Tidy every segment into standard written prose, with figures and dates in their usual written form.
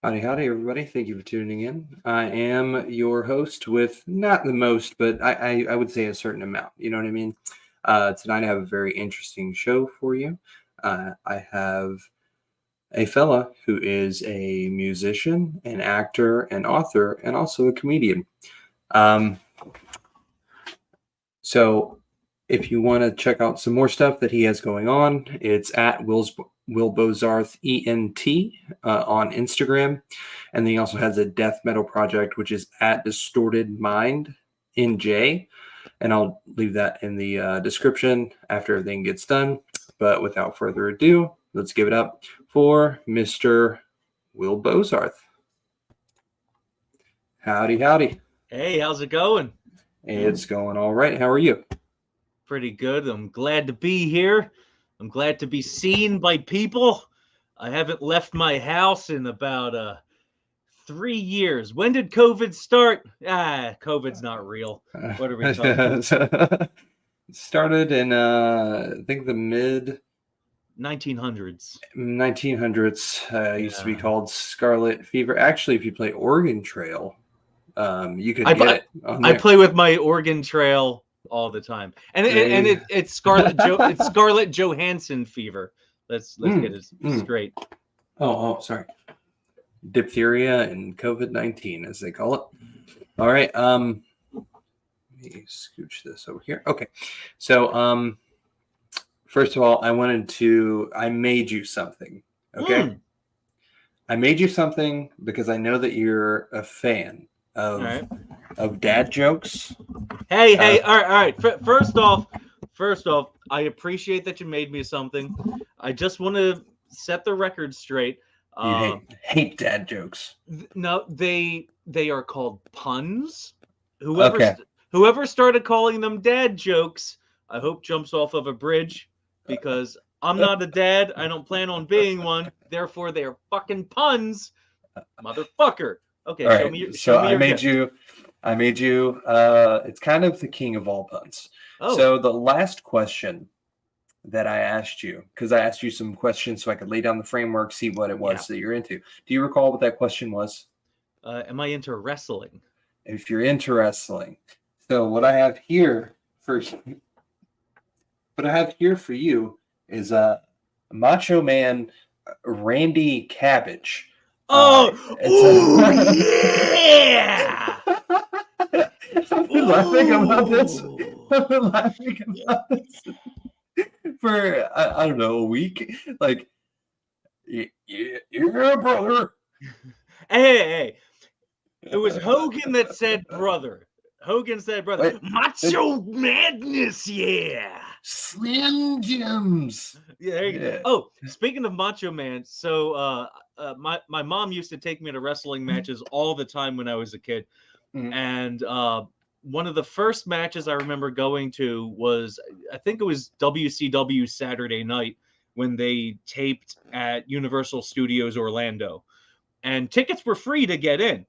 Howdy, howdy, everybody. Thank you for tuning in. I am your host with not the most, but I would say a certain amount. You know what I mean? Tonight, I have a very interesting show for you. I have a fella who is a musician, an actor, an author, and also a comedian. Um, so, if you want to check out some more stuff that he has going on, it's at Will Bozarth ENT on Instagram. And then he also has a death metal project, which is at Distorted Mind NJ. And I'll leave that in the description after everything gets done. But without further ado, let's give it up for Mr. Will Bozarth. Howdy, howdy. Hey, how's it going? It's going all right. How are you? Pretty good. I'm glad to be here. I'm glad to be seen by people. I haven't left my house in about 3 years. When did COVID start? COVID's not real. What are we talking? Started in I think the mid 1900s. 1900s. Used to be called Scarlet Fever. Actually, if you play Oregon Trail, you could get it on I there. play with my Oregon Trail all the time, and it's Scarlett Johansson fever. Let's get it straight. Oh, sorry. Diphtheria and COVID-19, as they call it. All right. Let me scooch this over here. Okay. So, first of all, I made you something. Okay. I made you something because I know that you're a fan of dad jokes. Hey, all right. First off, I appreciate that you made me something. I just want to set the record straight. You hate dad jokes. No, they are called puns. Whoever started calling them dad jokes, I hope jumps off of a bridge, because I'm not a dad. I don't plan on being one. Therefore, they are fucking puns, motherfucker. Okay, all show right. me your. So I made you. It's kind of the king of all puns. Oh. So the last question that I asked you, because I asked you some questions so I could lay down the framework, see what it was that you're into. Do you recall what that question was? Am I into wrestling? If you're into wrestling. So what I have here for you is Macho Man Randy Cabbage. Oh, yeah! I've been laughing about this. I've been laughing about this for I don't know, a week. Like, you're a brother. Hey! It was Hogan that said brother. Hogan said brother. Wait, Macho Madness, yeah. Slim Jims. Yeah, there you go. Oh, speaking of Macho Man, so my mom used to take me to wrestling matches all the time when I was a kid. And one of the first matches I remember going to was, I think it was WCW Saturday Night, when they taped at Universal Studios Orlando. And tickets were free to get in.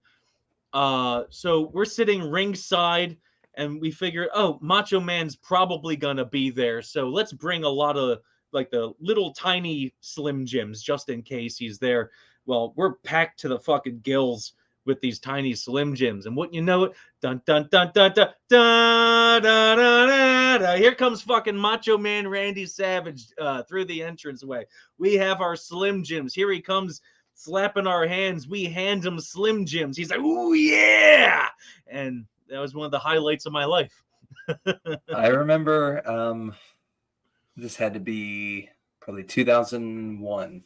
So we're sitting ringside, and we figured, oh, Macho Man's probably gonna be there, so let's bring a lot of like the little tiny Slim Jims just in case he's there. Well, we're packed to the fucking gills with these tiny Slim Jims, and wouldn't you know it, dun dun dun dun dun dun dun dun dun, here comes fucking Macho Man Randy Savage through the entranceway. We have our Slim Jims. Here he comes, slapping our hands. We hand him Slim Jims. He's like, "Ooh, yeah!" And that was one of the highlights of my life. I remember this had to be probably 2001.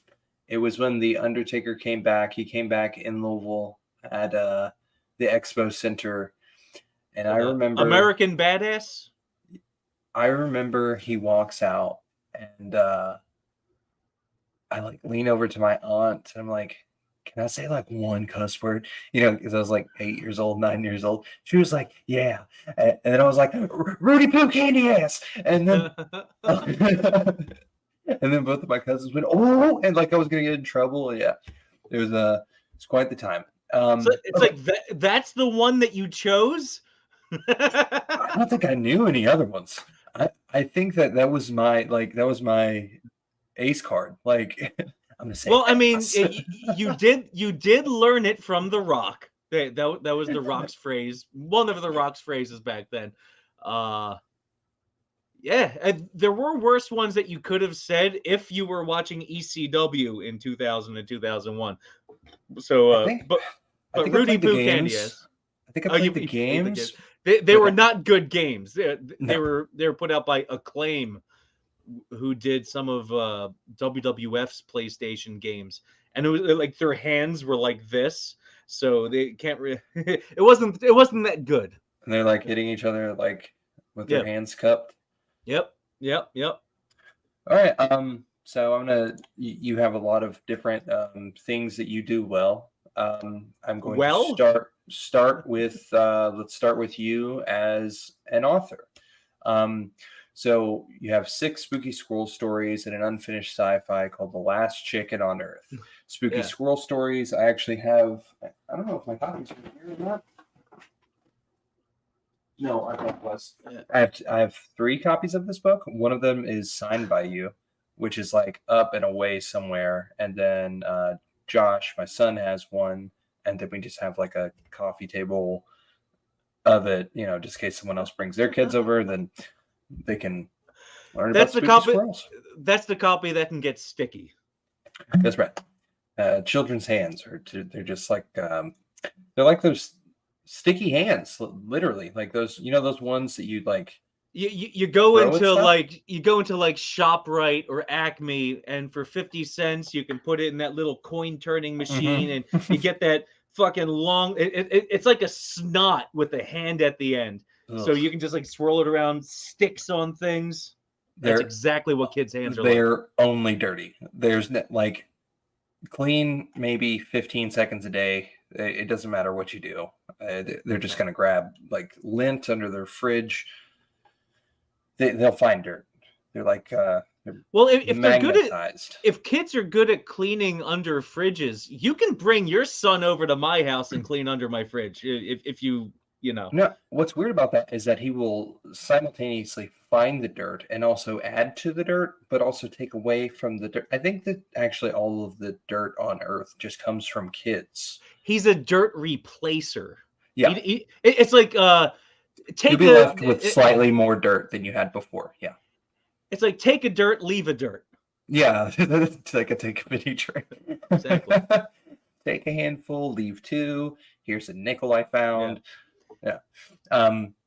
It was when The Undertaker came back. He came back in Louisville at the Expo Center. And I remember... American Badass? I remember he walks out, and I like lean over to my aunt, and I'm like, can I say like one cuss word? You know, because I was like 8 years old, 9 years old. She was like, yeah. And then I was like, Rudy Poo Candy Ass. And then and then both of my cousins went, oh, and like I was going to get in trouble. Yeah, it was it's quite the time. So it's like that's the one that you chose? I don't think I knew any other ones. I think that was my ace card. Like, I'm gonna say Well, I mean, ass. you did learn it from The Rock. That was The Rock's phrase. One of The Rock's phrases back then. Yeah, there were worse ones that you could have said if you were watching ECW in 2000 and 2001. So, I think I but think I Rudy played the Poo Candy, games. yes. I think I Oh, played the you played the game. games, They were but not good games. They no. were put out by Acclaim, who did some of WWF's PlayStation games, and it was like their hands were like this, so they can't. It wasn't that good. And they're like hitting each other like with their Yeah. hands cupped. Yep. All right. So I'm gonna. You have a lot of different things that you do well. I'm going to Well, start with. Let's start with you as an author. So you have 6 spooky squirrel stories and an unfinished sci-fi called The Last Chicken on Earth. Spooky Yeah. squirrel stories. I actually have. I don't know if my copies are here or not. No, I think it was. Yeah. I have 3 copies of this book. One of them is signed by you, which is like up and away somewhere. And then Josh, my son, has one, and then we just have like a coffee table of it, just in case someone else brings their kids over, then they can learn about That's the spooky copy. squirrels. That's the copy that can get sticky. That's right. Children's hands they're just like they're like those sticky hands, literally, like those those ones that you like. You go Throw it into stuff? like ShopRite or Acme, and for 50 cents you can put it in that little coin turning machine, and you get that fucking long. It's like a snot with a hand at the end, so Ugh. you can just like swirl it around, sticks on things. That's They're exactly what kids' hands are like. they're only dirty. There's like clean maybe 15 seconds a day. It doesn't matter what you do. They're just gonna grab like lint under their fridge. They'll find dirt. They're like Well, if they're good at magnetized. if kids are good at cleaning under fridges, you can bring your son over to my house and clean under my fridge. If you know. No, what's weird about that is that he will simultaneously find the dirt and also add to the dirt, but also take away from the dirt. I think that actually all of the dirt on Earth just comes from kids. He's a dirt replacer. Yeah. It's like You'll be left with slightly more dirt than you had before. Yeah. It's like take a dirt, leave a dirt. Yeah, it's like take a mini train. Exactly. Take a handful, leave 2. Here's a nickel I found. Yeah.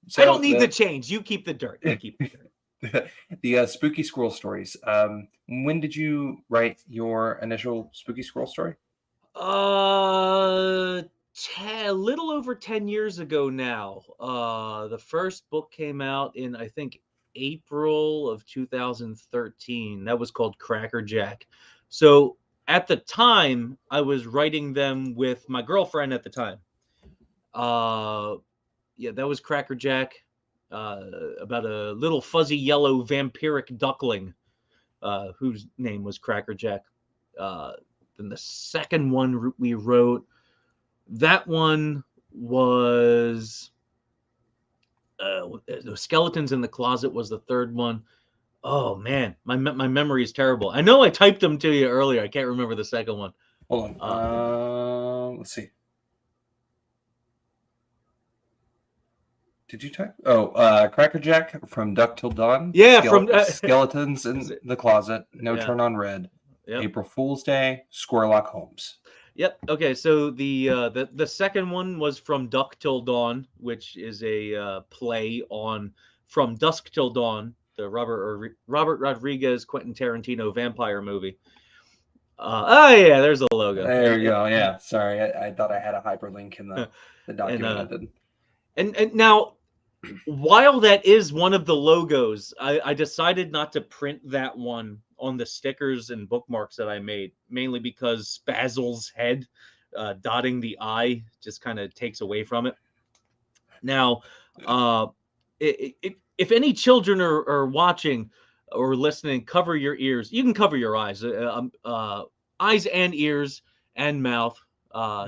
So I don't need the change. You keep the dirt. I keep the dirt. The spooky squirrel stories. When did you write your initial spooky squirrel story? A little over 10 years ago now. The first book came out in, I think, April of 2013. That was called Cracker Jack. So at the time, I was writing them with my girlfriend at the time. Yeah, that was Cracker Jack, about a little fuzzy yellow vampiric duckling, whose name was Cracker Jack. Then the second one we wrote, that one was the Skeletons in the Closet was the third one. Oh man, my memory is terrible. I know I typed them to you earlier. I can't remember the second one. Hold on. Let's see. Did you type? Oh, Cracker Jack, From Dusk Till Dawn. Yeah, Skeletons in the Closet. No Turn on Red. Yep. April Fool's Day. Squirrellock Holmes. Yep. Okay. So the second one was From Dusk Till Dawn, which is a play on From Dusk Till Dawn, the Robert Rodriguez Quentin Tarantino vampire movie. Oh yeah, there's a logo. There you go. Yeah. Sorry, I thought I had a hyperlink in the document. And now, while that is one of the logos, I decided not to print that one on the stickers and bookmarks that I made, mainly because Basil's head dotting the I just kind of takes away from it. Now, if any children are watching or listening, cover your ears. You can cover your eyes, eyes and ears and mouth.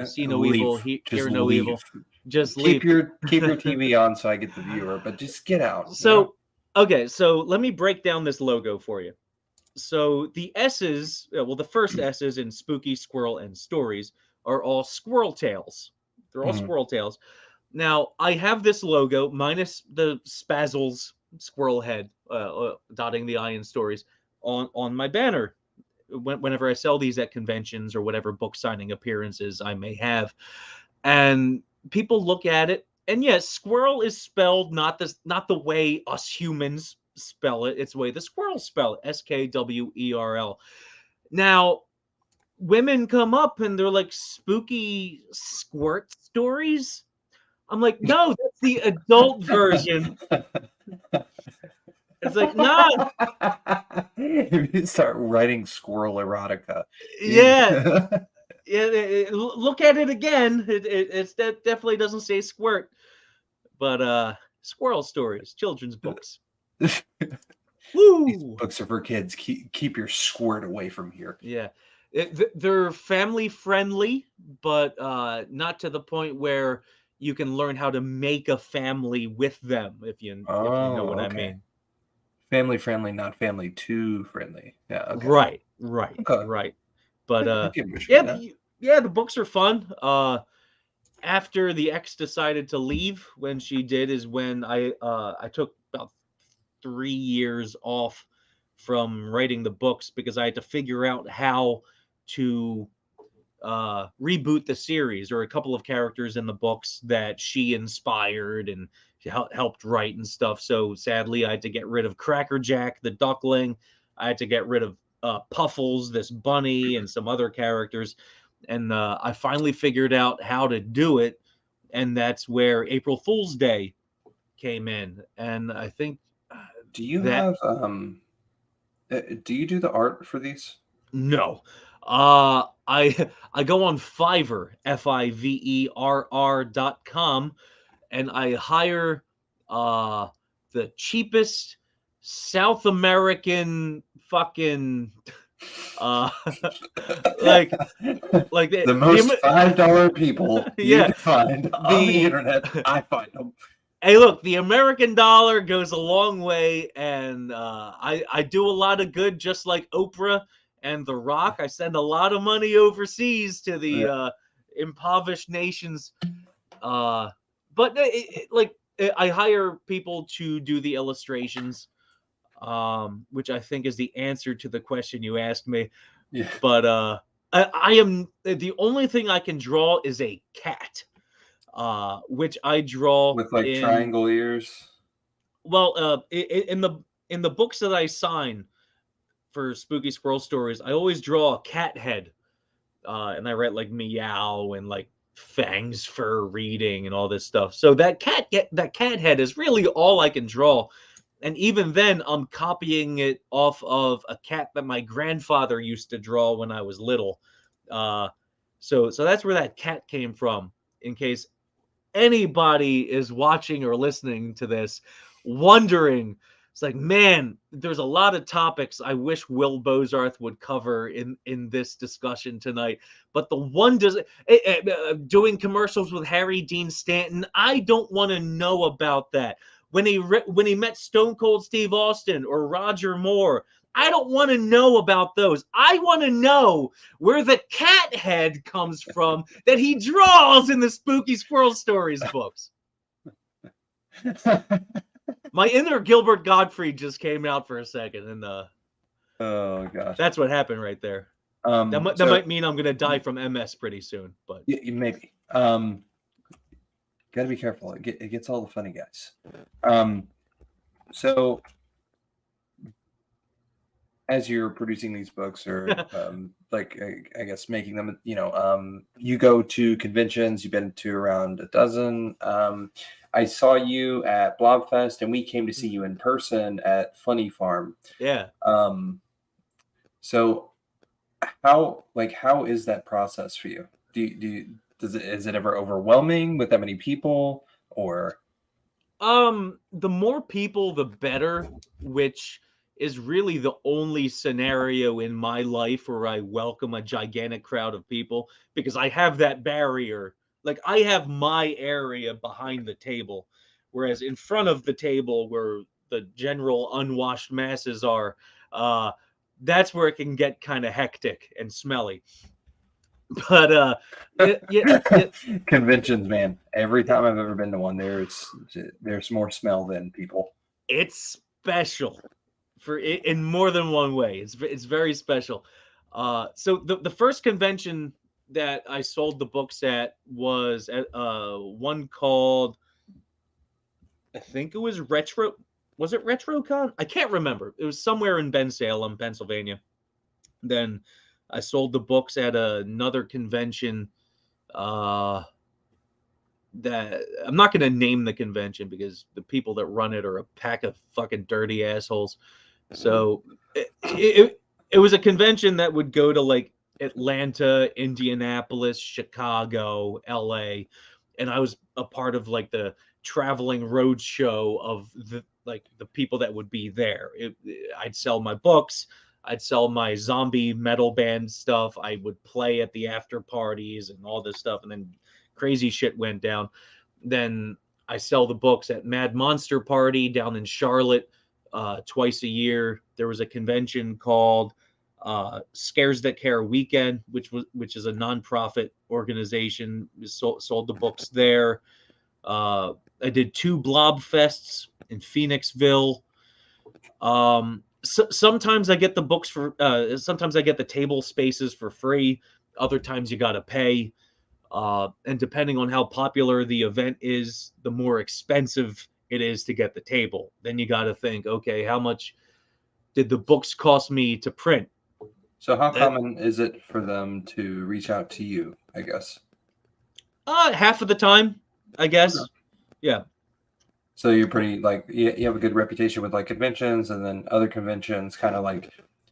See no evil, hear no evil. Just keep your TV on so I get the viewer, but just get out. So, okay, so let me break down this logo for you. So the S's, well, the first S's in Spooky, Squirrel, and Stories are all squirrel tails. They're all Mhm. squirrel tails. Now, I have this logo minus the Spazzles squirrel head dotting the I in Stories on my banner whenever I sell these at conventions or whatever book signing appearances I may have. And people look at it, and yes, squirrel is spelled not the way us humans spell it. It's the way the squirrels spell it, Skwerl. Now, women come up and they're like, spooky squirt stories. I'm like, no, that's the adult version. It's like, nah, If you start writing squirrel erotica. yeah, look at it again. That definitely doesn't say squirt, but squirrel stories, children's books. These Woo! books are for kids. Keep your squirt away from here. Yeah, they're family friendly, but not to the point where you can learn how to make a family with them, if you know Oh, what I okay. mean. Family friendly, not family too friendly. Yeah, okay. Right, right, Okay. right. But I get what you're yeah, getting at. yeah, the books are fun. After the ex decided to leave, when she did, is when I took about 3 years off from writing the books because I had to figure out how to reboot the series, or a couple of characters in the books that she inspired and helped write and stuff. So sadly, I had to get rid of Crackerjack, the duckling. I had to get rid of Puffles, this bunny, and some other characters. And I finally figured out how to do it. And that's where April Fool's Day came in. And I think Do you that have do you do the art for these? no. I go on Fiverr, Fiverr.com, and I hire uh the cheapest South American fucking uh like The the most $5 people you yeah, can find on the the internet. I find them. hey, look, the American dollar goes a long way, and I do a lot of good, just like Oprah and The Rock. I send a lot of money overseas to the Yeah. impoverished nations. Uh, but I hire people to do the illustrations, which I think is the answer to the question you asked me. Yeah. But I am the only thing I can draw is a cat, which I draw With like in triangle ears. well, in the books that I sign for Spooky Squirrel Stories, I always draw a cat head, and I write like meow and like fangs for reading and all this stuff. So that cat head is really all I can draw, and even then, I'm copying it off of a cat that my grandfather used to draw when I was little. Uh, so that's where that cat came from. In case anybody is watching or listening to this wondering, it's like, man, there's a lot of topics I wish Will Bozarth would cover in this discussion tonight, but the one does doing commercials with Harry Dean Stanton, I don't want to know about that. When he met Stone Cold Steve Austin or Roger Moore, I don't want to know about those. I want to know where the cat head comes from that he draws in the Spooky Squirrel Stories books. My inner Gilbert Gottfried just came out for a second, and Oh gosh. that's what happened right there. That So might mean I'm gonna die from MS pretty soon, but maybe. Got to be careful. It gets all the funny guys. So as you're producing these books, or like I guess making them, you go to conventions. You've been to around a dozen. I saw you at Blobfest, and we came to see you in person at Funny Farm. yeah. So how is that process for you? Is it ever overwhelming with that many people, or? The more people, the better, which is really the only scenario in my life where I welcome a gigantic crowd of people, because I have that barrier. Like, I have my area behind the table, whereas in front of the table where the general unwashed masses are, uh, that's where it can get kind of hectic and smelly. But Conventions, man. Every time I've ever been to one, there's more smell than people. it's special for in more than one way. It's very special. So the first convention that I sold the books at was at one called, I think it was Retro. Was it RetroCon? I can't remember. It was somewhere in Bensalem, Pennsylvania. Then I sold the books at another convention. Uh, that I'm not going to name the convention because the people that run it are a pack of fucking dirty assholes. So it was a convention that would go to like Atlanta, Indianapolis, Chicago, LA, and I was a part of like the traveling road show of the people that would be there. I'd sell my books, I'd sell my zombie metal band stuff, I would play at the after parties and all this stuff, and then crazy shit went down. Then I sell the books at Mad Monster Party down in Charlotte twice a year. There was a convention called Scares That Care Weekend, which is a nonprofit organization. Sold the books there. I did 2 Blob Fests in Phoenixville. Sometimes I get the books for. Sometimes I get the table spaces for free. Other times you got to pay. And depending on how popular the event is, the more expensive it is to get the table. Then you got to think, okay, how much did the books cost me to print? So how common is it for them to reach out to you, I guess? Half of the time, I guess. Yeah. So you're pretty like you have a good reputation with like conventions, and then other conventions kind of like,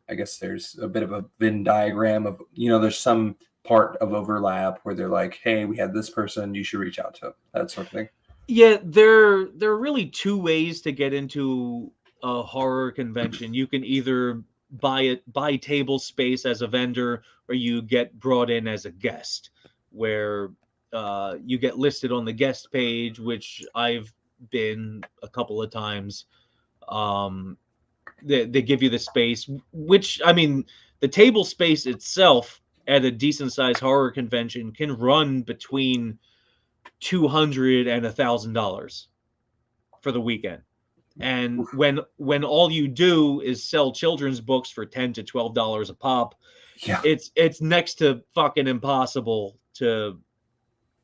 I guess there's a bit of a Venn diagram of, there's some part of overlap where they're like, hey, we had this person, you should reach out to them, that sort of thing. Yeah, there are really 2 ways to get into a horror convention. You can either buy table space as a vendor, or you get brought in as a guest, where you get listed on the guest page, which I've been a couple of times. They give you the space, which, I mean, the table space itself at a decent sized horror convention can run between $200 and $1,000 for the weekend. And when all you do is sell children's books for $10 to $12 a pop, Yeah, it's next to fucking impossible to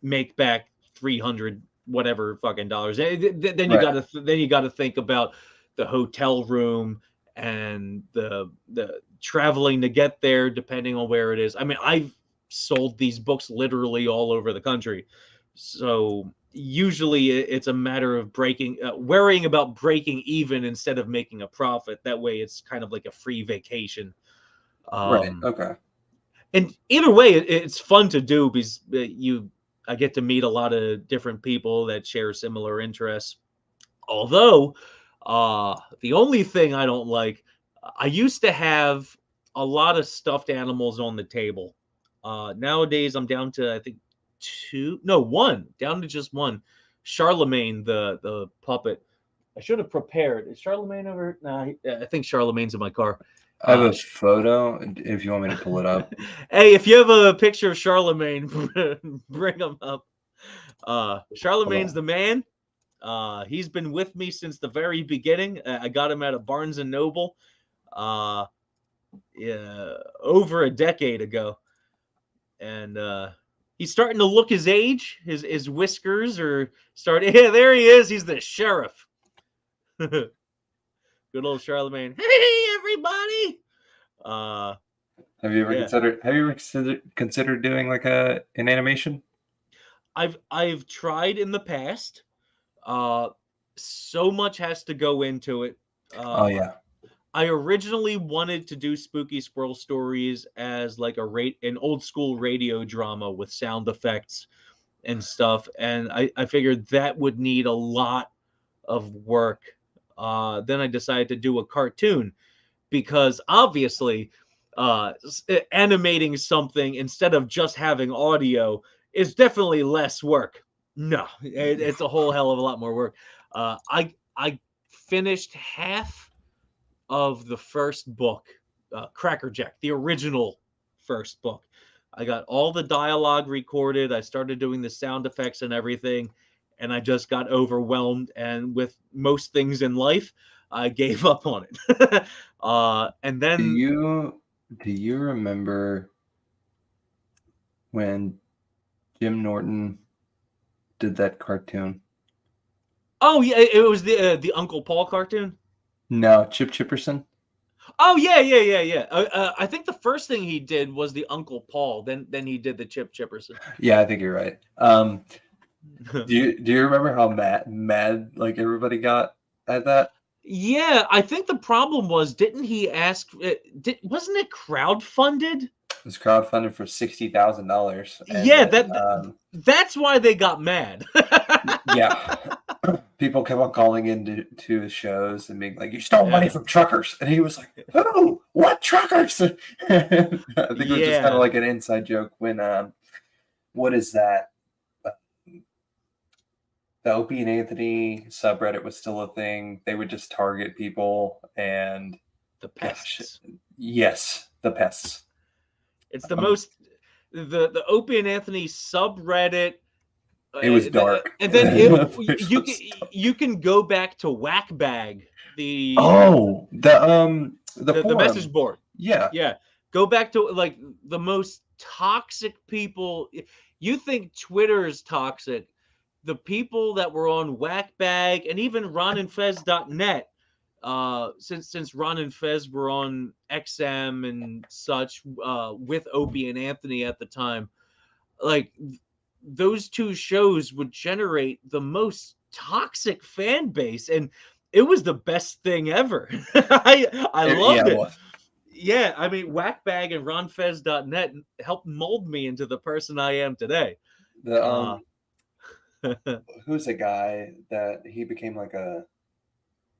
make back 300 whatever fucking dollars. Then you right. got to think about the hotel room and the traveling to get there, depending on where it is. I mean, I've sold these books literally all over the country. So usually it's a matter of worrying about breaking even instead of making a profit. That way it's kind of like a free vacation. Right. Um, Okay. and either way, it's fun to do because I get to meet a lot of different people that share similar interests. Although, the only thing I don't like, I used to have a lot of stuffed animals on the table. Nowadays, I'm down to, I think, one, down to just one. Charlemagne, the puppet. I should have prepared. Is Charlemagne over? Nah, I think Charlemagne's in my car. I have a photo if you want me to pull it up. Hey, if you have a picture of Charlemagne, bring him up. Charlemagne's the man. He's been with me since the very beginning. I got him at a Barnes and Noble, yeah, over a decade ago, and he's starting to look his age. His whiskers are starting. Yeah, there he is. He's the sheriff. Good old Charlemagne. Hey, everybody. Have you ever considered doing like an animation? I've tried in the past. So much has to go into it. Oh yeah. I originally wanted to do Spooky Squirrel Stories as like an old school radio drama with sound effects and stuff, and I figured that would need a lot of work. Then I decided to do a cartoon because obviously, animating something instead of just having audio is definitely less work. No, it's a whole hell of a lot more work. I finished half of the first book Cracker Jack, the original first book. I got all the dialogue recorded. I started doing the sound effects and everything, and I just got overwhelmed. And with most things in life, I gave up on it. And Do then, you remember when Jim Norton did that cartoon? oh yeah, it was the Uncle Paul cartoon. No, Chip Chipperson. Oh yeah. I think the first thing he did was the Uncle Paul. Then he did the Chip Chipperson. Yeah, I think you're right. Do you remember how mad like everybody got at that? Yeah, I think the problem was, didn't he ask? Wasn't it crowdfunded? It was crowdfunded for $60,000, and Yeah, then that's why they got mad. yeah, people kept on calling into to his shows and being like, "You stole money Yeah. from truckers," and he was like, "Who? What truckers?" I think it was just kind Yeah. of like an inside joke when what is that? The Opie and Anthony subreddit was still a thing. They would just target people, and The gosh, pests. yes, the pests. It's the most the Opie and Anthony subreddit. It was dark. And then It you was you can go back to Whackbag, the oh, the the forum. message board. Yeah. Yeah, go back to like the most toxic people. You think Twitter is toxic? The people that were on Whackbag and even ronandfez.net, since Ron and Fez were on XM and such, with Opie and Anthony at the time, like those two shows would generate the most toxic fan base, and it was the best thing ever. I loved It it. was. Yeah, I mean, Whackbag and ronfez.net helped mold me into the person I am today. The who's a guy that he became like a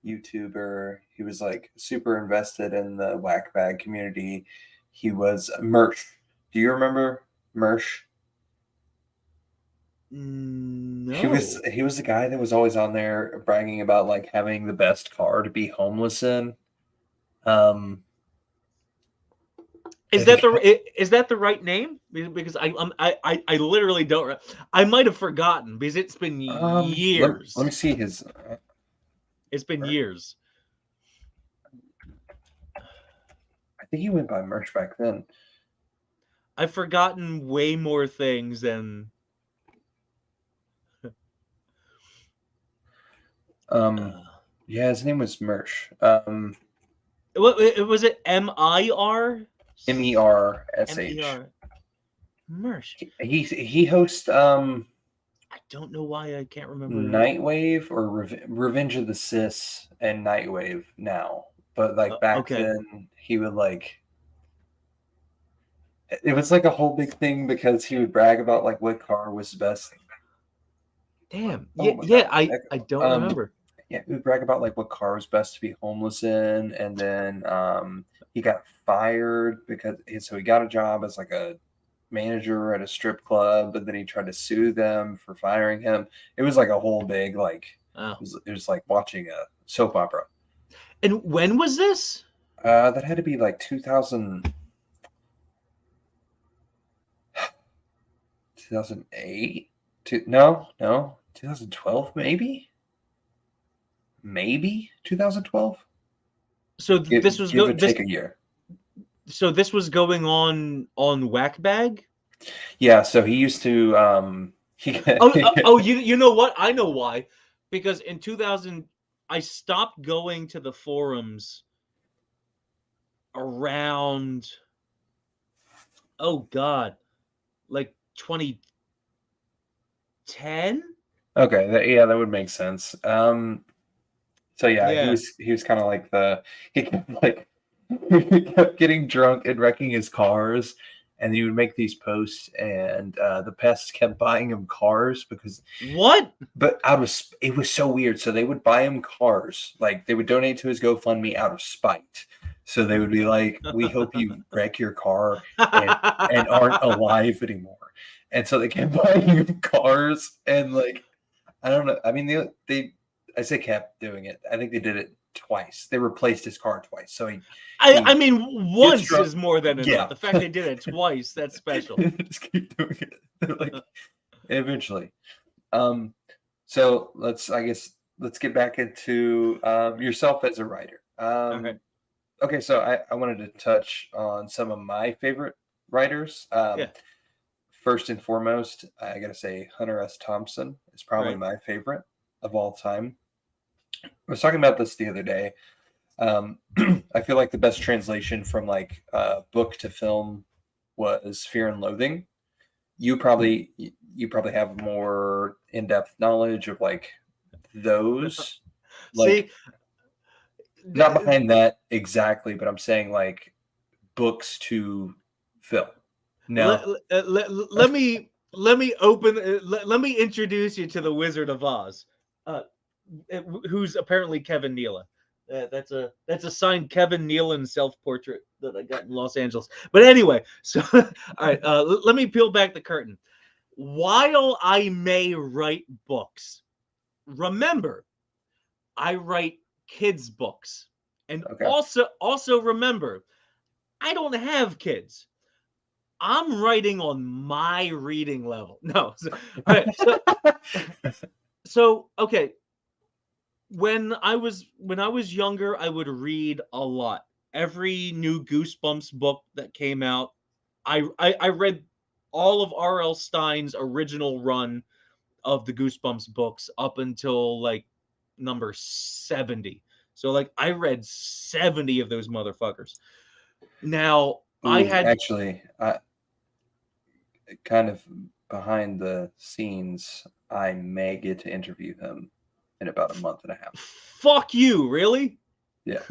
YouTuber? He was like super invested in the whack bag community. He was Mersh. Do you remember Mersh? No. He was the guy that was always on there bragging about like having the best car to be homeless in. Is that the right name? Because I literally don't. I might have forgotten because it's been years. Let me see his. It's been years. I think he went by Merch back then. I've forgotten way more things than. Yeah, his name was Mersh. Was it MIR? MERSH. Mersh. He hosts I don't know why I can't remember. Nightwave or Revenge of the Sis and Nightwave now, but like back then he would like. It was like a whole big thing because he would brag about like what car was the best. Damn. Oh Yeah. I don't remember. Yeah, he would brag about like what car was best to be homeless in, and then he got fired because so he got a job as like a manager at a strip club, but then he tried to sue them for firing him. It was like a whole big like it was like watching a soap opera. And when was this? That had to be like 2008. No, 2012 maybe 2012. So this was take a year. So this was going on Whackbag? Yeah, so he used to you know what? I know why. Because in 2000 I stopped going to the forums around like 2010. Okay, that would make sense. So yeah. He was kind of like he kept getting drunk and wrecking his cars, and he would make these posts, and the pests kept buying him cars because what? But it was so weird. So they would buy him cars, like they would donate to his GoFundMe out of spite. So they would be like, "We hope you wreck your car and aren't alive anymore." And so they kept buying him cars, and like I don't know. I mean, I say kept doing it. I think they did it twice. They replaced his car twice. So I mean, once is more than enough. Yeah. The fact they did it twice, that's special. Just keep doing it. Like, eventually. So let's get back into yourself as a writer. All right. Okay, so I wanted to touch on some of my favorite writers. Yeah. First and foremost, I gotta say Hunter S. Thompson is probably Right. my favorite of all time. I was talking about this the other day. I feel like the best translation from like book to film was Fear and Loathing. You probably have more in-depth knowledge of like those. Like, See, not behind that exactly, but I'm saying like books to film. No. let me open. Let me introduce you to the Wizard of Oz, who's apparently Kevin Nealon. That's a signed Kevin Nealon self-portrait that I got in Los Angeles. But anyway, so all right, let me peel back the curtain. While I may write books, remember, I write kids' books, and Okay. also remember, I don't have kids. I'm writing on my reading level. No, so okay. When I was younger, I would read a lot. Every new Goosebumps book that came out, I read all of R.L. Stine's original run of the Goosebumps books up until like number 70. So like I read 70 of those motherfuckers. Now I had actually, kind of behind the scenes, I may get to interview him in about a month and a half. fuck you, really? Yeah.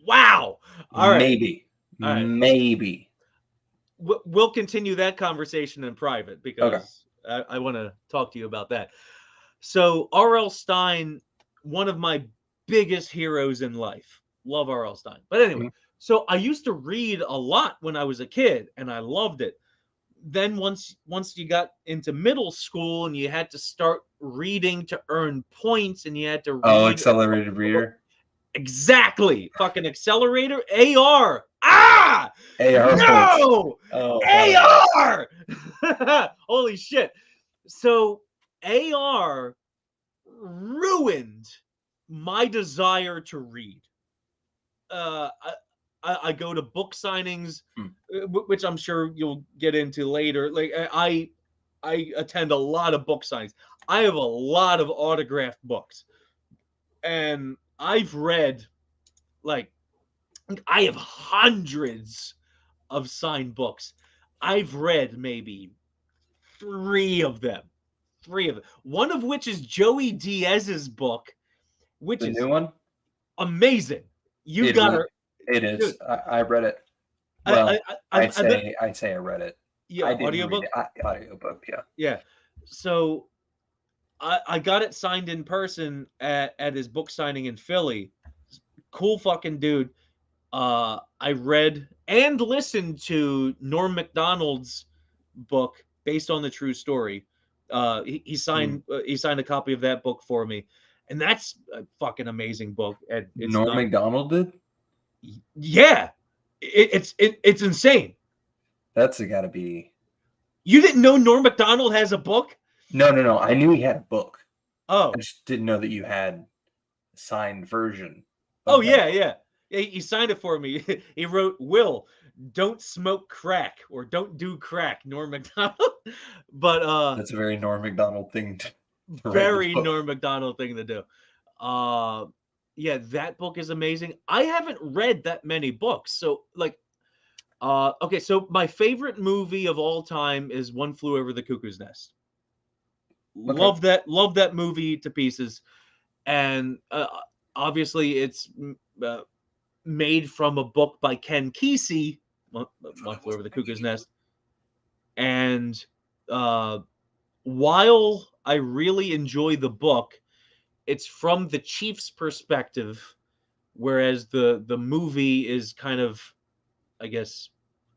Wow. All right. Maybe. All right. Maybe. We'll continue that conversation in private because Okay. I want to talk to you about that. So R.L. Stine, one of my biggest heroes in life. Love R.L. Stine. But anyway, so I used to read a lot when I was a kid, and I loved it. Then once you got into middle school and you had to start reading to earn points, and you had to read accelerated reader. Exactly. Fucking accelerator. AR. Ah! AR No! Oh, AR! Holy shit. So AR ruined my desire to read. I go to book signings, which I'm sure you'll get into later. Like I attend a lot of book signings. I have a lot of autographed books, and I've read like I have hundreds of signed books. I've read maybe three of them. One of which is Joey Diaz's book, which the is new one. Amazing. You It got really, her. It is. Dude, I read it. Well, I say I read it. Yeah, I didn't audiobook. read it. Audiobook. Yeah. Yeah. So I got it signed in person at his book signing in Philly. Cool fucking dude. I read and listened to Norm Macdonald's book based on the true story. He signed a copy of that book for me, and that's a fucking amazing book. And it's Norm Macdonald did. Yeah, it's insane. That's got to be. You didn't know Norm Macdonald has a book? No. I knew he had a book. Oh, I just didn't know that you had a signed version. Oh yeah. He signed it for me. He wrote, "Will, don't smoke crack or don't do crack." Norm Macdonald, but that's a very Norm Macdonald thing to very Norm Macdonald thing to do. Yeah, that book is amazing. I haven't read that many books, so like, okay, so my favorite movie of all time is One Flew Over the Cuckoo's Nest. Okay. Love that movie to pieces, and obviously it's made from a book by Ken Kesey, One Flew Over the Cuckoo's Nest. And while I really enjoy the book, it's from the chief's perspective, whereas the movie is kind of, I guess,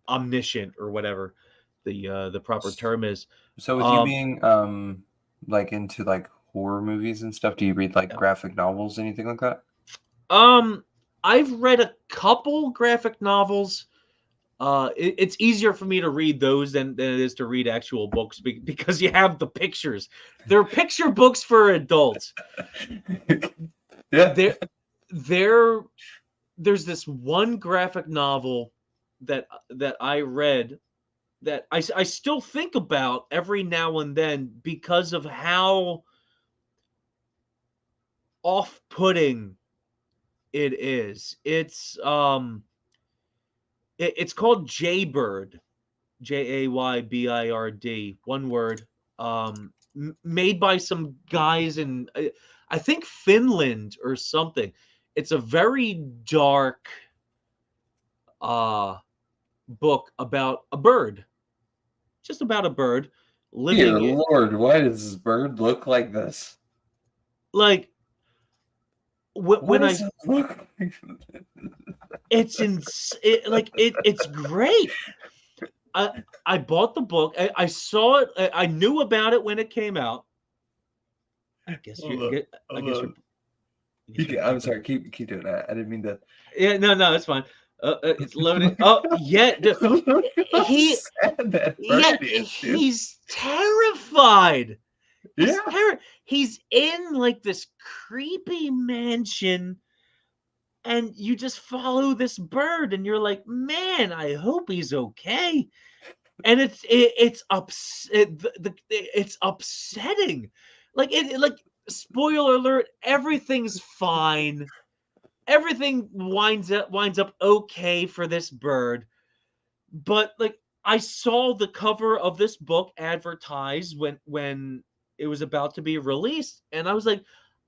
omniscient or whatever the proper term is. So with you being like into like horror movies and stuff, do you read like graphic novels, anything like that? I've read a couple graphic novels. It's easier for me to read those than it is to read actual books because you have the pictures. They're picture books for adults. Yeah. There, there's this one graphic novel that I read that I still think about every now and then because of how off-putting it is. It's called Jaybird, Jaybird, one word. Made by some guys in I think Finland or something. It's a very dark uh book about a bird, just about a bird Dear living Lord, why does this bird look like this? like What when I does it look like? it's great. I I bought the book. I saw it. I knew about it when it came out. I guess Hold you on, get. I hold guess you're. on. I guess you're I'm popping. sorry, keep doing that. I didn't mean to. Yeah, no, it's fine. It's loading. Oh, yeah, Look how he, sad that yeah, bird is, dude. he's terrified. Yeah. He's in like this creepy mansion, and you just follow this bird, and you're like, man, I hope he's okay. And it's upsetting. Like spoiler alert, everything's fine. Everything winds up okay for this bird, but like I saw the cover of this book advertised when it was about to be released, and I was like,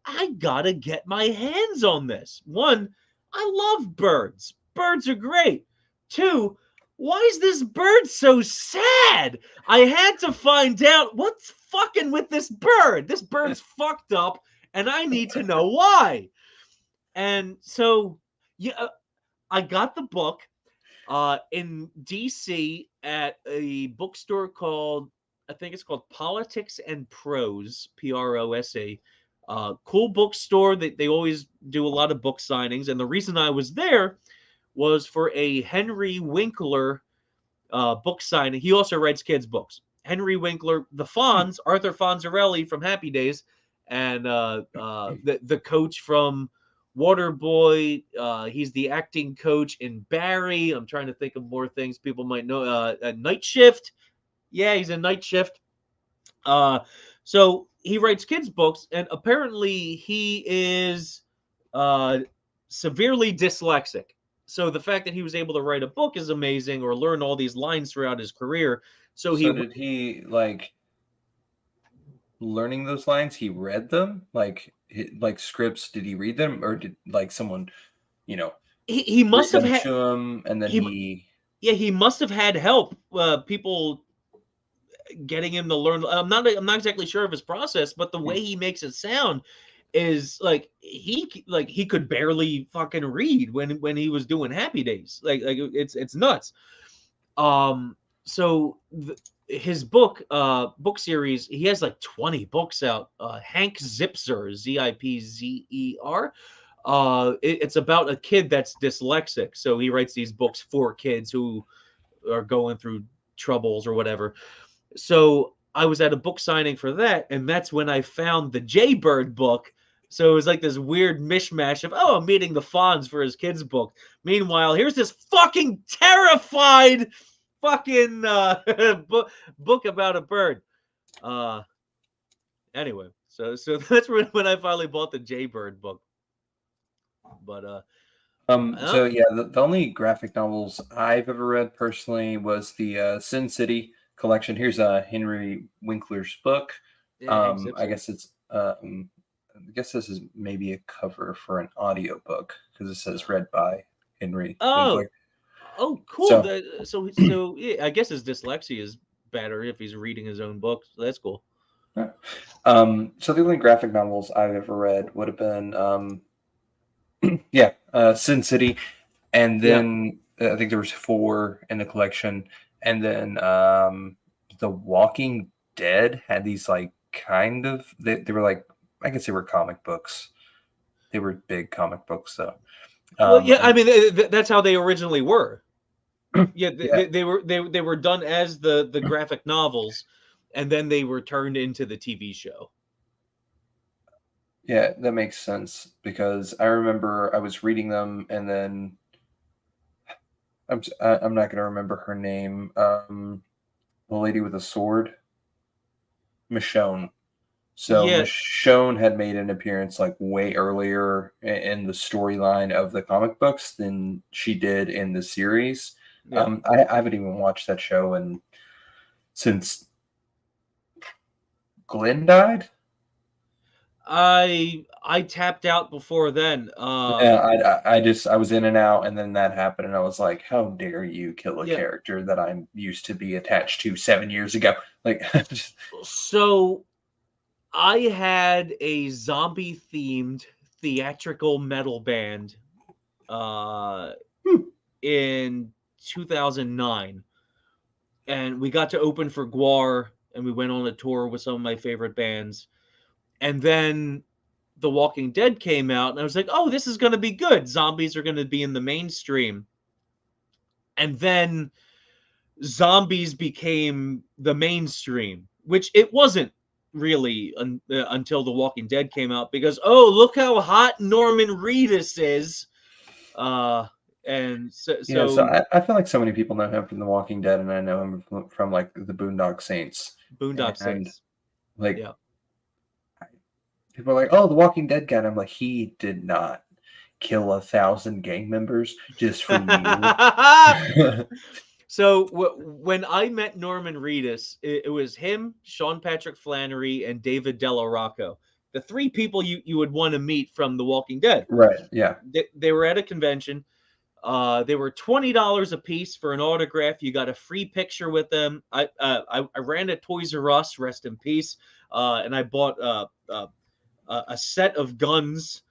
I gotta get my hands on this. One, I love birds. Birds are great. Two, why is this bird so sad? I had to find out what's fucking with this bird. This bird's fucked up, and I need to know why. And so, yeah, I got the book in DC at a bookstore called, I think it's called Politics and Prose, Prose. Cool bookstore. They always do a lot of book signings. And the reason I was there was for a Henry Winkler book signing. He also writes kids' books. Henry Winkler, the Fonz, Arthur Fonzarelli from Happy Days, and the coach from Waterboy. He's the acting coach in Barry. I'm trying to think of more things people might know. Night Shift. Yeah, he's in Night Shift. Uh, so he writes kids' books, and apparently he is uh, severely dyslexic. So the fact that he was able to write a book is amazing, or learn all these lines throughout his career. So So did he like learning those lines? He read them like scripts. Did he read them, or did like someone, you know, he read must have them had to him, and then he he? yeah he must have had help. People getting him to learn. I'm not exactly sure of his process, but the way he makes it sound is like he could barely fucking read when he was doing Happy Days. Like it's nuts. Um, so his book series, he has like 20 books out. Hank Zipzer, Zipzer. It's about a kid that's dyslexic, so he writes these books for kids who are going through troubles or whatever. So I was at a book signing for that, and that's when I found the Jaybird book. So it was like this weird mishmash of, oh, I'm meeting the Fonz for his kids' book. Meanwhile, here's this fucking terrified fucking book about a bird. Uh, anyway, so that's when I finally bought the Jaybird book. But So yeah, the only graphic novels I've ever read personally was the Sin City collection. Here's Henry Winkler's book. yeah, Hank I Zipzer. guess I guess this is maybe a cover for an audiobook because it says read by Henry Oh, Winkler. oh, cool. So So yeah, I guess his dyslexia is better if he's reading his own books. So that's cool. so the only graphic novels I've ever read would have been Sin City, and Yeah. then I think there was 4 in the collection, and then The Walking Dead had these like kind of they were like I guess they were comic books They were big comic books, though. Well, yeah, I mean that's how they originally were. Yeah, Yeah. they were done as the graphic novels, and then they were turned into the TV show. Yeah, that makes sense because I remember I was reading them, and then I'm not gonna remember her name. The lady with a sword, Michonne. So Yeah, Michonne had made an appearance like way earlier in the storyline of the comic books than she did in the series. yeah. I haven't even watched that show and since Glenn died. I tapped out before then. Yeah, I was in and out, and then that happened, and I was like, "How dare you kill a Yeah. character that I'm used to be attached to 7 years ago?" Like, just, So I had a zombie themed theatrical metal band hmm, in 2009, and we got to open for Guar, and we went on a tour with some of my favorite bands. And then The Walking Dead came out, and I was like, oh, this is going to be good. Zombies are going to be in the mainstream. And then zombies became the mainstream, which it wasn't really until The Walking Dead came out because, oh, look how hot Norman Reedus is. And so, yeah. So so I feel like so many people know him from The Walking Dead, and I know him from like the Boondock Saints, Boondock and Saints. like Yeah. people are like, "Oh, the Walking Dead guy," and I'm like, he did not kill 1,000 gang members just for you. So when I met Norman Reedus, it was him, Sean Patrick Flannery, and David Della Rocco. The three people you would want to meet from The Walking Dead. Right? Yeah. They were at a convention. They were $20 a piece for an autograph. You got a free picture with them. I ran a Toys R Us, rest in peace, and I bought a set of guns,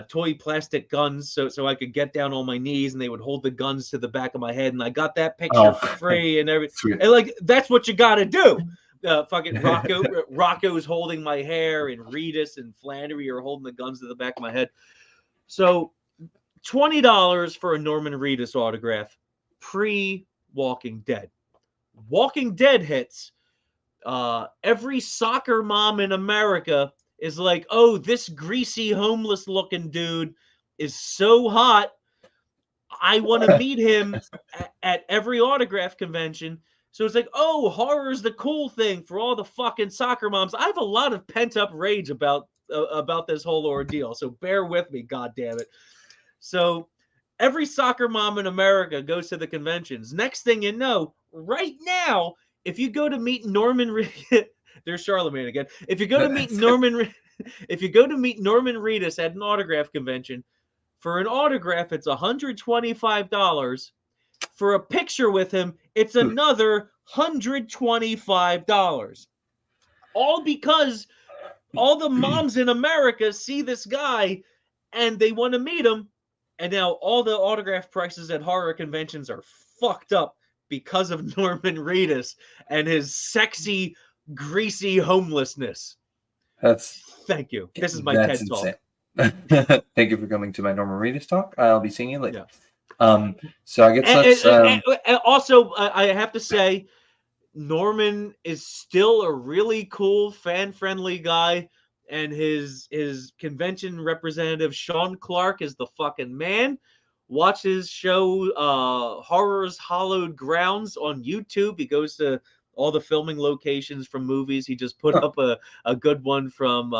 toy plastic guns, so I could get down on my knees and they would hold the guns to the back of my head, and I got that picture Oh, for free and everything. sweet. And like that's what you got to do. Fucking Rocco's holding my hair, and Reedus and Flannery are holding the guns to the back of my head. So $20 for a Norman Reedus autograph, pre Walking Dead. Walking Dead hits. Every soccer mom in America is like, oh, this greasy, homeless looking dude is so hot. I want to meet him at every autograph convention. So it's like, oh, horror is the cool thing for all the fucking soccer moms. I have a lot of pent up rage about this whole ordeal. So bear with me, God damn it. So every soccer mom in America goes to the conventions. Next thing you know, right now, if you go to meet Norman, there's Charlemagne again. If you go to meet Norman, if you go to meet Norman Reedus at an autograph convention, for an autograph it's $125. For a picture with him, it's another $125. All because all the moms in America see this guy and they want to meet him. And now all the autograph prices at horror conventions are fucked up because of Norman Reedus and his sexy, greasy homelessness. Thank you. This is my That's TED insane. Talk. Thank you for coming to my Norman Reedus talk. I'll be seeing you later. Yeah. So I guess and also, I have to say, Norman is still a really cool, fan-friendly guy, and his convention representative Sean Clark is the fucking man. Watch his show, Horrors Hollowed Grounds, on YouTube. He goes to all the filming locations from movies. He just put up a good one from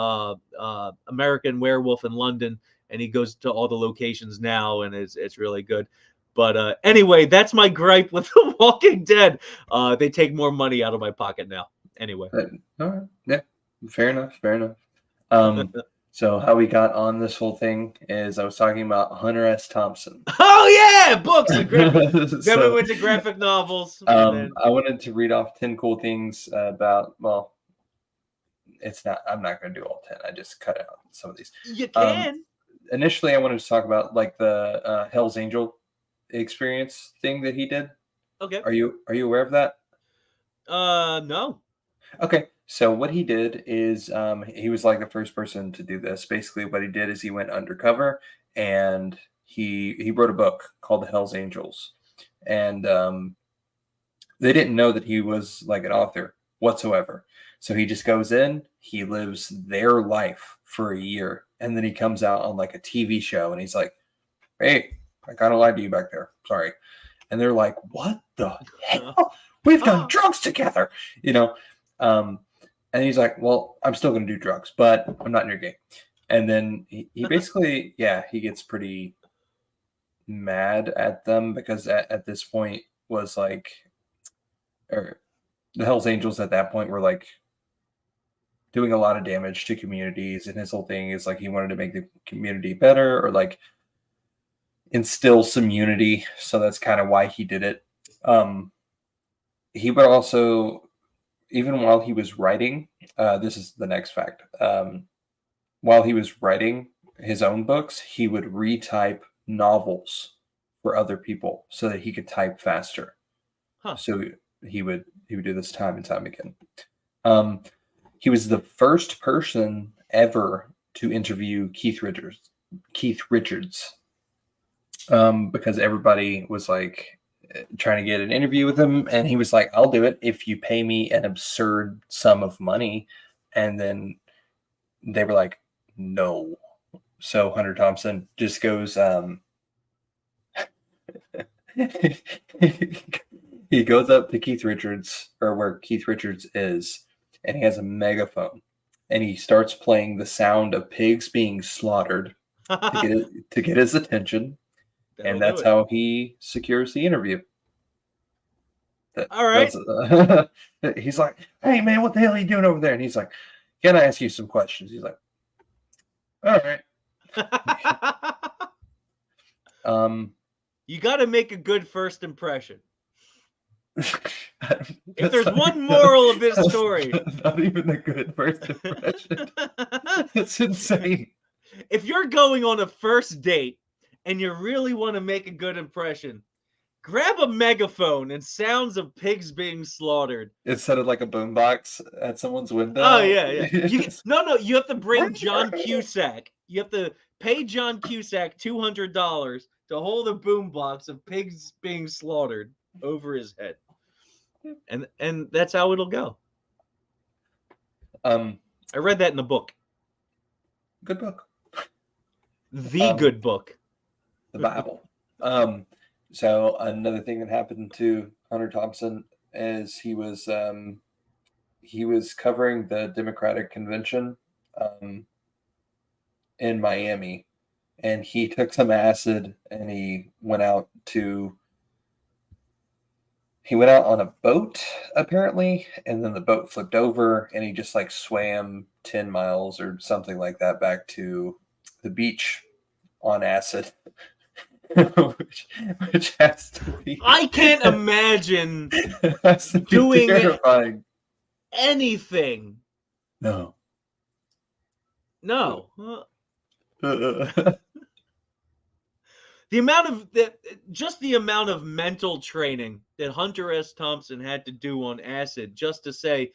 American Werewolf in London, and he goes to all the locations now, and it's really good. But anyway, that's my gripe with The Walking Dead. They take more money out of my pocket now. Anyway. all right. Yeah, fair enough. So how we got on this whole thing is I was talking about Hunter S. Thompson. Oh yeah, books. Then So, we went to graphic novels. I wanted to read off 10 cool things about. Well, it's not. I'm not going to do all 10. I just cut out some of these. You can. Initially, I wanted to talk about like the Hell's Angel experience thing that he did. Okay. Are you aware of that? No. Okay, so what he did is he was like the first person to do this. Basically, what he did is he went undercover and he wrote a book called The Hell's Angels, and they didn't know that he was like an author whatsoever. So he just goes in, he lives their life for a year, and then he comes out on like a TV show, and he's like, "Hey, I kind of lied to you back there. Sorry." And they're like, "What the hell? We've done drugs together," you know. Um, and he's like, "Well, I'm still going to do drugs, but I'm not in your game." And then he basically, yeah, he gets pretty mad at them because at this point was like, or the Hells Angels at that point were like doing a lot of damage to communities, and his whole thing is like he wanted to make the community better or like instill some unity. So that's kind of why he did it. He would also, even while he was writing, this is the next fact. While he was writing his own books, he would retype novels for other people so that he could type faster. Huh. So he would do this time and time again. He was the first person ever to interview Keith Richards. Because everybody was like trying to get an interview with him, and he was like, "I'll do it if you pay me an absurd sum of money." And then they were like, "No." So Hunter Thompson just goes, he goes up to Keith Richards, or where Keith Richards is, and he has a megaphone, and he starts playing the sound of pigs being slaughtered to get his attention, and that's how he secures the interview. All right. He's like, "Hey man, what the hell are you doing over there?" And he's like, "Can I ask you some questions?" He's like, "All right." You got to make a good first impression. If there's not one moral of this story, not even a good first impression. That's insane. If you're going on a first date and you really want to make a good impression, grab a megaphone and sounds of pigs being slaughtered Instead of like a boombox at someone's window. Oh yeah. You have to bring John Cusack. You have to pay John Cusack $200 to hold a boombox of pigs being slaughtered over his head, and that's how it'll go. I read that in the book. Good book. The good book. The Bible. So another thing that happened to Hunter Thompson is he was covering the Democratic convention in Miami, and he took some acid and he went out on a boat apparently, and then the boat flipped over and he just like swam 10 miles or something like that back to the beach on acid. which has to be, I can't imagine doing terrifying. Anything. No. The amount of mental training that Hunter S. Thompson had to do on acid just to say,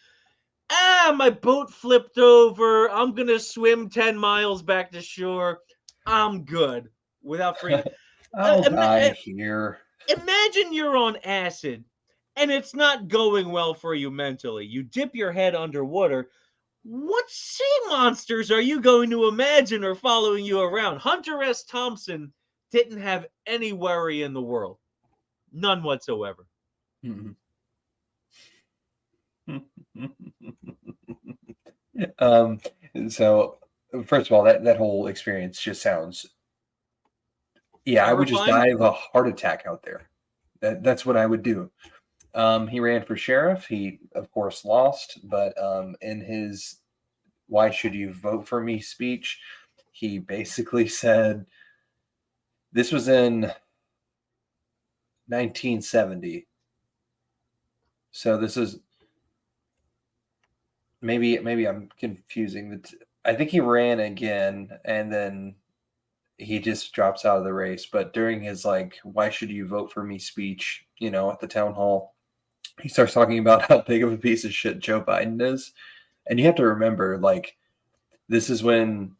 my boat flipped over. I'm going to swim 10 miles back to shore. I'm good. Without freaking. I'll die here. Imagine you're on acid and it's not going well for you mentally. You dip your head underwater. What sea monsters are you going to imagine are following you around? Hunter S. Thompson didn't have any worry in the world. None whatsoever. So first of all, that whole experience just sounds, yeah, I would just die of a heart attack out there. That's what I would do. He ran for sheriff. He of course lost, but in his "Why should you vote for me" speech, he basically said, this was in 1970. So this is maybe I'm confusing. I think he ran again and then he just drops out of the race. But during his like "Why should you vote for me" speech, at the town hall, he starts talking about how big of a piece of shit Joe Biden is. And you have to remember, like, this is when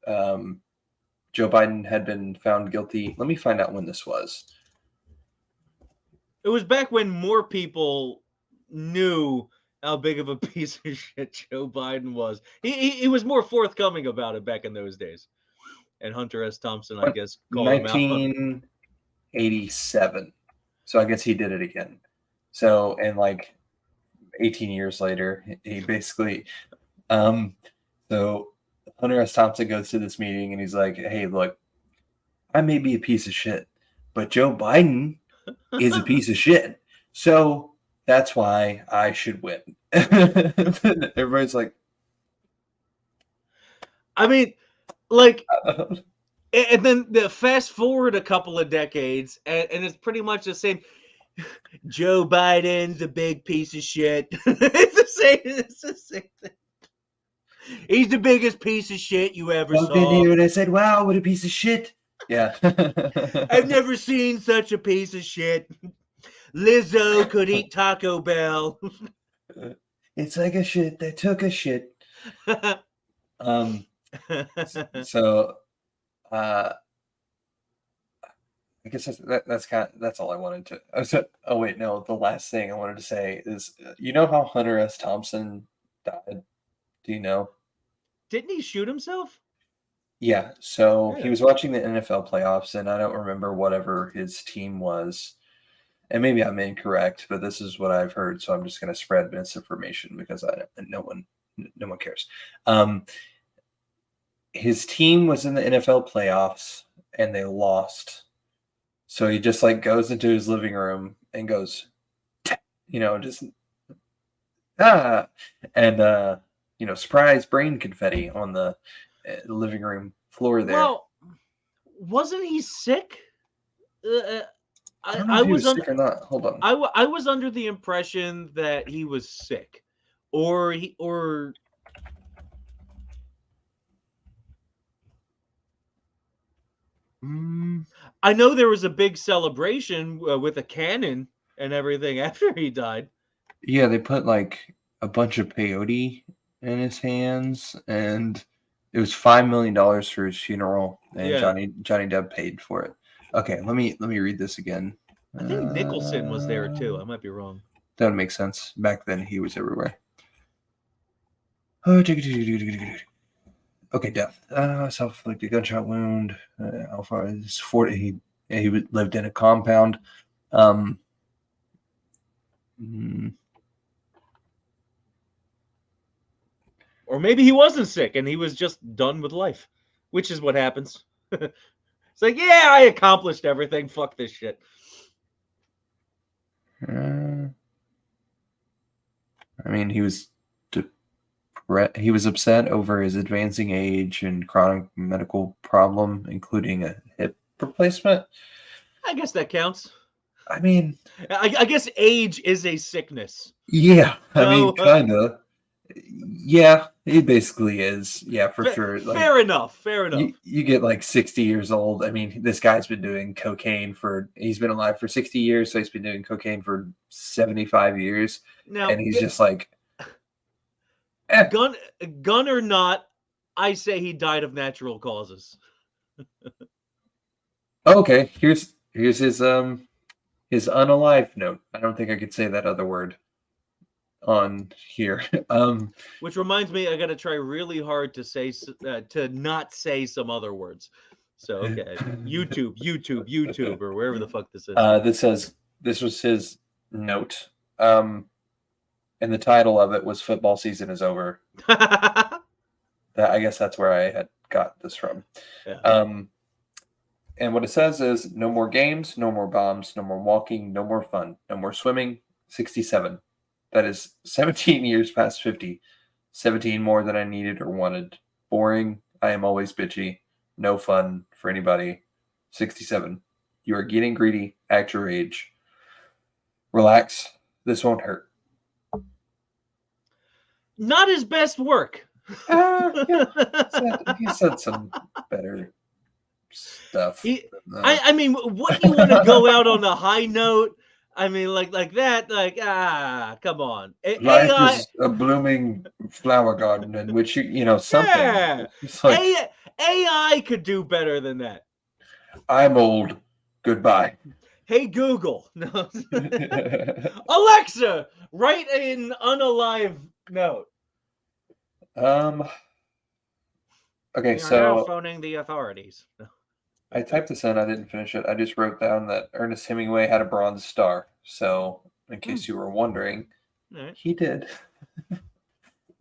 Joe Biden had been found guilty. Let me find out when this was. It was back when more people knew how big of a piece of shit Joe Biden was. He was more forthcoming about it back in those days. And Hunter S. Thompson, I guess, called him out. 1987. So I guess he did it again. So, and like 18 years later, he basically, so Hunter S. Thompson goes to this meeting and he's like, hey, look, I may be a piece of shit, but Joe Biden is a piece of shit. So that's why I should win. Everybody's like, I mean, like, and then the fast forward a couple of decades, and it's pretty much the same. Joe Biden's a big piece of shit. It's the same. It's the same thing. He's the biggest piece of shit you ever walked saw. in here and I said, wow, what a piece of shit. Yeah. I've never seen such a piece of shit. Lizzo could eat Taco Bell. It's like a shit that took a shit. So I guess that's all I wanted to. Oh wait, no. The last thing I wanted to say is, you know how Hunter S. Thompson died? Do you know? Didn't he shoot himself? Yeah. So Yeah. he was watching the NFL playoffs, and I don't remember whatever his team was, and maybe I'm incorrect, but this is what I've heard. So I'm just going to spread misinformation because no one cares. His team was in the NFL playoffs, and they lost. So he just like goes into his living room and goes, just and surprise brain confetti on the living room floor there. Well, wasn't he sick? I don't know if he was sick or not. Hold on. I was under the impression that he was sick, or I know there was a big celebration with a cannon and everything after he died. Yeah, they put like a bunch of peyote in his hands, and it was $5 million for his funeral, and Yeah. Johnny Depp paid for it. Okay, let me read this again. I think Nicholson was there too. I might be wrong. That would make sense. Back then, he was everywhere. Okay, death. Self-inflicted gunshot wound. Alpha is 40. He lived in a compound. Or maybe he wasn't sick and he was just done with life, which is what happens. It's like, yeah, I accomplished everything. Fuck this shit. I mean, he was upset over his advancing age and chronic medical problem, including a hip replacement. I guess that counts. I mean, I guess age is a sickness. Yeah, I mean, kind of. Yeah, it basically is. Yeah, for sure. Like, fair enough. Fair enough. You get like 60 years old. I mean, this guy's been doing cocaine he's been alive for 60 years, so he's been doing cocaine for 75 years. Now, and he's just like, gun or not, I say he died of natural causes. Okay, here's his unalive note. I don't think I could say that other word on here. Which reminds me, I got to try really hard to say to not say some other words. So okay, YouTube, or wherever the fuck this is. This was his note, and the title of it was "Football Season is Over." I guess that's where I had got this from. Yeah. And what it says is, no more games, no more bombs, no more walking, no more fun, no more swimming. 67. That is 17 years past 50. 17 more than I needed or wanted. Boring. I am always bitchy. No fun for anybody. 67. You are getting greedy at your age. Relax. This won't hurt. Not his best work. Yeah. He said some better stuff. I mean, what you want to go out on a high note? I mean, like that. Like, come on. Life AI, is a blooming flower garden in which something. yeah. It's like AI could do better than that. I'm old. Goodbye. Hey Google, no. Alexa, write an unalive note. Okay, We are now so phoning the authorities. I typed this in. I didn't finish it. I just wrote down that Ernest Hemingway had a Bronze Star. So, in case you were wondering, All right. he did.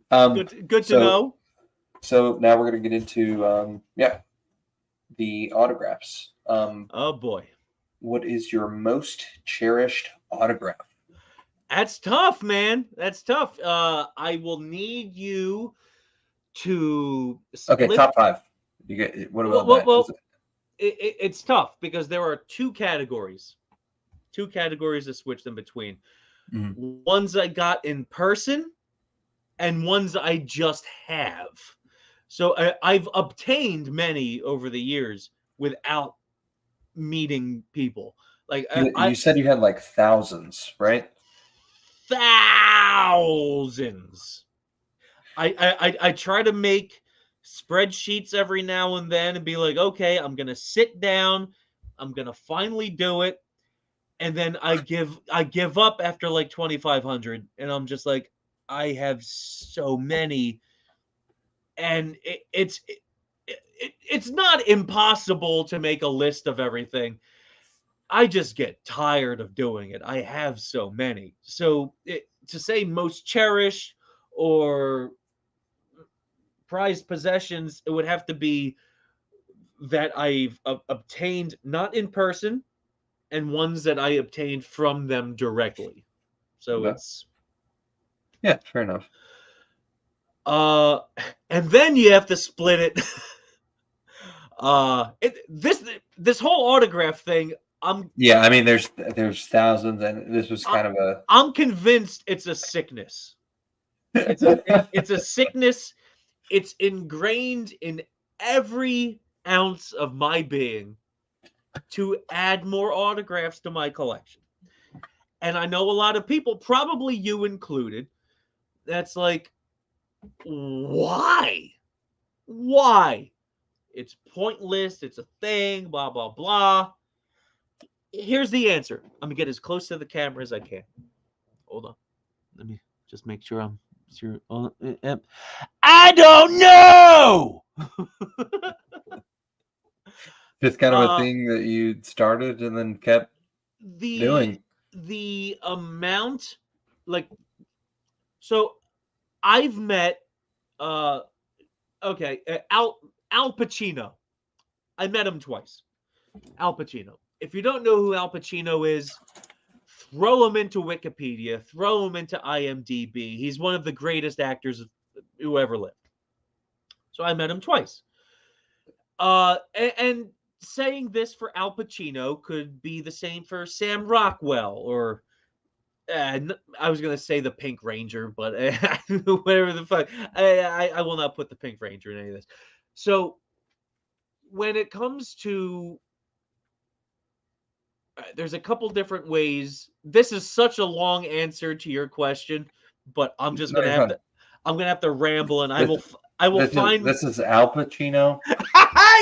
Good to know. So now we're gonna get into the autographs. Oh boy, What is your most cherished autograph? that's tough, man. That's tough. I will need you to Okay, split. top five. You get what about Well, that? well it's tough because there are two categories to switch them between. Mhm. Ones I got in person and ones I just have. So I've obtained many over the years without meeting people. Like You said you had like thousands, right? thousands. I try to make spreadsheets every now and then and be like, okay, I'm gonna sit down, I'm gonna finally do it, and then I give up after like 2,500, and I'm just like, I have so many, and it's not impossible to make a list of everything. I just get tired of doing it. I have so many. So to say most cherished or prized possessions, it would have to be that I've obtained not in person and ones that I obtained from them directly. So Okay. it's Yeah, fair enough. uh and then you have to split it. This whole autograph thing, Yeah, I mean, there's thousands, and this was kind of a I'm convinced it's a sickness. It's a sickness. It's ingrained in every ounce of my being to add more autographs to my collection. And I know a lot of people, probably you included, that's like, why? Why? It's pointless. It's a thing, blah, blah, blah. Here's the answer. I'm going to get as close to the camera as I can. Hold on. Let me just make sure I'm sure. I don't know. just kind of a thing that you started and then kept doing. The amount, like, so I've met okay, Al Pacino. I met him twice. Al Pacino. If you don't know who Al Pacino is, throw him into Wikipedia, throw him into IMDb. He's one of the greatest actors who ever lived. So I met him twice. And saying this for Al Pacino could be the same for Sam Rockwell or I was gonna say the Pink Ranger, but whatever the fuck. I will not put the Pink Ranger in any of this. So when it comes to there's a couple different ways. This is such a long answer to your question, but I'm just No, gonna you're have fine. to. I'm gonna have to ramble, and This, I will find. this is Al Pacino.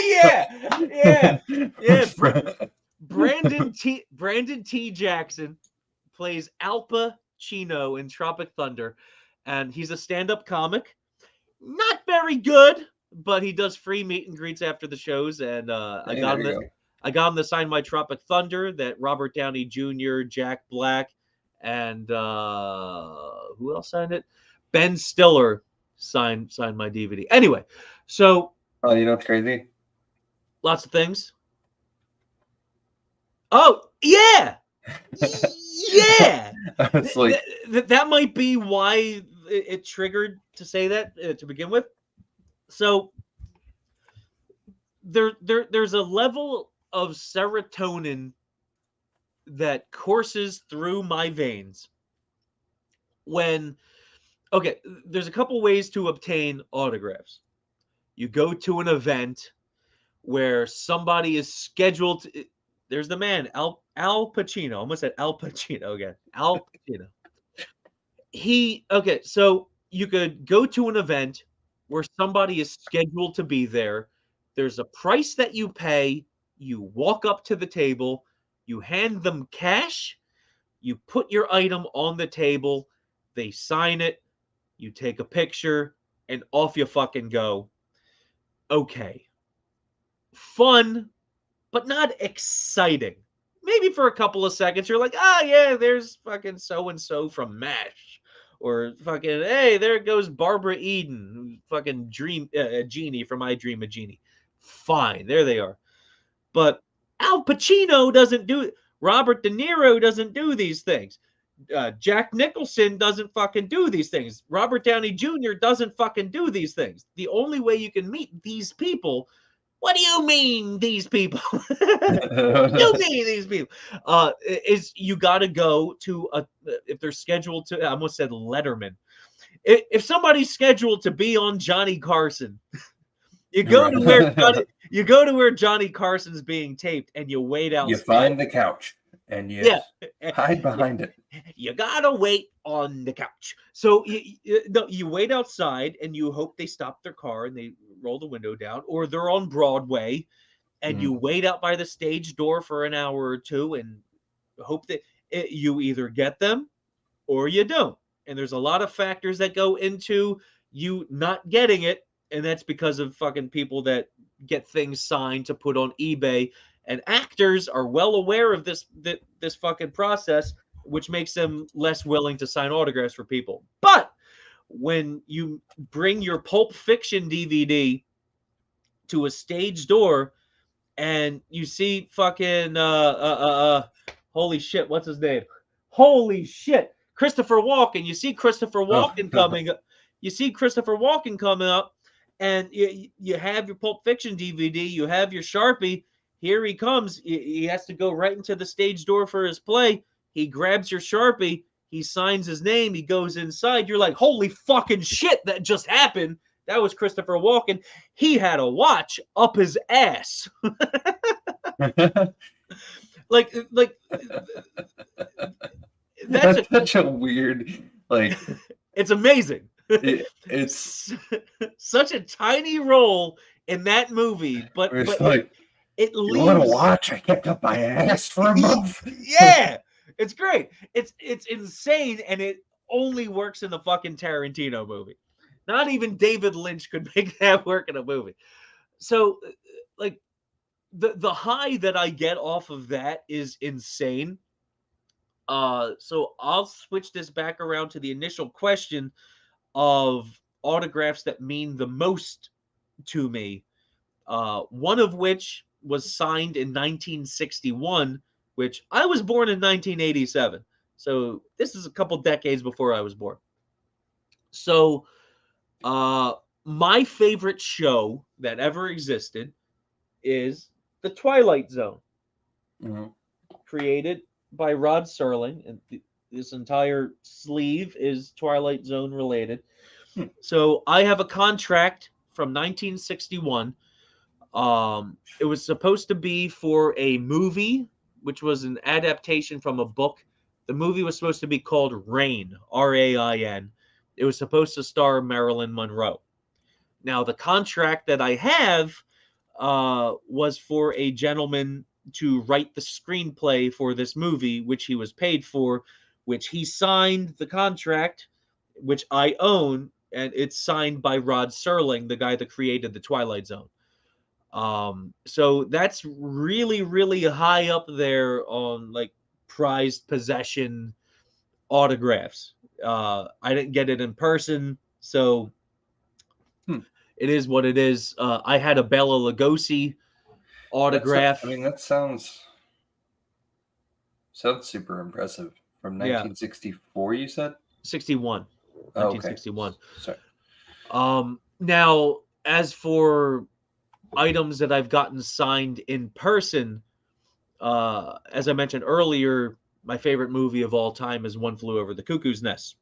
yeah. Brandon T. Jackson plays Al Pacino in Tropic Thunder, and he's a stand-up comic. Not very good, but he does free meet and greets after the shows, and Hey, there you go. I got him to sign my Tropic Thunder that Robert Downey Jr., Jack Black, and who else signed it? Ben Stiller signed my DVD. Anyway, so Oh, you know what's crazy? lots of things. Oh yeah, yeah. It's like That might be why it triggered to say that to begin with. So there's a level of serotonin that courses through my veins when okay, there's a couple ways to obtain autographs. You go to an event where somebody is scheduled there's the man, Al Pacino. Almost said Al Pacino again. Al Pacino. So you could go to an event where somebody is scheduled to be there. There's a price that you pay. You walk up to the table, you hand them cash, you put your item on the table, they sign it, you take a picture, and off you fucking go. Okay. Fun, but not exciting. Maybe for a couple of seconds, you're like, yeah, there's fucking so and so from MASH. Or fucking, hey, there goes Barbara Eden, fucking Genie from I Dream of Genie. Fine, there they are. But Al Pacino doesn't do it. Robert De Niro doesn't do these things. Jack Nicholson doesn't fucking do these things. Robert Downey Jr. doesn't fucking do these things. The only way you can meet these people. What do you mean these people? What do you mean these people? Is you got to go to if they're scheduled to. I almost said Letterman. If somebody's scheduled to be on Johnny Carson, you go to where Johnny Carson's being taped, and you wait outside. You find the couch and you hide behind it. You gotta wait on the couch. So you wait outside and you hope they stop their car and they roll the window down, or they're on Broadway, and you wait out by the stage door for an hour or two and hope that you either get them or you don't. And there's a lot of factors that go into you not getting it, and that's because of fucking people that get things signed to put on eBay. And actors are well aware of this fucking process, which makes them less willing to sign autographs for people. But when you bring your Pulp Fiction DVD to a stage door and you see fucking holy shit, what's his name? Holy shit, Christopher Walken. You see Christopher Walken coming up. You see Christopher Walken coming up, and you have your Pulp Fiction DVD. You have your Sharpie. Here he comes. He has to go right into the stage door for his play. He grabs your Sharpie. He signs his name. He goes inside. You're like, holy fucking shit, that just happened. That was Christopher Walken. He had a watch up his ass. like that's such a weird, like, it's amazing. It's such a tiny role in that movie, but like, it leaves. You want to watch? I kept up my ass for a month. Yeah, it's great. It's insane, and it only works in the fucking Tarantino movie. Not even David Lynch could make that work in a movie. So, like, the high that I get off of that is insane. So I'll switch this back around to the initial question of autographs that mean the most to me. One of which was signed in 1961, which I was born in 1987. So this is a couple decades before I was born. So my favorite show that ever existed is The Twilight Zone, created by Rod Serling, and this entire sleeve is Twilight Zone related. So I have a contract from 1961. It was supposed to be for a movie, which was an adaptation from a book. The movie was supposed to be called Rain, R-A-I-N. It was supposed to star Marilyn Monroe. Now, the contract that I have was for a gentleman to write the screenplay for this movie, which he was paid for, which he signed the contract, which I own, and it's signed by Rod Serling, the guy that created The Twilight Zone. So that's really, really high up there on like prized possession autographs. I didn't get it in person, so it is what it is. I had a Bela Lugosi autograph. That sounds super impressive. From 1964, you said? 61. Oh, 1961. Okay. Sorry. Now, as for items that I've gotten signed in person, as I mentioned earlier, my favorite movie of all time is One Flew Over the Cuckoo's Nest.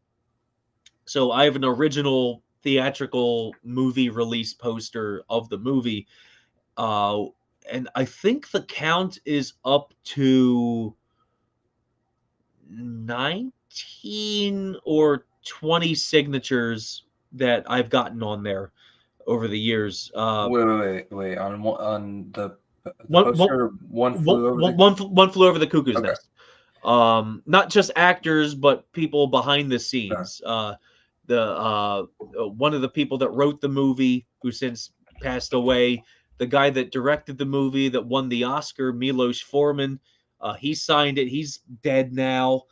So I have an original theatrical movie release poster of the movie. and I think the count is up to 19 or 20 signatures that I've gotten on there over the years. Wait. On the One, one, poster, one one, flew over the. one flew over the cuckoo's Okay. nest. Not just actors, but people behind the Okay. scenes. The one of the people that wrote the movie, who since passed away, the guy that directed the movie that won the Oscar, Milos Forman, he signed it. He's dead now.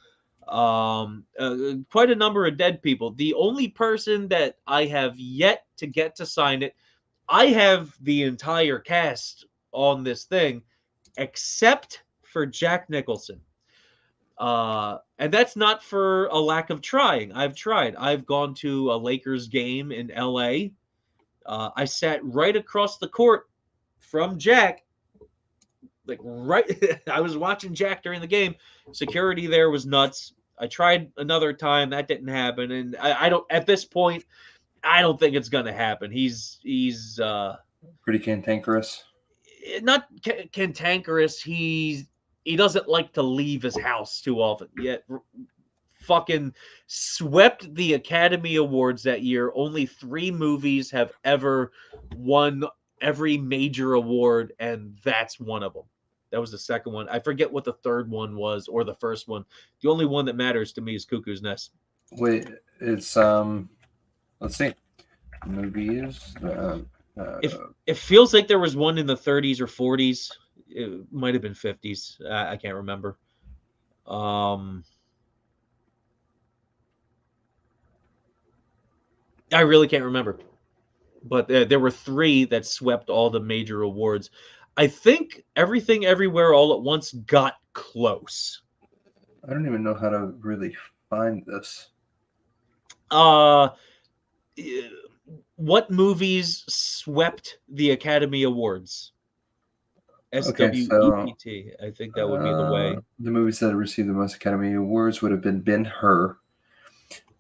Quite a number of dead people. The only person that I have yet to get to sign it, I have the entire cast on this thing, except for Jack Nicholson. And that's not for a lack of trying. I've tried. I've gone to a Lakers game in LA. I sat right across the court from Jack. Like right, I was watching Jack during the game. Security there was nuts. I tried another time, that didn't happen, and I don't. At this point, I don't think it's gonna happen. He's Pretty cantankerous. not cantankerous. He doesn't like to leave his house too often. Yet fucking swept the Academy Awards that year. Only 3 movies have ever won every major award, and that's one of them. That was the second one. I forget what the third one was or the first one. The only one that matters to me is Cuckoo's Nest. Wait, it's let's see. Movies. It feels like there was one in the 30s or 40s. It might have been 50s. I can't remember. I really can't remember. But there were 3 that swept all the major awards. I think Everything Everywhere All at Once got close. I don't even know how to really find this. What movies swept the Academy Awards? Okay, so SWEPT. I think that would be the way. the movies that received the most Academy Awards would have been Ben-Hur,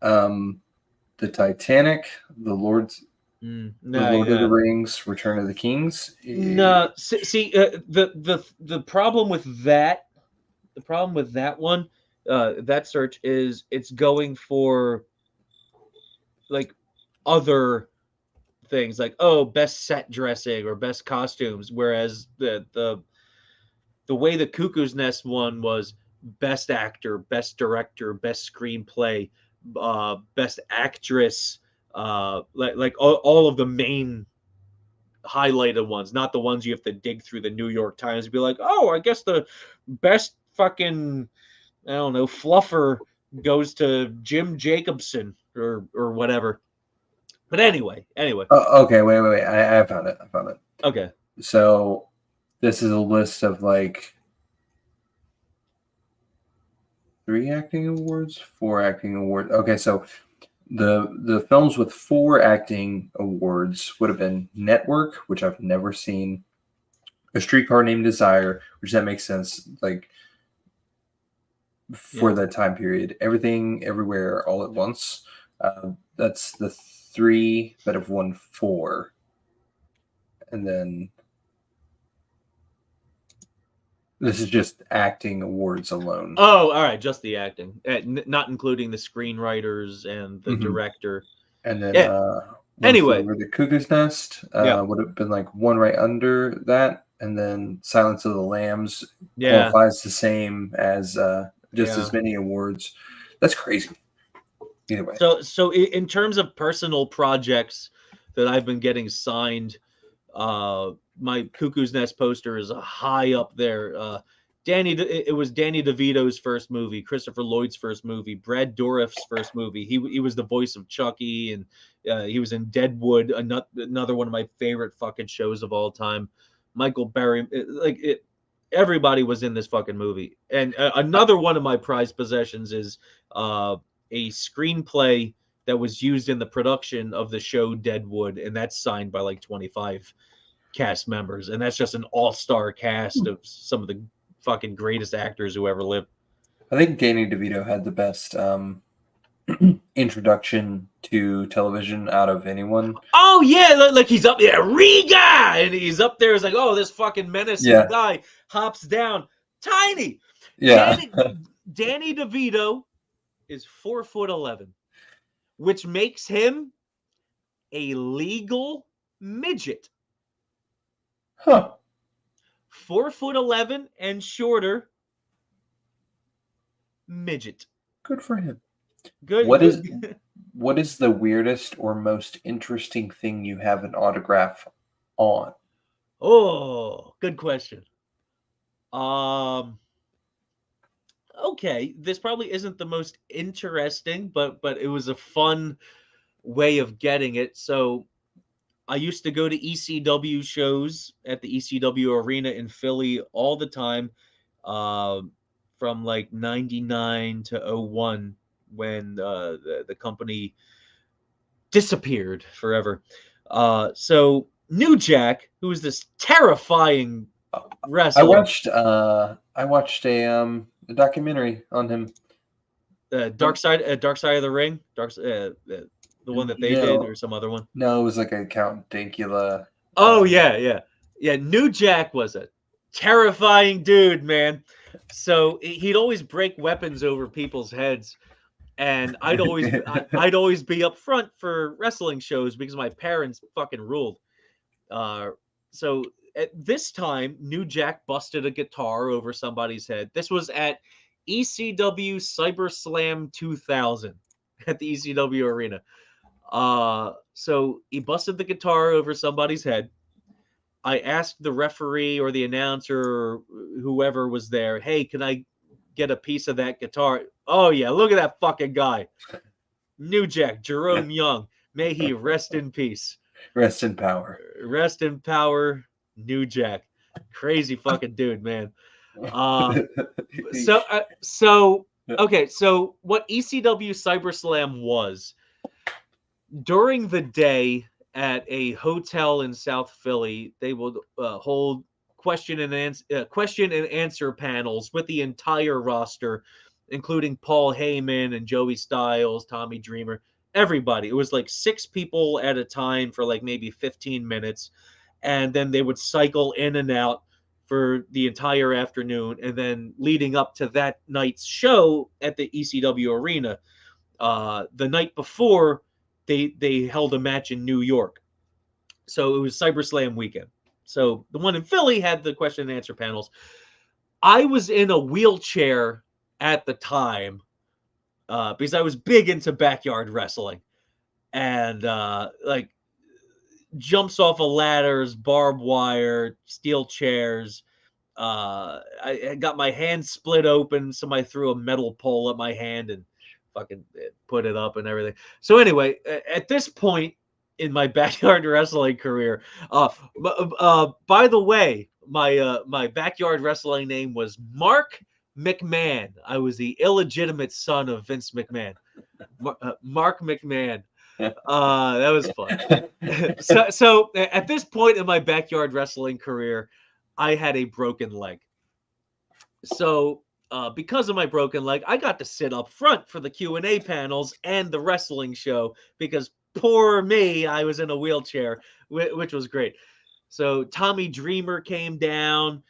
The Titanic, The Lord of the Rings, Return of the Kings. No, see, the problem with that, one, that search is it's going for like other things, like best set dressing or best costumes, whereas the way the Cuckoo's Nest one was best actor, best director, best screenplay, best actress, like all of the main highlighted ones, not the ones you have to dig through the New York Times and be like, oh, I guess the best fucking, I don't know, fluffer goes to Jim Jacobson or whatever. But anyway. Okay, wait. I found it. Okay. So this is a list of like 3 acting awards, 4 acting awards. Okay, so the films with 4 acting awards would have been Network, which I've never seen, A Streetcar Named Desire, which that makes sense, like for that time period. Everything, Everywhere, All at Once. That's the 3 that have won 4, and then this is just acting awards alone. Oh, all right, just the acting, not including the screenwriters and the director. And then anyway, Over the Cuckoo's Nest would have been like one right under that, and then Silence of the Lambs qualifies the same as as many awards. That's crazy. Either way. So in terms of personal projects that I've been getting signed, my Cuckoo's Nest poster is high up there. It was Danny DeVito's first movie, Christopher Lloyd's first movie, Brad Dourif's first movie. He was the voice of Chucky, and he was in Deadwood, another one of my favorite fucking shows of all time. Michael Berry, everybody was in this fucking movie. And another one of my prized possessions is a screenplay that was used in the production of the show Deadwood, and that's signed by like 25 cast members, and that's just an all-star cast of some of the fucking greatest actors who ever lived. I think Danny DeVito had the best introduction to television out of anyone. Oh yeah, like he's up there, Riga, and he's up there. It's like, oh, this fucking menacing guy hops down, tiny. Yeah. Danny DeVito is 4'11", which makes him a legal midget. Huh. 4'11" and shorter, midget. Good for him. Good. What is the weirdest or most interesting thing you have an autograph on? Oh, good question. Okay, this probably isn't the most interesting, but it was a fun way of getting it. So I used to go to ECW shows at the ECW arena in Philly all the time, from like 99 to 01 when the company disappeared forever. So New Jack, who is this terrifying wrestler. I watched a documentary on him. Dark Side of the Ring, the one that they did, or some other one. No, it was like a Count Dankula. Oh yeah. New Jack was a terrifying dude, man. So he'd always break weapons over people's heads, and I'd always be up front for wrestling shows because my parents fucking ruled. So at this time, New Jack busted a guitar over somebody's head. This was at ECW Cyber Slam 2000 at the ECW arena. So he busted the guitar over somebody's head. I asked the referee or the announcer or whoever was there, hey, can I get a piece of that guitar? Oh yeah, look at that fucking guy. New Jack, Jerome Young. May he rest in peace. Rest in power. Rest in power, New Jack. Crazy fucking dude, man. Okay, so what ECW CyberSlam was, during the day at a hotel in South Philly, they would hold question and answer panels with the entire roster, including Paul Heyman and Joey Styles, Tommy Dreamer, everybody. It was like 6 people at a time for like maybe 15 minutes, and then they would cycle in and out for the entire afternoon, and then leading up to that night's show at the ECW arena, the night before, they held a match in New York. So it was CyberSlam weekend. So the one in Philly had the question and answer panels. I was in a wheelchair at the time because I was big into backyard wrestling, and like jumps off of ladders, barbed wire, steel chairs. I got my hand split open. Somebody threw a metal pole at my hand and fucking put it up and everything. So anyway, at this point in my backyard wrestling career, by the way, my backyard wrestling name was Mark McMahon. I was the illegitimate son of Vince McMahon. Mark McMahon. That was fun. So at this point in my backyard wrestling career, I had a broken leg. So because of my broken leg, I got to sit up front for the Q&A panels and the wrestling show because poor me, I was in a wheelchair, which was great. So Tommy Dreamer came down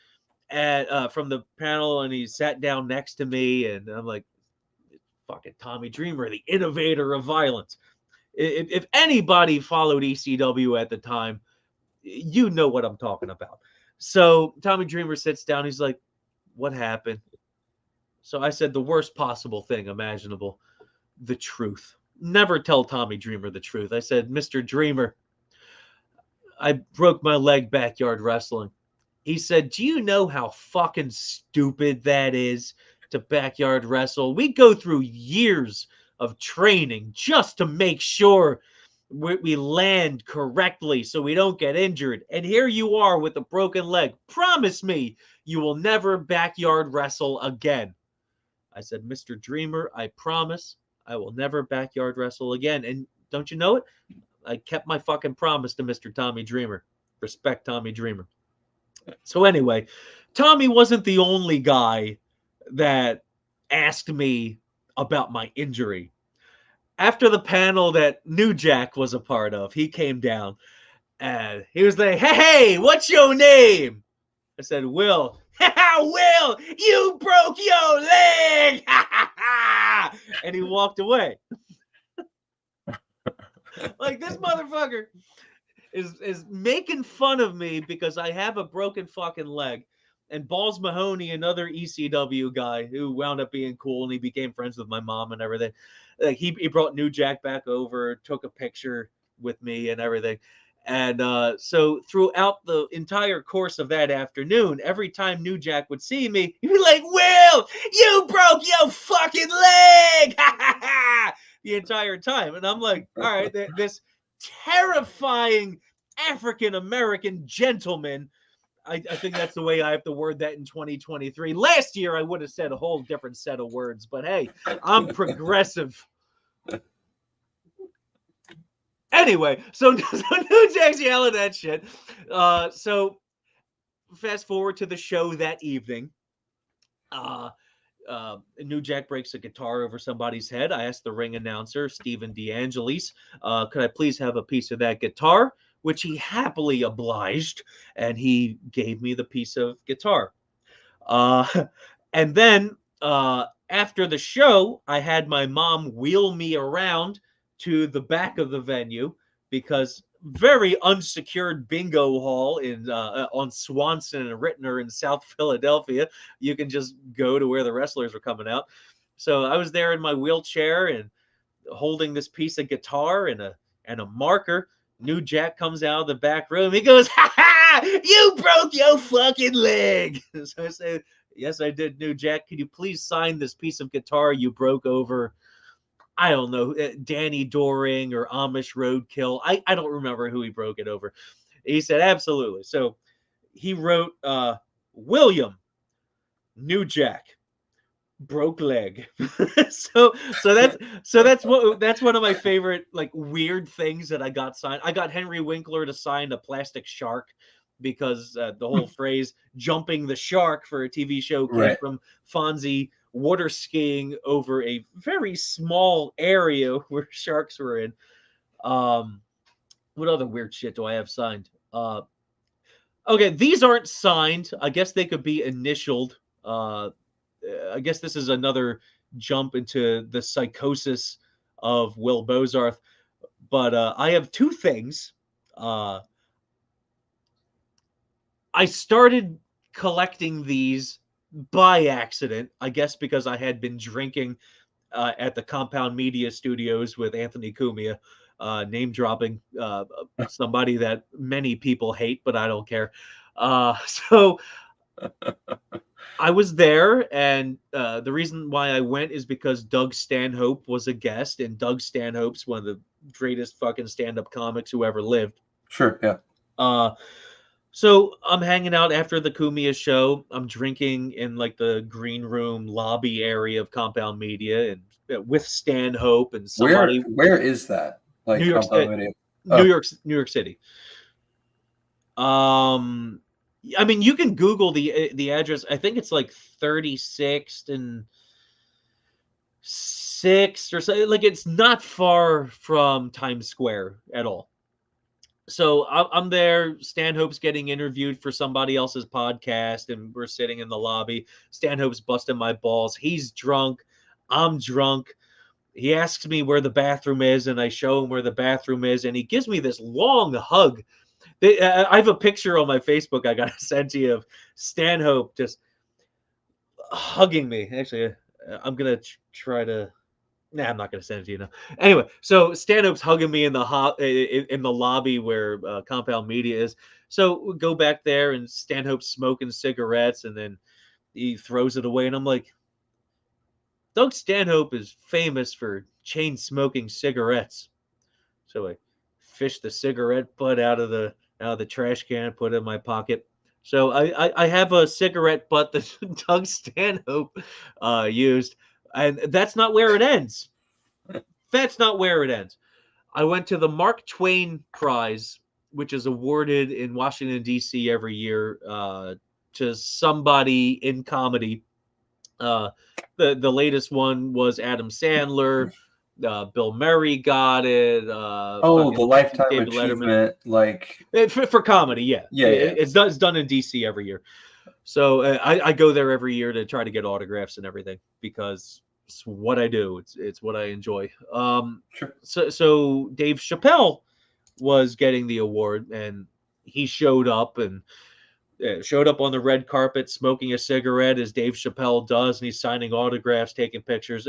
from the panel, and he sat down next to me, and I'm like, fucking Tommy Dreamer, the innovator of violence. If anybody followed ECW at the time, you know what I'm talking about. So Tommy Dreamer sits down. He's like, what happened? So I said the worst possible thing imaginable, the truth. Never tell Tommy Dreamer the truth. I said, Mr. Dreamer, I broke my leg backyard wrestling. He said, do you know how fucking stupid that is to backyard wrestle? We go through years of training just to make sure we land correctly so we don't get injured. And here you are with a broken leg. Promise me you will never backyard wrestle again. I said, Mr. Dreamer, I promise I will never backyard wrestle again. And don't you know it? I kept my fucking promise to Mr. Tommy Dreamer. Respect Tommy Dreamer. So anyway, Tommy wasn't the only guy that asked me about my injury. after the panel that New Jack was a part of, he came down and he was like, "Hey, what's your name?" I said, "Will." "Will, you broke your leg!" And he walked away. Like, this motherfucker is making fun of me because I have a broken fucking leg. And Balls Mahoney, another ECW guy who wound up being cool, and he became friends with my mom and everything. Like, he brought New Jack back over, took a picture with me and everything. And so throughout the entire course of that afternoon, every time New Jack would see me, he'd be like, "Will, you broke your fucking leg!" The entire time. And I'm like, all right, this terrifying African American gentleman. I think that's the way I have to word that in 2023. Last year, I would have said a whole different set of words, but hey, I'm progressive. Anyway, so New Jack's yelling that shit. So fast forward to the show that evening. New Jack breaks a guitar over somebody's head. I asked the ring announcer, Stephen DeAngelis, could I please have a piece of that guitar? Which he happily obliged, and he gave me the piece of guitar. And then after the show, I had my mom wheel me around to the back of the venue because very unsecured bingo hall in on Swanson and Rittner in South Philadelphia. You can just go to where the wrestlers were coming out. So I was there in my wheelchair and holding this piece of guitar and a marker. New Jack comes out of the back room. He goes, "Ha ha! You broke your fucking leg." So I say, "Yes, I did, New Jack. Could you please sign this piece of guitar you broke over, I don't know, Danny Doring or Amish Roadkill?" I don't remember who he broke it over. He said, "Absolutely." So he wrote William New Jack broke leg. so that's one of my favorite like weird things that I got signed. I got Henry Winkler to sign a plastic shark because the whole phrase "jumping the shark" for a TV show came from Fonzie water skiing over a very small area where sharks were in. What other weird shit do I have signed? Okay, these aren't signed. I guess they could be initialed. I guess this is another jump into the psychosis of Will Bozarth. But I have two things. I started collecting these by accident, I guess because I had been drinking at the Compound Media Studios with Anthony Cumia, name dropping somebody that many people hate, but I don't care. So I was there, and the reason why I went is because Doug Stanhope was a guest, and Doug Stanhope's one of the greatest fucking stand-up comics who ever lived. Sure, yeah. So I'm hanging out after the Cumia show. I'm drinking in like the green room lobby area of Compound Media, and with Stanhope and somebody. Where is that? Like New York Compound City. Media? New York City. I mean, you can Google the address. I think it's like 36th and 6th or so. Like, it's not far from Times Square at all. So I'm there. Stanhope's getting interviewed for somebody else's podcast, and we're sitting in the lobby. Stanhope's busting my balls. He's drunk. I'm drunk. He asks me where the bathroom is, and I show him where the bathroom is, and he gives me this long hug. I have a picture on my Facebook I got to send to you of Stanhope just hugging me. Actually, I'm going to try to... Nah, I'm not going to send it to you now. Anyway, so Stanhope's hugging me in the lobby where Compound Media is. So we go back there, and Stanhope's smoking cigarettes, and then he throws it away, and I'm like, Doug Stanhope is famous for chain smoking cigarettes. So I fished the cigarette butt out of the trash can, put it in my pocket. So I have a cigarette butt that Doug Stanhope used, and that's not where it ends. That's not where it ends. I went to the Mark Twain Prize, which is awarded in Washington, D.C. every year to somebody in comedy. The latest one was Adam Sandler. Bill Murray got it. The lifetime David achievement, for comedy, yeah. Yeah. It's done in DC every year. So I go there every year to try to get autographs and everything because it's what I do. It's what I enjoy. Sure. So Dave Chappelle was getting the award, and he showed up on the red carpet smoking a cigarette as Dave Chappelle does, and he's signing autographs, taking pictures.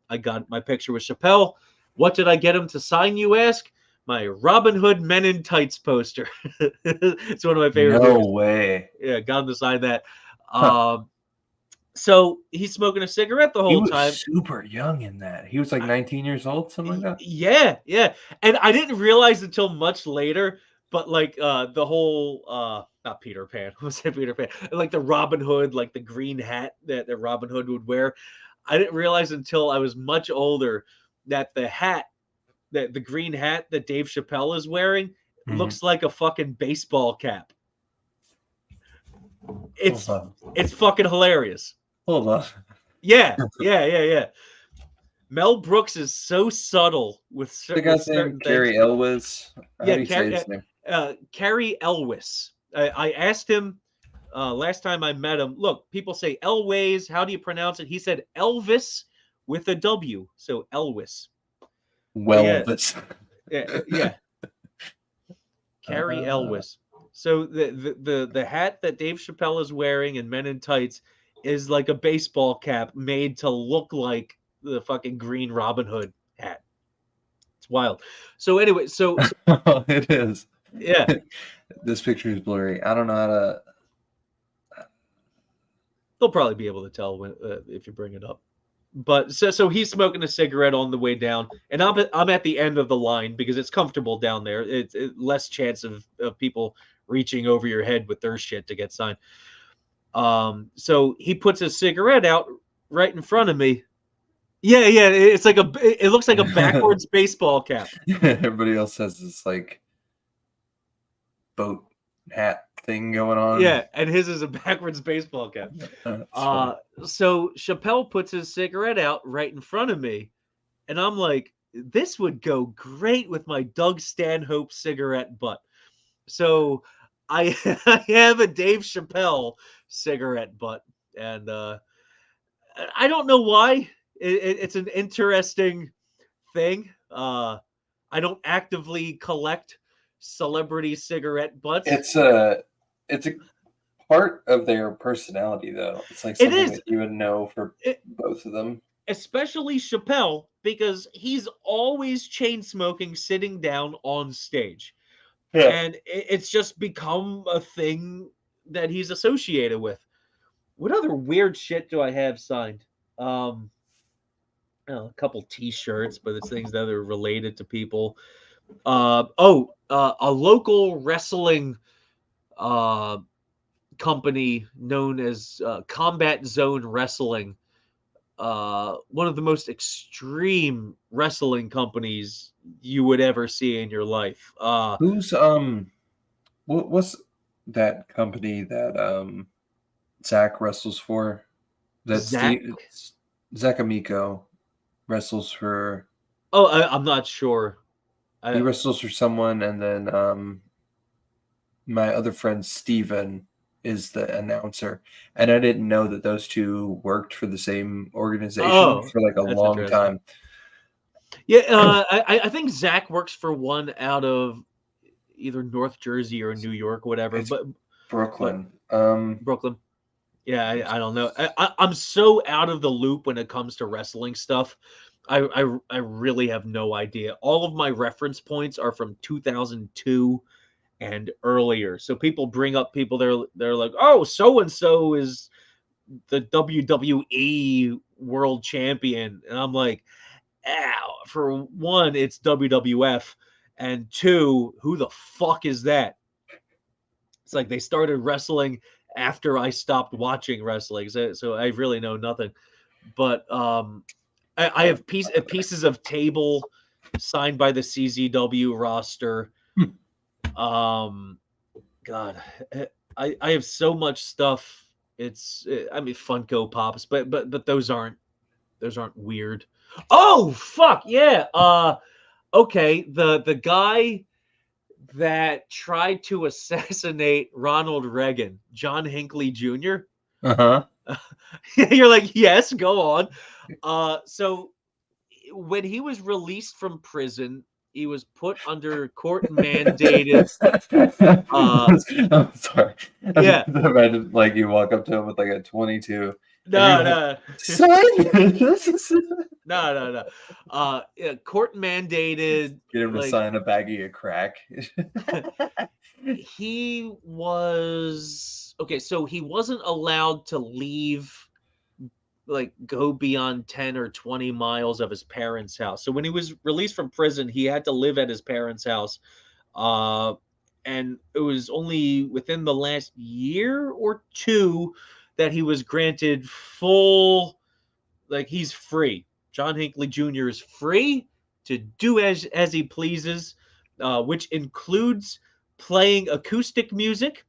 I got my picture with Chappelle. What did I get him to sign, you ask? My Robin Hood Men in Tights poster. It's one of my favorite No movies. way. Yeah, got him to sign that. Huh. So he's smoking a cigarette the whole time. Super young in that. He was like 19 years old, something like that. Yeah. And I didn't realize until much later, but like the whole not Peter Pan. I was saying Peter Pan. Like the Robin Hood, like the green hat that Robin Hood would wear. I didn't realize until I was much older that the green hat that Dave Chappelle is wearing looks like a fucking baseball cap. It's fucking hilarious. Hold on. Yeah. Mel Brooks is so subtle with The guy's name Cary Elwes. How do you say his name? Cary Elwes. I asked him last time I met him. Look, people say Elwes. How do you pronounce it? He said Elvis with a W, so Elwes. Welvis. Yeah. Cary Elwes. So the hat that Dave Chappelle is wearing in Men in Tights is like a baseball cap made to look like the fucking green Robin Hood hat. It's wild. So anyway, so it is. Yeah. This picture is blurry. I don't know how to. They'll probably be able to tell when, if you bring it up. But so he's smoking a cigarette on the way down, and I'm at the end of the line because it's comfortable down there. It's less chance of people reaching over your head with their shit to get signed. So he puts a cigarette out right in front of me. Yeah. It looks like a backwards baseball cap. Everybody else has this like boat hat thing going on. Yeah, and his is a backwards baseball cap. So Chappelle puts his cigarette out right in front of me, and I'm like, this would go great with my Doug Stanhope cigarette butt. So I have a Dave Chappelle cigarette butt, and I don't know why. It's an interesting thing. I don't actively collect celebrity cigarette butts. It's a part of their personality, though. It's like something that you would know for both of them. Especially Chappelle, because he's always chain smoking sitting down on stage. Yeah. And it's just become a thing that he's associated with. What other weird shit do I have signed? A couple t-shirts, but it's things that are related to people. A local wrestling company known as Combat Zone Wrestling. One of the most extreme wrestling companies you would ever see in your life. Who's what's that company that Zach wrestles for? That's Zach Amico wrestles for. Oh, I'm not sure. He wrestles for someone, and then my other friend Steven is the announcer, and I didn't know that those two worked for the same organization for like a long time. Yeah, I think Zach works for one out of either North Jersey or New York, whatever. It's but Brooklyn. Brooklyn. Yeah, I don't know. I'm so out of the loop when it comes to wrestling stuff. I really have no idea. All of my reference points are from 2002 and earlier. So people bring up people they're like, oh, so and so is the WWE World Champion, and I'm like, ow. For one, it's WWF, and two, who the fuck is that? It's like they started wrestling after I stopped watching wrestling, so I really know nothing. But I have pieces of table signed by the CZW roster. God, I have so much stuff. It's Funko Pops, but those aren't weird. Oh fuck yeah. Okay, the guy that tried to assassinate Ronald Reagan, John Hinckley Jr. Uh-huh. You're like, yes, go on. So when he was released from prison, he was put under court mandated. I'm sorry. Yeah, Imagine like you walk up to him with like a 22 and you're no, like, no, son. no. Yeah, court mandated. Get him to Like sign a baggie of crack. he was okay. So he wasn't allowed to leave, like go beyond 10 or 20 miles of his parents' house. So when he was released from prison, he had to live at his parents' house. Uh, and it was only within the last year or two that he was granted full, like he's free. John Hinckley Jr. is free to do as he pleases, which includes playing acoustic music.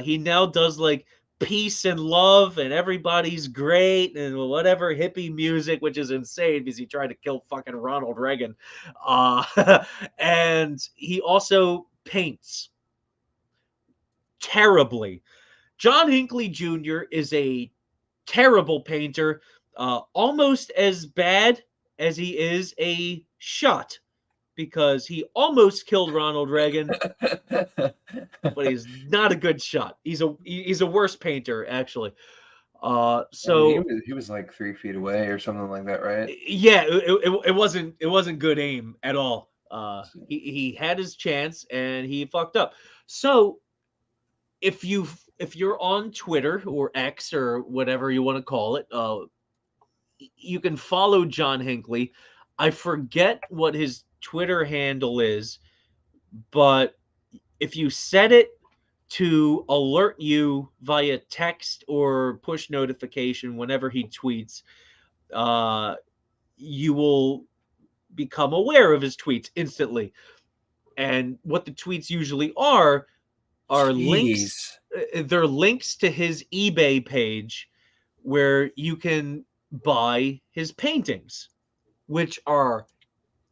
He now does like peace and love and everybody's great and whatever hippie music, which is insane because he tried to kill fucking Ronald Reagan. And he also paints terribly. John Hinckley Jr. is a terrible painter, almost as bad as he is a shot, because he almost killed Ronald Reagan, but he's not a good shot. He's a worse painter actually. So He was like 3 feet away or something like that, right? yeah, it wasn't good aim at all. He had his chance and he fucked up. So if you're on Twitter or X or whatever you want to call it, you can follow John Hinckley. I forget what his Twitter handle is, but if you set it to alert you via text or push notification whenever he tweets, you will become aware of his tweets instantly. And what the tweets usually are links. Jeez. They're links to his eBay page where you can buy his paintings, which are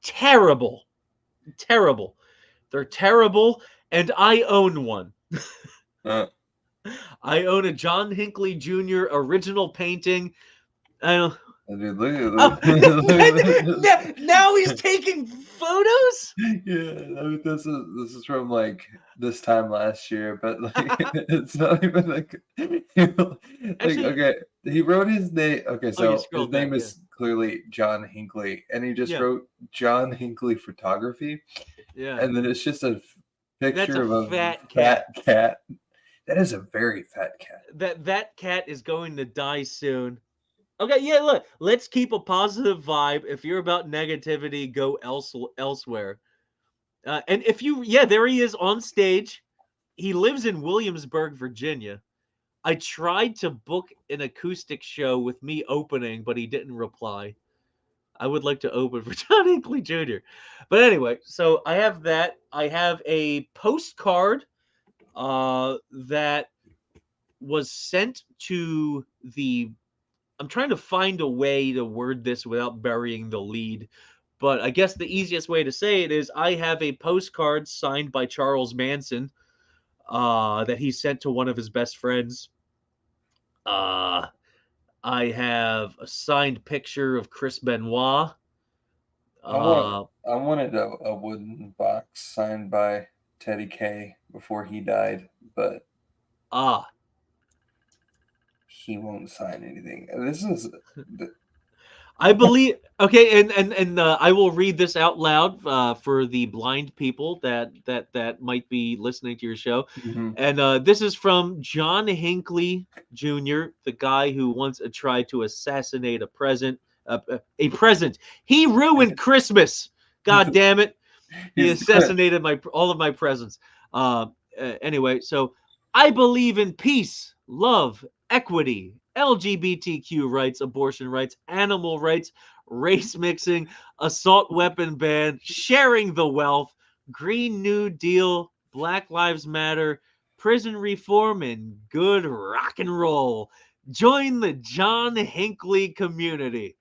terrible, terrible. They're terrible, and I own one. Uh, I own a John Hinckley Jr. original painting. I don't. dude, look Oh, at now he's taking photos. Yeah, I mean, this is from like this time last year, but like it's not even like Actually, okay, he wrote his name. Okay, oh, you so his scrolled name back, is clearly John Hinckley, and he just Yeah. wrote John Hinckley Photography, Yeah, and then it's just a that's picture a of a fat fat cat. cat. That is a very fat cat. That cat is going to die soon. Okay, yeah, look, let's keep a positive vibe. If you're about negativity, go elsewhere. And if you, yeah, there he is on stage. He lives in Williamsburg, Virginia. I tried to book an acoustic show with me opening, but he didn't reply. I would like to open for John Hinckley Jr. But anyway, so I have that. I have a postcard that was sent to the. I'm trying to find a way to word this without burying the lead, but I guess the easiest way to say it is I have a postcard signed by Charles Manson that he sent to one of his best friends. Uh, I have a signed picture of Chris Benoit. I wanted a wooden box signed by Teddy K before he died, but he won't sign anything. This is I believe okay, and I will read this out loud for the blind people that might be listening to your show. Mhm. And this is from John Hinckley Jr., the guy who once tried to assassinate a present. A present. He ruined Christmas. God damn it! He assassinated all of my presents. Anyway, so I believe in peace, love, equity, LGBTQ rights, abortion rights, animal rights, race mixing, assault weapon ban, sharing the wealth, Green New Deal, Black Lives Matter, prison reform, and good rock and roll. Join the John Hinckley community.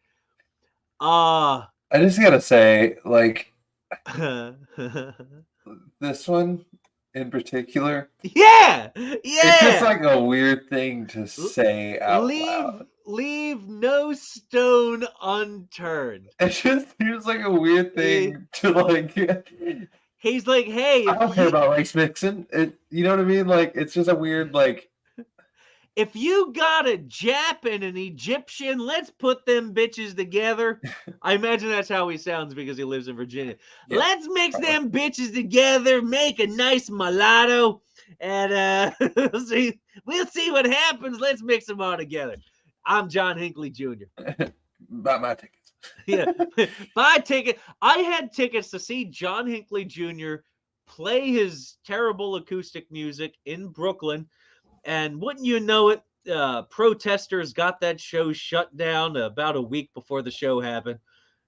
Ah. I just gotta say, like, this one in particular, Yeah. it's just Yeah. like a weird thing to say out Leave loud. leave no stone unturned. It just seems like a weird Eh, thing to like. He's like, hey, I don't care about race mixing. You know what I mean? Like, it's just a weird like. if you got a Jap and an Egyptian, let's put them bitches together. I imagine that's how he sounds because he lives in Virginia. Yeah, Let's mix probably. them bitches together, make a nice mulatto, and we'll see what happens. Let's mix them all together. I'm John Hinckley Jr. Buy my tickets. Yeah, buy ticket. I had tickets to see John Hinckley Jr. play his terrible acoustic music in Brooklyn. And wouldn't you know it, protesters got that show shut down about a week before the show happened.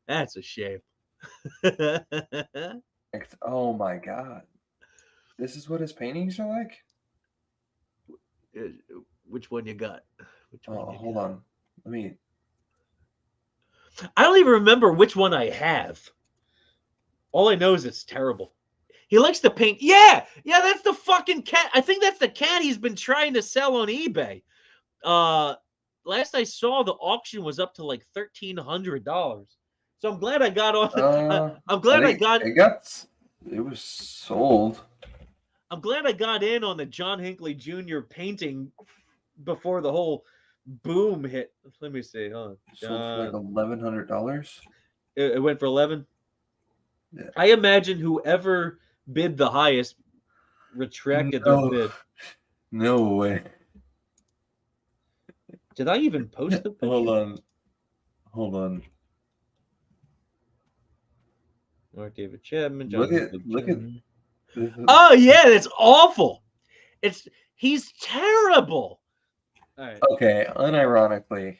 That's a shame. Oh my god, this is what his paintings are like. Which one you got? Which one Oh, you hold got? on. Let me. I don't even remember which one I have. All I know is it's terrible. He likes to paint. Yeah, that's the fucking cat. I think that's the cat he's been trying to sell on eBay. Last I saw, the auction was up to like $1,300. So I'm glad I got on. I'm glad I got. It was sold. I'm glad I got in on the John Hinckley Jr. painting before the whole boom hit. Let me see. Huh? Sold for like $1,100. It went for 11. Yeah. I imagine whoever bid the highest retracted their bid. No way. Did I even post the picture? Hold on. Mark David Chapman. Look at. Oh yeah, that's awful. He's terrible. All right. Okay, unironically.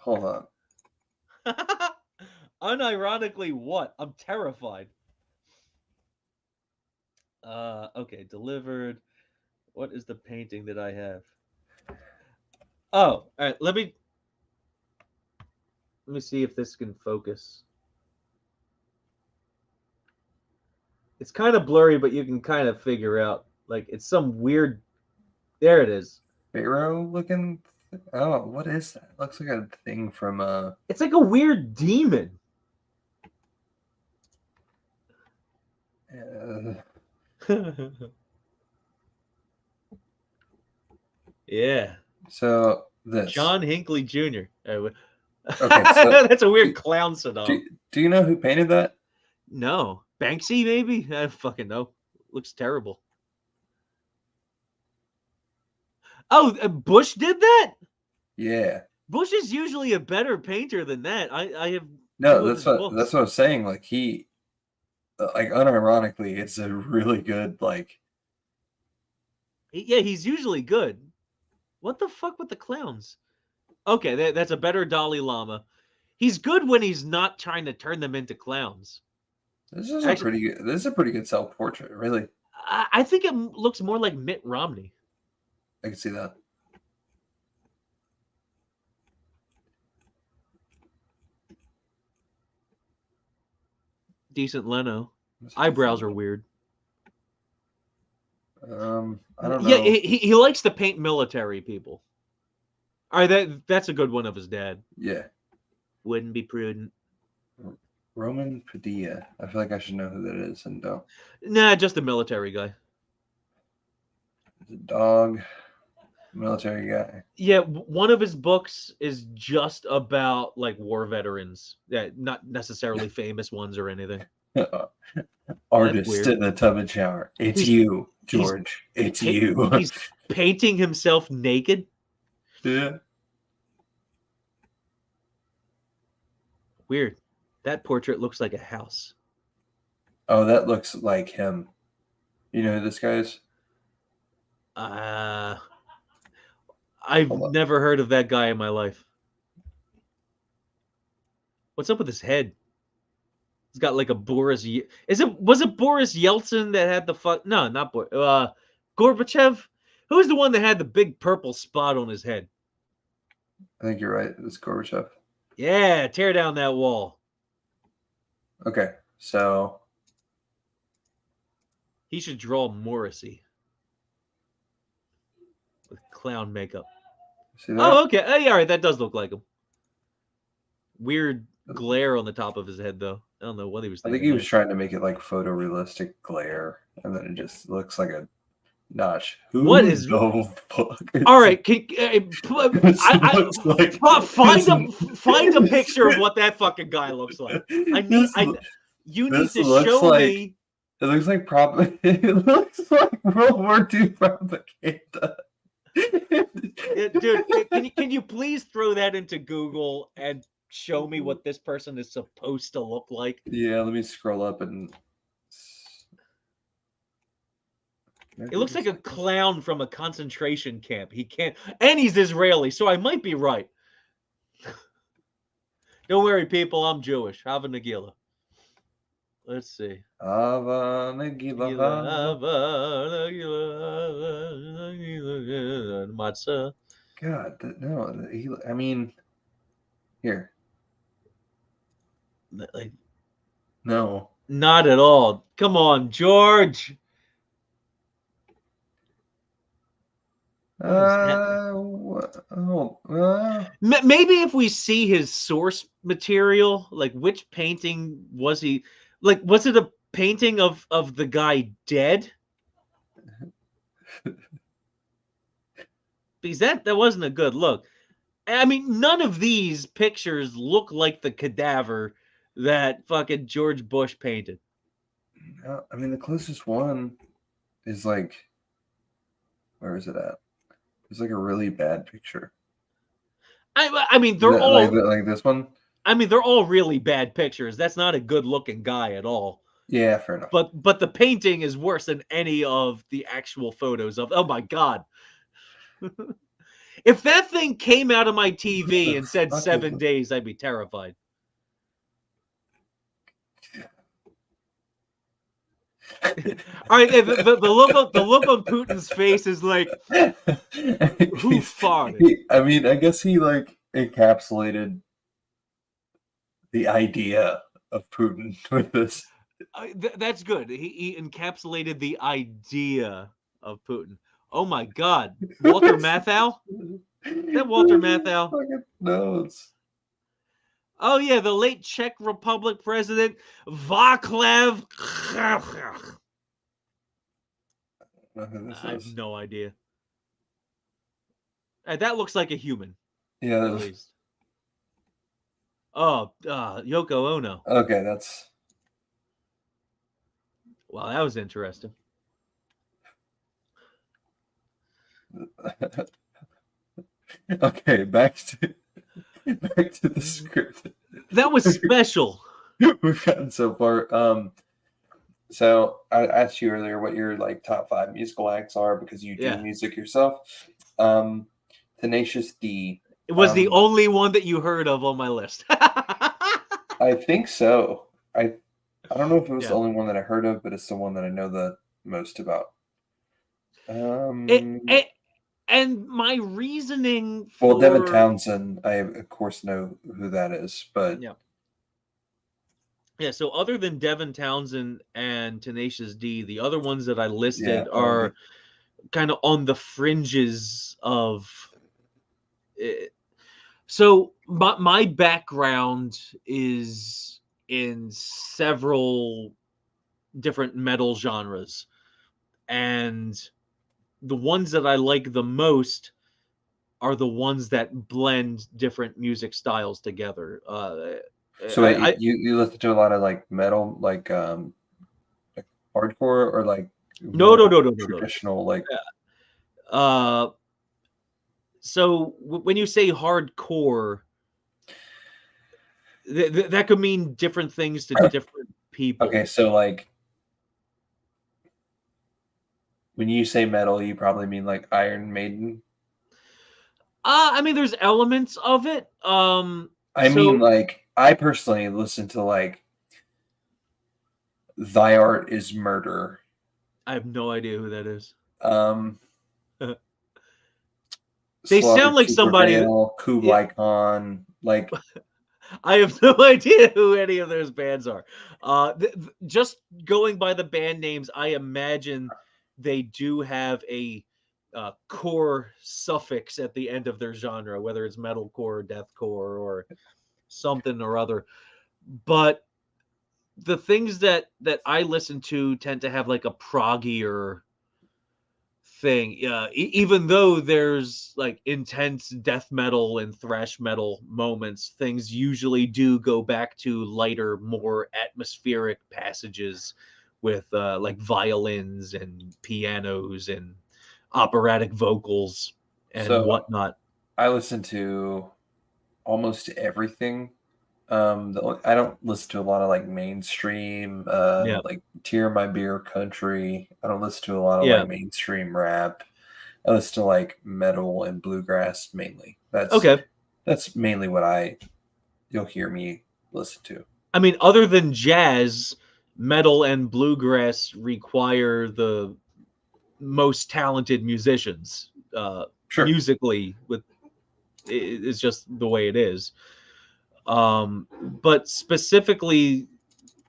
Hold on. Unironically, what? I'm terrified. Okay, delivered. What is the painting that I have? Oh, all right. Let me see if this can focus. It's kind of blurry, but you can kind of figure out. Like, it's some weird. There it is. Pharaoh looking. Oh, what is that? Looks like a thing from It's like a weird demon. Yeah. So this John Hinckley Jr. Okay, so that's a weird clown Saddam. Do you know who painted that? No, Banksy maybe. I don't fucking know. Looks terrible. Oh, Bush did that? Yeah. Bush is usually a better painter than that. I have No, that's what I was saying. Like he, like unironically, it's a really good like. Yeah, he's usually good. What the fuck with the clowns? Okay, that's a better Dalai Lama. He's good when he's not trying to turn them into clowns. This is a pretty good self-portrait, really. I think it looks more like Mitt Romney. I can see that. Decent Leno. Eyebrows are weird. I don't know. Yeah, he likes to paint military people. All right, that's a good one of his dad. Yeah. Wouldn't be prudent. Roman Padilla. I feel like I should know who that is and don't. Nah, just a military guy. It's a dog. Military guy. Yeah, one of his books is just about like war veterans. Yeah, not necessarily famous ones or anything. Artist in the tub and shower. It's you, George. It's you. He's painting himself naked. Yeah. Weird. That portrait looks like a house. Oh, that looks like him. You know who this guy is? I've never heard of that guy in my life. What's up with his head? He's got like a Boris. Was it Boris Yeltsin that had the fuck? No, not Boris. Gorbachev. Who's the one that had the big purple spot on his head? I think you're right. It's Gorbachev. Yeah, tear down that wall. Okay, so He should draw Morrissey with clown makeup. see that? Oh, okay. Oh, yeah, all right. That does look like him. Weird glare on the top of his head, though. I don't know what he was I thinking. think he was trying to make it like photorealistic glare, and then it just looks like a notch. Who What is- the fuck? All right, find a picture of what that fucking guy looks like. You need this to looks show like- me. It looks like it looks like World War II propaganda. Dude, can you please throw that into Google and show me what this person is supposed to look like? Yeah, let me scroll up and. It looks like a clown from a concentration camp. He can't, and he's Israeli, so I might be right. Don't worry, people. I'm Jewish. Hava Nagila. Let's see. Hava Nagila, Matzah. God, no. I mean, here. Like, No. not at all. Come on, George. Maybe if we see his source material, like which painting was he? Like, was it a painting of the guy dead? Because that wasn't a good look. I mean, none of these pictures look like the cadaver that fucking George Bush painted. I mean, the closest one is like, where is it at? It's like a really bad picture. I mean, they're all like this one. I mean, they're all really bad pictures. That's not a good-looking guy at all. Yeah, fair enough. But the painting is worse than any of the actual photos of. Oh my god! If that thing came out of my TV and said 7 days, I'd be terrified. All right, the look on Putin's face is like, who farted? I mean, I guess he like encapsulated the idea of Putin with this. That's good. He encapsulated the idea of Putin. Oh my God, Walter Matthau? Is that Walter Matthau? No, it's. Oh yeah, the late Czech Republic president Václav. I have no idea. That looks like a human. Yeah, at least. Oh, Yoko Ono. Okay, that's. Wow, that was interesting. Okay, back to the script. That was special. We've gotten so far. So I asked you earlier what your like top 5 musical acts are because you do music yourself. Tenacious D. It was the only one that you heard of on my list. I think so. I don't know if it was the only one that I heard of, but it's the one that I know the most about. And my reasoning for... Well, Devin Townsend, I of course know who that is, but yeah. So other than Devin Townsend and Tenacious D, the other ones that I listed are kind of on the fringes of it. So my background is in several different metal genres, and the ones that I like the most are the ones that blend different music styles together. So you listen to a lot of like metal, like hardcore, or like no traditional like. So when you say hardcore, that could mean different things to different people. Okay, so like when you say metal, you probably mean like Iron Maiden. I mean, there's elements of it. I mean, like I personally listen to like Thy Art Is Murder. I have no idea who that is. They sound like somebody. Kublai Khan, like I have no idea who any of those bands are. Just going by the band names, I imagine they do have a core suffix at the end of their genre, whether it's metalcore, deathcore, or something or other. But the things that I listen to tend to have like a proggier thing. Even though there's like intense death metal and thrash metal moments, things usually do go back to lighter, more atmospheric passages with like violins and pianos and operatic vocals and So whatnot. I listen to almost everything. I don't listen to a lot of like mainstream, Yeah, like Tear My Beer country. I don't listen to a lot of yeah. like mainstream rap. I listen to like metal and bluegrass mainly. Okay. That's mainly what you'll hear me listen to. I mean, other than jazz, metal and bluegrass require the most talented musicians Sure. musically. With it's just the way it is. But specifically,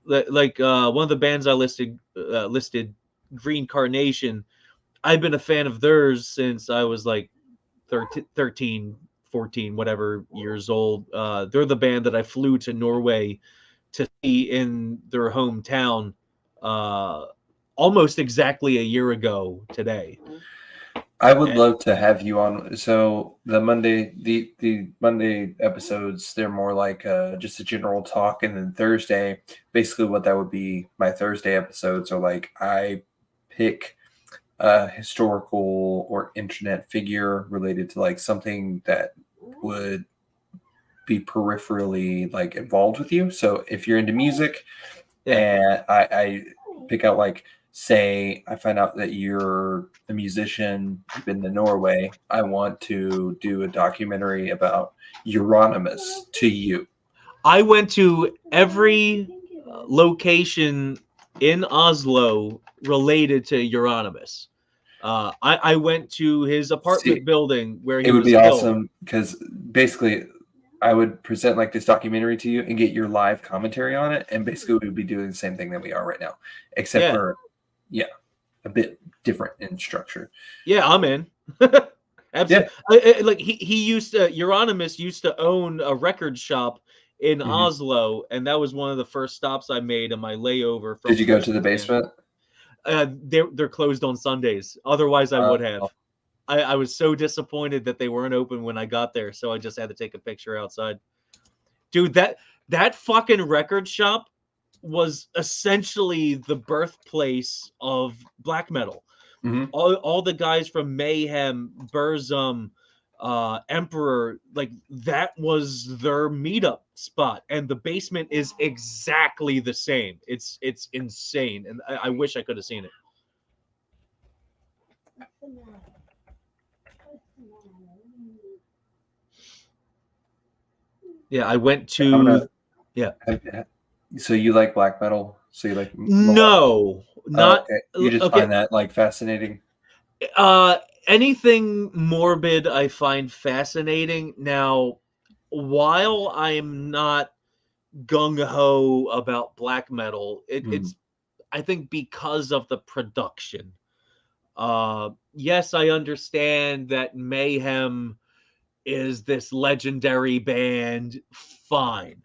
like one of the bands I listed, Green Carnation. I've been a fan of theirs since I was like 13, 14, whatever years old. They're the band that I flew to Norway to see in their hometown uh, almost exactly a year ago today. I would And, love to have you on. So the Monday episodes, they're more like just a general talk, and then Thursday, basically what that would be. My Thursday episodes are like I pick a historical or internet figure related to like something that would be peripherally like involved with you. So if you're into music, yeah. and I pick out like say I find out that you're a musician, you've been to Norway, I want to do a documentary about Euronymous to you. I went to every location in Oslo related to Euronymous. I went to his apartment See, building where it he would was be killed. awesome because basically I would present like this documentary to you and get your live commentary on it, and basically we would be doing the same thing that we are right now, except Yeah, for a bit different in structure. yeah, I'm in. Yeah. Absolutely. Like he used to Euronymous used to own a record shop in Mhm. Oslo, and that was one of the first stops I made on my layover Did from you go to the Portsmouth. basement? They're closed on Sundays. Otherwise, I would have. Oh. I was so disappointed that they weren't open when I got there, so I just had to take a picture outside. Dude, that fucking record shop was essentially the birthplace of black metal. Mhm. All the guys from Mayhem, Burzum, Emperor, like that was their meetup spot, and the basement is exactly the same. It's insane, and I wish I could have seen it. Yeah, I went I'm to. gonna. Yeah. So you like black metal? So you like melodic? No, Oh, not okay. You just okay. find that like fascinating. Uh, Anything morbid I find fascinating. Now, while I'm not gung ho about black metal, Mm. it's I think because of the production. Yes, I understand that Mayhem is this legendary band. Fine.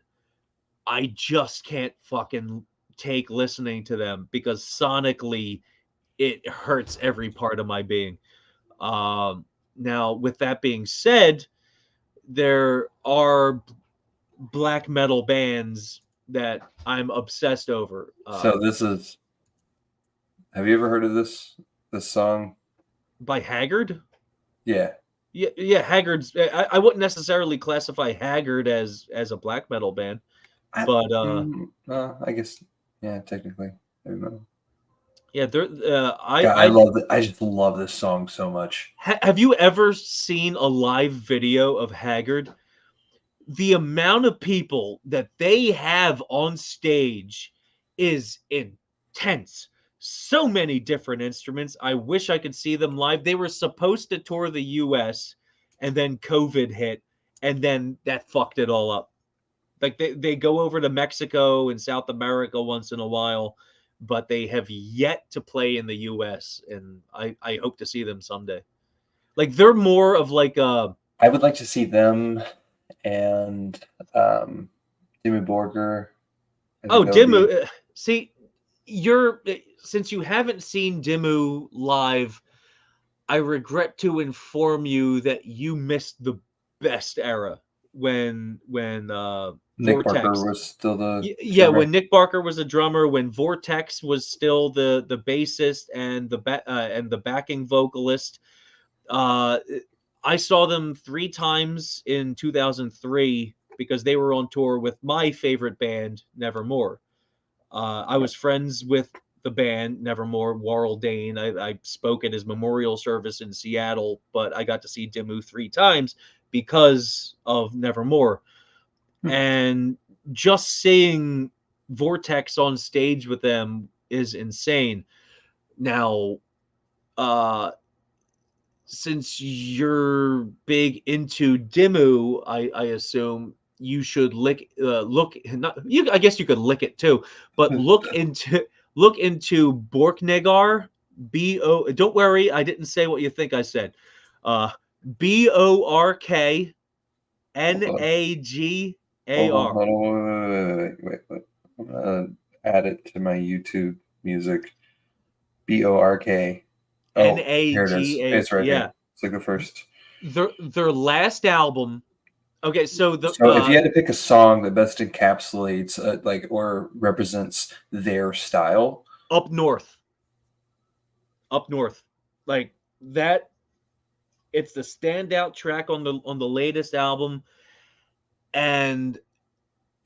I just can't fucking take listening to them because sonically it hurts every part of my being. Now, with that being said, there are black metal bands that I'm obsessed over. So this is. Have you ever heard of this song? By Haggard? Yeah. Yeah, yeah. Haggard's. I wouldn't necessarily classify Haggard as a black metal band, but I guess. Yeah, technically. Heavy metal. yeah. There. God, I love it. I just love this song so much. Have you ever seen a live video of Haggard? The amount of people that they have on stage is intense. So many different instruments. I wish I could see them live. They were supposed to tour the US and then COVID hit and then that fucked it all up. Like they go over to Mexico and South America once in a while, but they have yet to play in the US, and I hope to see them someday. Like they're more of like a I would like to see them and Dimmu Borgir. I think that would be. Dimmu. See, since you haven't seen Dimmu live, I regret to inform you that you missed the best era when Nick Vortex. Barker was still the Yeah, drummer. when Nick Barker was a drummer, when Vortex was still the bassist and the backing vocalist. I saw them 3 times in 2003 because they were on tour with my favorite band, Nevermore. I was friends with the band Nevermore, Warrell Dane. I spoke at his memorial service in Seattle, but I got to see Dimmu 3 times because of Nevermore. And just seeing Vortex on stage with them is insane. Now, since you're big into Dimmu, I assume you should look. Not you. I guess you could lick it too, but look into Borknegar. Don't worry, I didn't say what you think I said. Borknagar. Hold on, wait. I'm gonna add it to my YouTube music. Bork. Oh, here it is. Naga. It's right Yeah. here. It's like the first. Their last album. Okay, so if you had to pick a song that best encapsulates, or represents their style, Up North, like that. It's the standout track on the latest album, and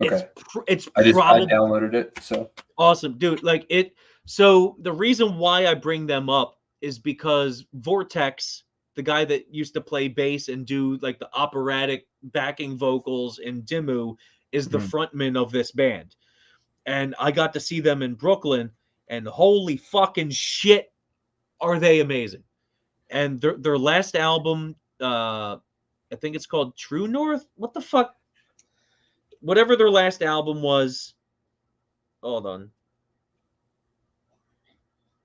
okay. it's I probably downloaded it, so awesome, dude. Like it. So the reason why I bring them up is because Vortex, the guy that used to play bass and do like the operatic backing vocals in Dimmu, is the frontman of this band. And I got to see them in Brooklyn, and holy fucking shit, are they amazing. And their last album, I think it's called True North. What the fuck? Whatever their last album was. Hold on.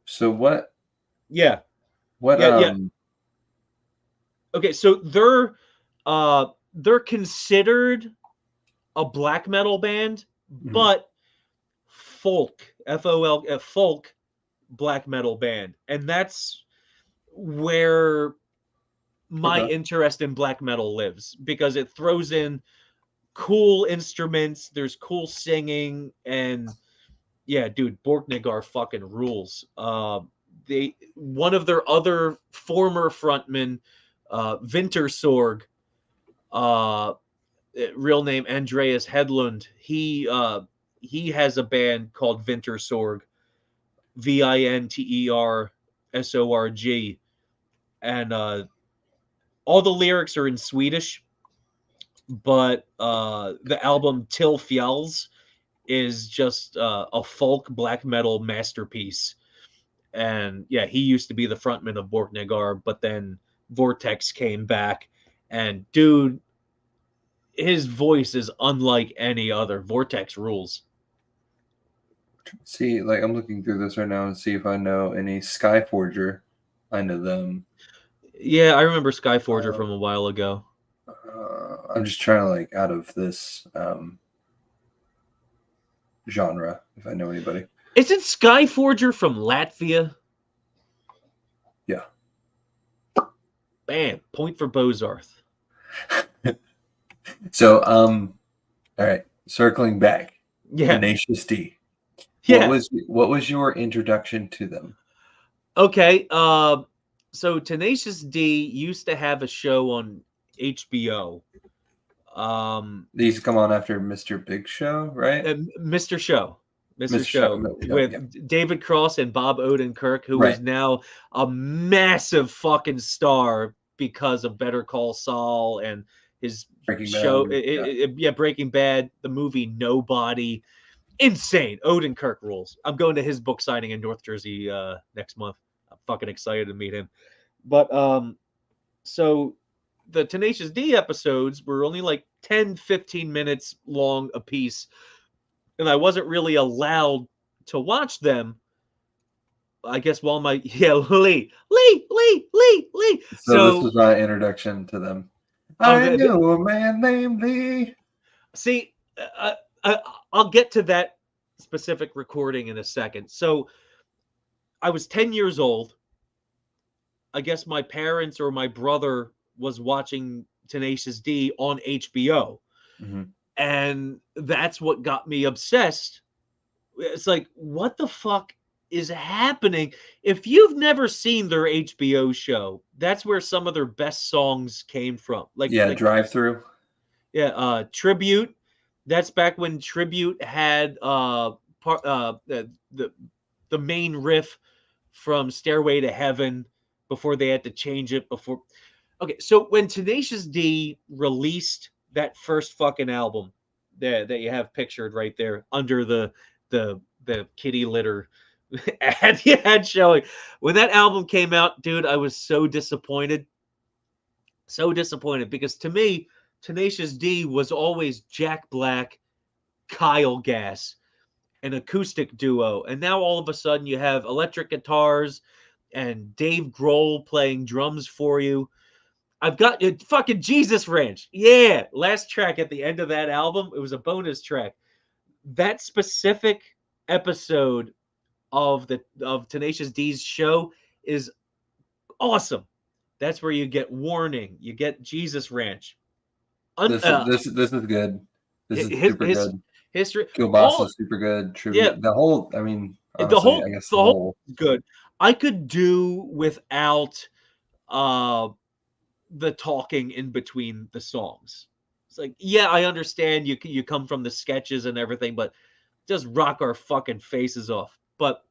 So what? Yeah. What? Yeah. Okay, so they're considered a black metal band, but folk, FOL, folk black metal band, and that's where my interest in black metal lives, because it throws in cool instruments, there's cool singing, and yeah, dude, Borknagar fucking rules. One of their other former frontmen, Vintersorg, real name Andreas Hedlund, he has a band called Vintersorg, Vintersorg, and all the lyrics are in Swedish, but the album Till Fjälls is just a folk black metal masterpiece. And yeah, he used to be the frontman of Borknagar, but then Vortex came back, and dude, his voice is unlike any other. Vortex rules. See, like I'm looking through this right now and see if I know any Skyforger. I know them. Yeah, I remember Skyforger from a while ago. I'm just trying to like out of this genre, if I know anybody. Isn't Skyforger from Latvia? Yeah. Bam, point for Bozarth. So, all right, circling back. Yeah. Tenacious D. Yeah. What was your introduction to them? Okay, so Tenacious D used to have a show on HBO. They used to come on after Mr. Big Show, right? Mr. Show. Mr. Show with David Cross and Bob Odenkirk, who is now a massive fucking star because of Better Call Saul and his Breaking show. Bad. Breaking Bad, the movie Nobody. Insane. Odenkirk rules. I'm going to his book signing in North Jersey next month. I'm fucking excited to meet him. But so the Tenacious D episodes were only like 10, 15 minutes long a piece, and I wasn't really allowed to watch them. I guess while my Lee. So this So was my introduction to them. oh, I knew a man named Lee. see, I'll get to that specific recording in a second. So I was 10 years old. I guess my parents or my brother was watching Tenacious D on HBO. Mm-hmm. And that's what got me obsessed. It's like, what the fuck is happening? If you've never seen their HBO show, that's where some of their best songs came from. Yeah, Drive Through. Yeah, Tribute. That's back when Tribute had the main riff from Stairway to Heaven before they had to change it before. Okay, so when Tenacious D released that first fucking album that you have pictured right there under the kitty litter ad you had showing, when that album came out, dude, I was so disappointed. So disappointed because to me, Tenacious D was always Jack Black, Kyle Gass, an acoustic duo. And now all of a sudden you have electric guitars and Dave Grohl playing drums for you. I've got fucking Jesus Ranch. Yeah. Last track at the end of that album, it was a bonus track. That specific episode of Tenacious D's show is awesome. That's where you get Warning, you get Jesus Ranch. This is good. This is super good. History, Kielbasa is super good. Tribute. Yeah. The whole. I mean, the honestly, whole I guess the whole is good. I could do without the talking in between the songs. It's like, yeah, I understand you come from the sketches and everything, but just rock our fucking faces off. But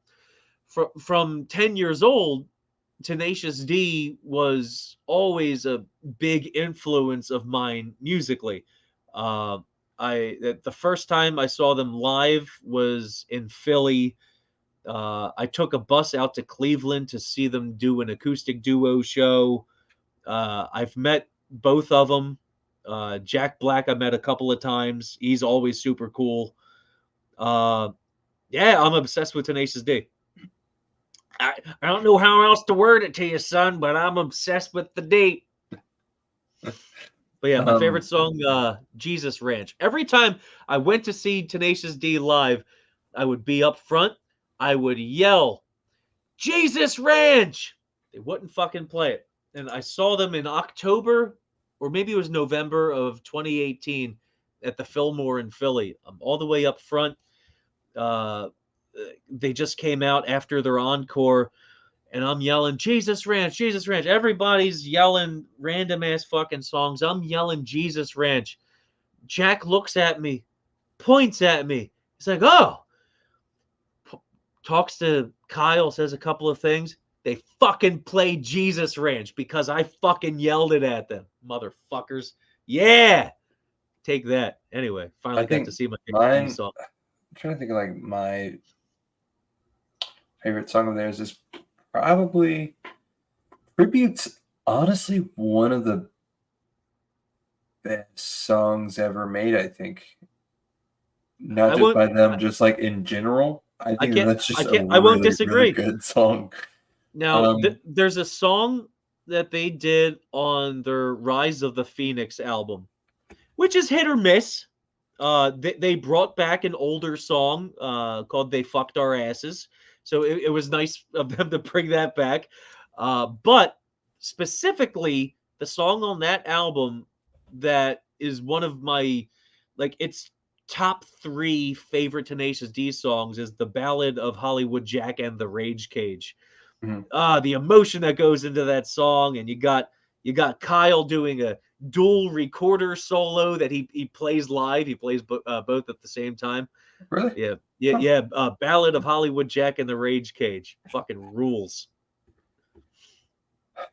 from 10 years old, Tenacious D was always a big influence of mine musically. Uh, the first time I saw them live was in Philly. I took a bus out to Cleveland to see them do an acoustic duo show. I've met both of them. Jack Black I met a couple of times. He's always super cool. Yeah, I'm obsessed with Tenacious D. I don't know how else to word it to you, son, but I'm obsessed with the D. But yeah, my favorite song, Jesus Ranch. Every time I went to see Tenacious D live, I would be up front. I would yell, Jesus Ranch! They wouldn't fucking play it. And I saw them in October, or maybe it was November of 2018 at the Fillmore in Philly. I'm all the way up front. They just came out after their encore, and I'm yelling, Jesus Ranch, Jesus Ranch. Everybody's yelling random ass fucking songs. I'm yelling Jesus Ranch. Jack looks at me, points at me. He's like, oh. Talks to Kyle, says a couple of things. They fucking play Jesus Ranch because I fucking yelled it at them. Motherfuckers. Yeah. Take that. Anyway, finally got to see my song. I'm trying to think of like my favorite song of theirs is probably Tribute's honestly one of the best songs ever made, I think. Not just by them, just like in general. I think that's just I won't disagree. Really good song. Now, there's a song that they did on their Rise of the Phoenix album, which is hit or miss. They brought back an older song called They Fucked Our Asses. So it was nice of them to bring that back. But specifically, the song on that album that is one of my, like, it's top 3 favorite Tenacious D songs is the Ballad of Hollywood Jack and the Rage Cage. Mm-hmm. The emotion that goes into that song, and you got Kyle doing a dual recorder solo that he plays live. He plays both at the same time. Really? Yeah. Ballad of Hollywood Jack and the Rage Cage. Fucking rules.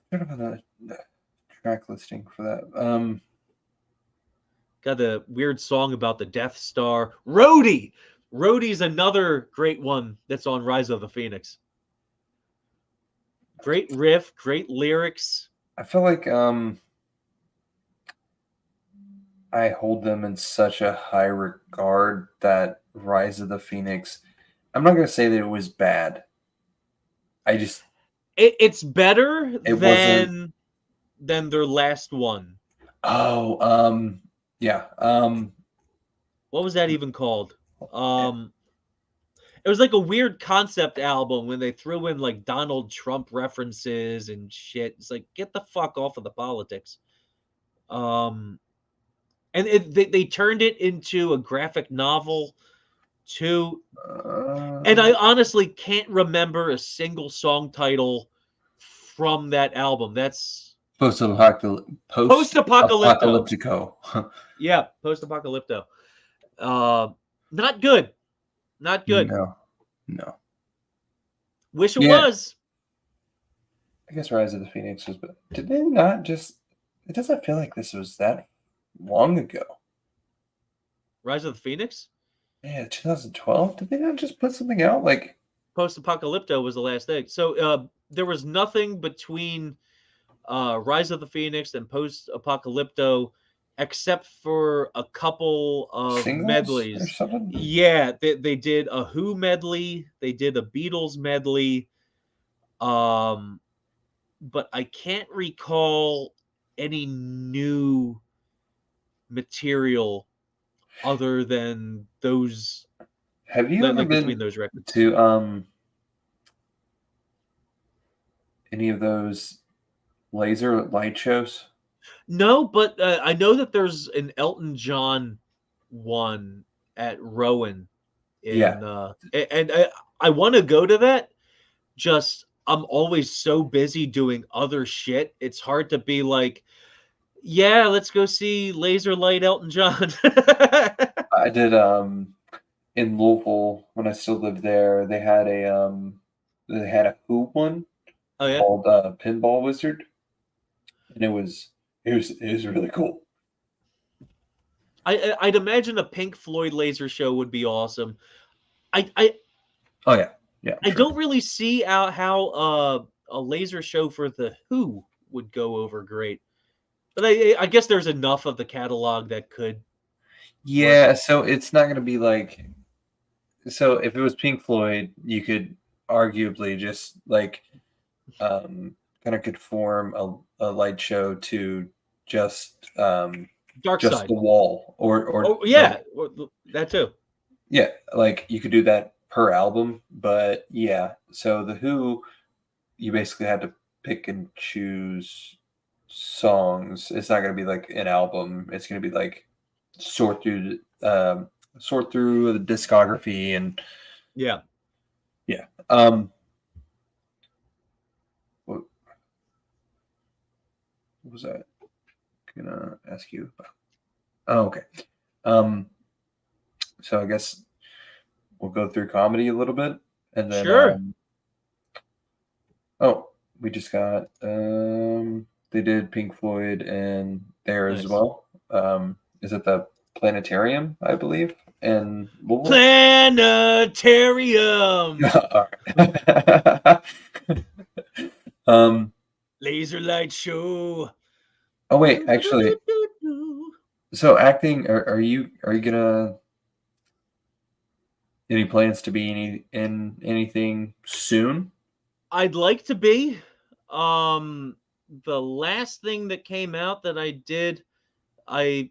What about the track listing for that? Got the weird song about the Death Star. Roadie! Roadie's another great one that's on Rise of the Phoenix. Great riff, great lyrics. I feel like I hold them in such a high regard that Rise of the Phoenix, I'm not going to say that it was bad. I just, It's better it wasn't. than their last one. Oh, yeah. What was that even called? It was like a weird concept album when they threw in like Donald Trump references and shit. It's like, get the fuck off of the politics. And they turned it into a graphic novel too. And I honestly can't remember a single song title from that album. That's Post-Apocalypto. Post-apocalyptico. Yeah, Post-Apocalypto. Not good. Not good. No. Wish it Yeah. was. I guess Rise of the Phoenix was, but did they not just? It doesn't feel like this was that long ago. Rise of the Phoenix? Yeah, 2012. Did they not just put something out like? Post-Apocalypto was the last thing. So there was nothing between Rise of the Phoenix and Post-Apocalypto except for a couple of Singles or medleys. something? Yeah, they did a Who medley, they did a Beatles medley, but I can't recall any new material other than those. Have you ever Like been between those records. to any of those laser light shows? No, but I know that there's an Elton John one at Rowan Yeah. and I want to go to that. Just I'm always so busy doing other shit. It's hard to be like, yeah, let's go see Laser Light Elton John. I did in Louisville when I still lived there. They had a Who one Oh yeah, called Pinball Wizard, and it was really cool. I'd imagine a Pink Floyd laser show would be awesome. I Oh yeah. I Sure. don't really see how a laser show for the Who would go over great, but I guess there's enough of the catalog that could. Yeah, so it's not going to be like. So if it was Pink Floyd, you could arguably just like kind of conform a light show to just Dark just Side. the wall or Oh yeah, that too. Yeah, like you could do that per album, but yeah. So the Who, you basically had to pick and choose songs. It's not going to be like an album. It's going to be like sort through the discography and Yeah. What was that gonna ask you about? Oh, okay. So I guess we'll go through comedy a little bit, and then Sure. We just got they did Pink Floyd and there as Nice. well. Is it the Planetarium, I believe, in Louisville? Planetarium. Laser light show. Oh wait, actually, so acting, are you gonna any plans to be in anything soon? I'd like to be. The last thing that came out that I did, I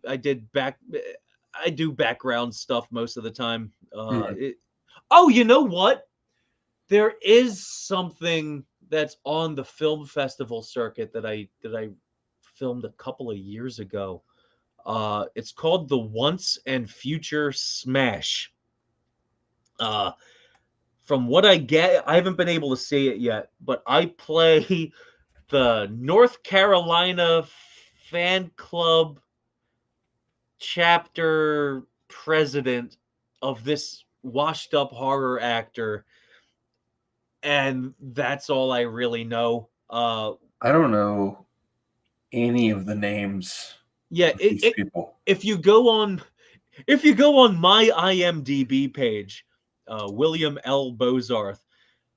do background stuff most of the time. Oh, you know what? There is something that's on the film festival circuit that I filmed a couple of years ago. It's called the Once and Future Smash. From what I get, I haven't been able to see it yet, but I play the North Carolina fan club chapter president of this washed up horror actor, and that's all I really know. I don't know any of the names. Yeah, of these people. If you go on my IMDb page, William L. Bozarth,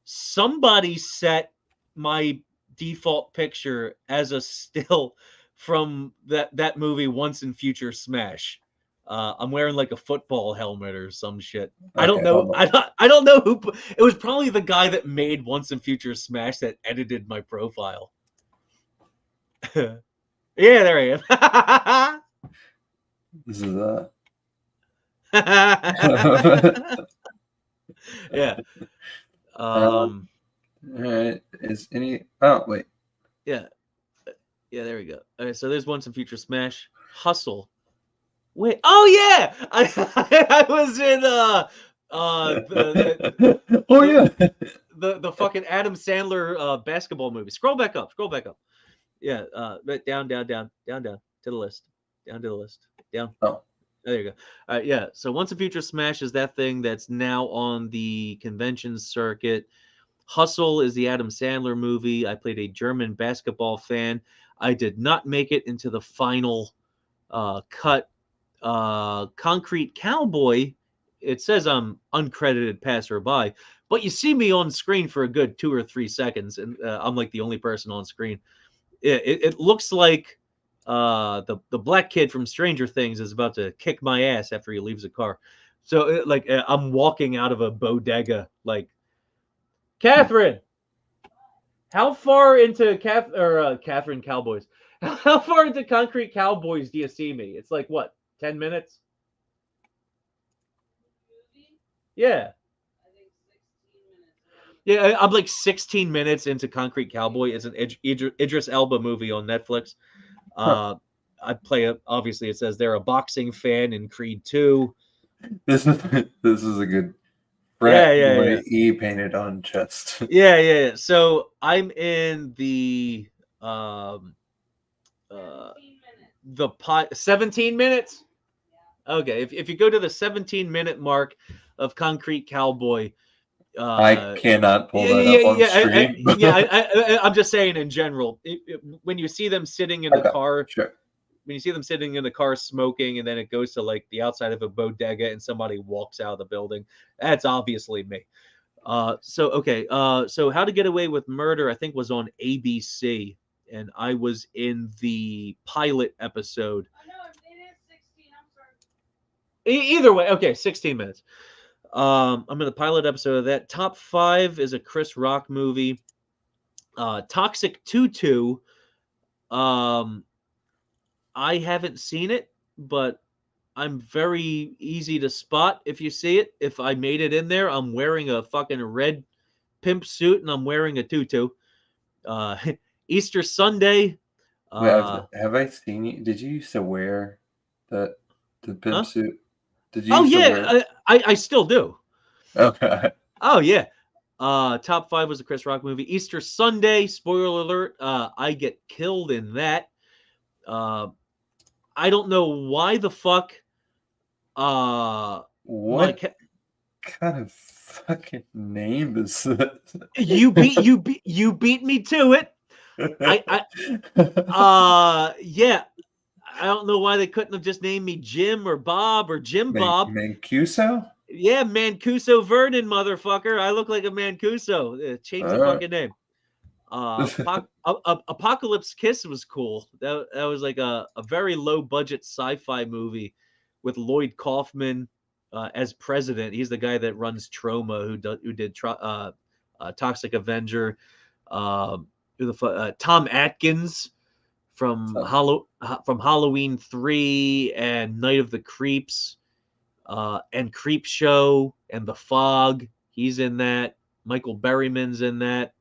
somebody set my default picture as a still from that movie Once and Future Smash. I'm wearing like a football helmet or some shit. I don't Okay, know. hold on. I don't know who. It was probably the guy that made Once and Future Smash that edited my profile. Yeah, there I am. This is Yeah. all right. Is any? Oh wait. Yeah. Yeah, there we go. All right, so there's Once and Future Smash. Hustle. Wait. Oh yeah. I was in Oh yeah. the fucking Adam Sandler basketball movie. Scroll back up. Scroll back up. Yeah, right down to the list. Down to the list. Down. Oh. There you go. Yeah. So Once a Future Smash is that thing that's now on the convention circuit. Hustle is the Adam Sandler movie. I played a German basketball fan. I did not make it into the final cut. Concrete Cowboy. It says I'm uncredited passerby, but you see me on screen for a good 2 or 3 seconds, and I'm like the only person on screen. It looks like the black kid from Stranger Things is about to kick my ass after he leaves the car. So I'm walking out of a bodega like, Catherine, how far into Catherine Cowboys? How far into Concrete Cowboys do you see me? It's like what, 10 minutes? Yeah. Yeah, I'm like 16 minutes into Concrete Cowboy. It's an Idris Elba movie on Netflix. I play it. Obviously, it says they're a boxing fan in Creed 2. This is a good Yeah, frat yeah, boy yeah. E painted on chest. Yeah. So I'm in the 17 minutes. Okay, if you go to the 17-minute mark of Concrete Cowboy, I cannot pull that yeah, up on stream. I'm just saying in general. When you see them sitting in the Okay, car, sure. when you see them sitting in the car smoking, and then it goes to like the outside of a bodega, and somebody walks out of the building, that's obviously me. So How to Get Away with Murder, I think, was on ABC, and I was in the pilot episode. Oh, no, it is 16. I'm sorry. Either way, okay, 16 minutes. I'm in the pilot episode of that. Top 5 is a Chris Rock movie. Toxic Tutu. I haven't seen it, but I'm very easy to spot if you see it. If I made it in there, I'm wearing a fucking red pimp suit and I'm wearing a tutu. Easter Sunday. Have I seen you? Did you used to wear the pimp suit? Did you Oh used to yeah, wear? I still do. Okay. Oh yeah. Top 5 was a Chris Rock movie. Easter Sunday. Spoiler alert. I get killed in that. I don't know why the fuck. What kind of fucking name is this? You beat me to it. Yeah. I don't know why they couldn't have just named me Jim or Bob or Jim Bob. Mancuso? Yeah, Mancuso Vernon, motherfucker. I look like a Mancuso. Change the fucking name. Apocalypse Kiss was cool. That was like a very low budget sci-fi movie with Lloyd Kaufman as president. He's the guy that runs Troma, who did Toxic Avenger. Tom Atkins from Halloween 3 and Night of the Creeps, and Creep Show and The Fog. He's in that. Michael Berryman's in that.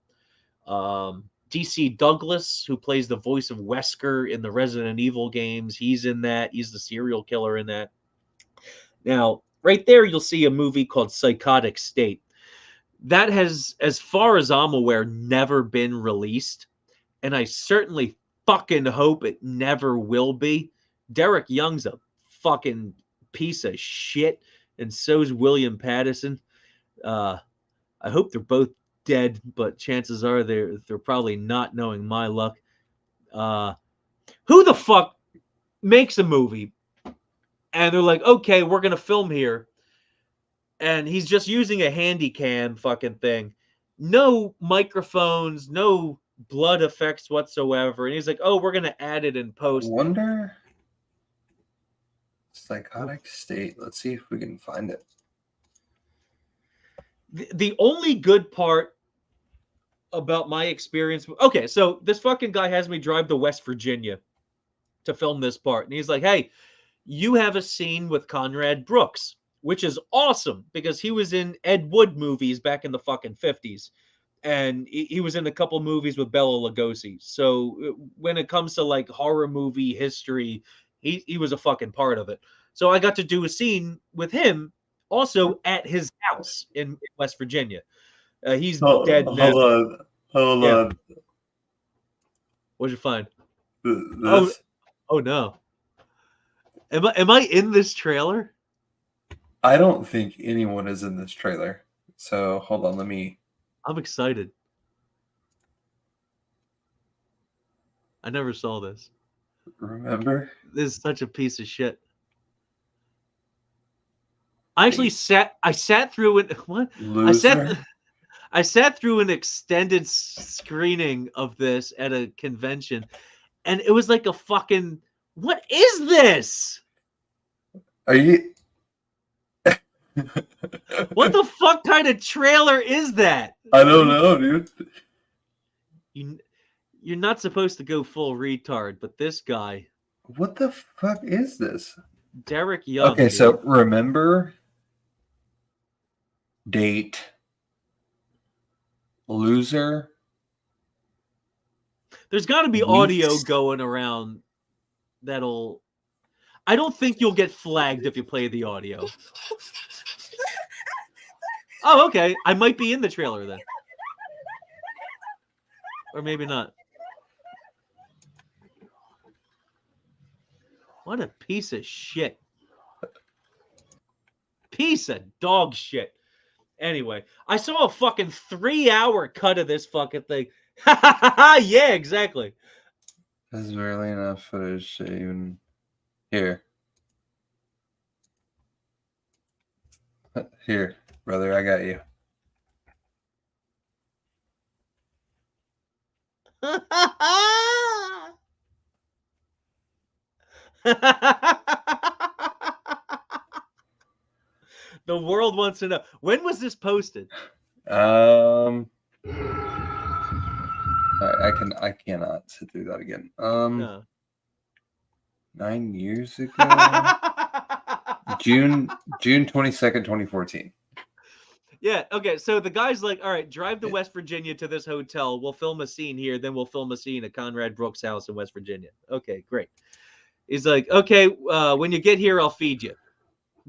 DC Douglas, who plays the voice of Wesker in the Resident Evil games, he's in that. He's the serial killer in that. Now, right there, you'll see a movie called Psychotic State. That has, as far as I'm aware, never been released. And I certainly fucking hope it never will be. Derek Young's a fucking piece of shit, and so's William Patterson. I hope they're both dead, but chances are they're probably not, knowing my luck. Who the fuck makes a movie and they're like, okay, we're gonna film here, and he's just using a handy cam fucking thing, no microphones, no blood effects whatsoever. And he's like, oh, we're going to add it in post. Wonder. Psychotic state. Let's see if we can find it. The only good part about my experience. Okay, so this fucking guy has me drive to West Virginia to film this part. And he's like, hey, you have a scene with Conrad Brooks, which is awesome because he was in Ed Wood movies back in the fucking 50s. And he was in a couple movies with Bela Lugosi. So when it comes to like horror movie history, he was a fucking part of it. So I got to do a scene with him also at his house in West Virginia. He's dead now. Hold Yeah. on. What'd you find? This? Oh no. Am I in this trailer? I don't think anyone is in this trailer. So hold on, let me. I'm excited. I never saw this. Remember? This is such a piece of shit. I actually sat through it. What? Loser? I sat through an extended screening of this at a convention, and it was like a fucking. What is this? Are you? What the fuck kind of trailer is that? I don't know, dude. You're not supposed to go full retard, but this guy, What the fuck is this? Derek Young. Okay, dude. so remember, date, loser. There's got to be audio Weeks. going around that'll. I don't think you'll get flagged if you play the audio. Oh, okay. I might be in the trailer then. Or maybe not. What a piece of shit. Piece of dog shit. Anyway, I saw a fucking 3-hour cut of this fucking thing. Yeah, exactly. There's barely enough footage to even. Here. Here, brother, I got you. The world wants to know. When was this posted? I cannot sit through that again. No. 9 years ago. June 22nd, 2014. Yeah, okay. So the guy's like, all right, drive to West Virginia to this hotel. We'll film a scene here, then we'll film a scene at Conrad Brooks' house in West Virginia. Okay, great. He's like, okay, when you get here, I'll feed you.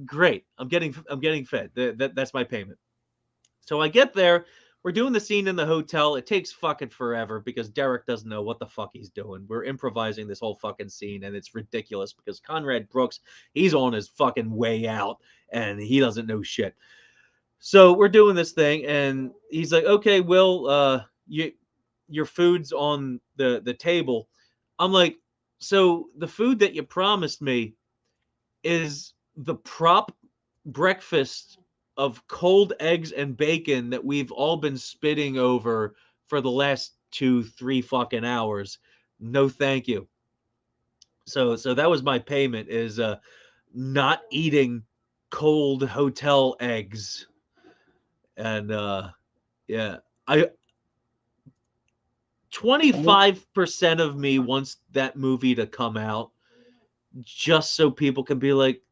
Great. I'm getting fed. That's my payment. So I get there. We're doing the scene in the hotel. It takes fucking forever because Derek doesn't know what the fuck he's doing. We're improvising this whole fucking scene, and it's ridiculous because Conrad Brooks, he's on his fucking way out, and he doesn't know shit. So we're doing this thing, and he's like, okay, Will, your food's on the table. I'm like, so the food that you promised me is the prop breakfast of cold eggs and bacon that we've all been spitting over for the last 2-3 fucking hours. No, thank you. So that was my payment, is not eating cold hotel eggs. And yeah, 25% of me wants that movie to come out just so people can be like,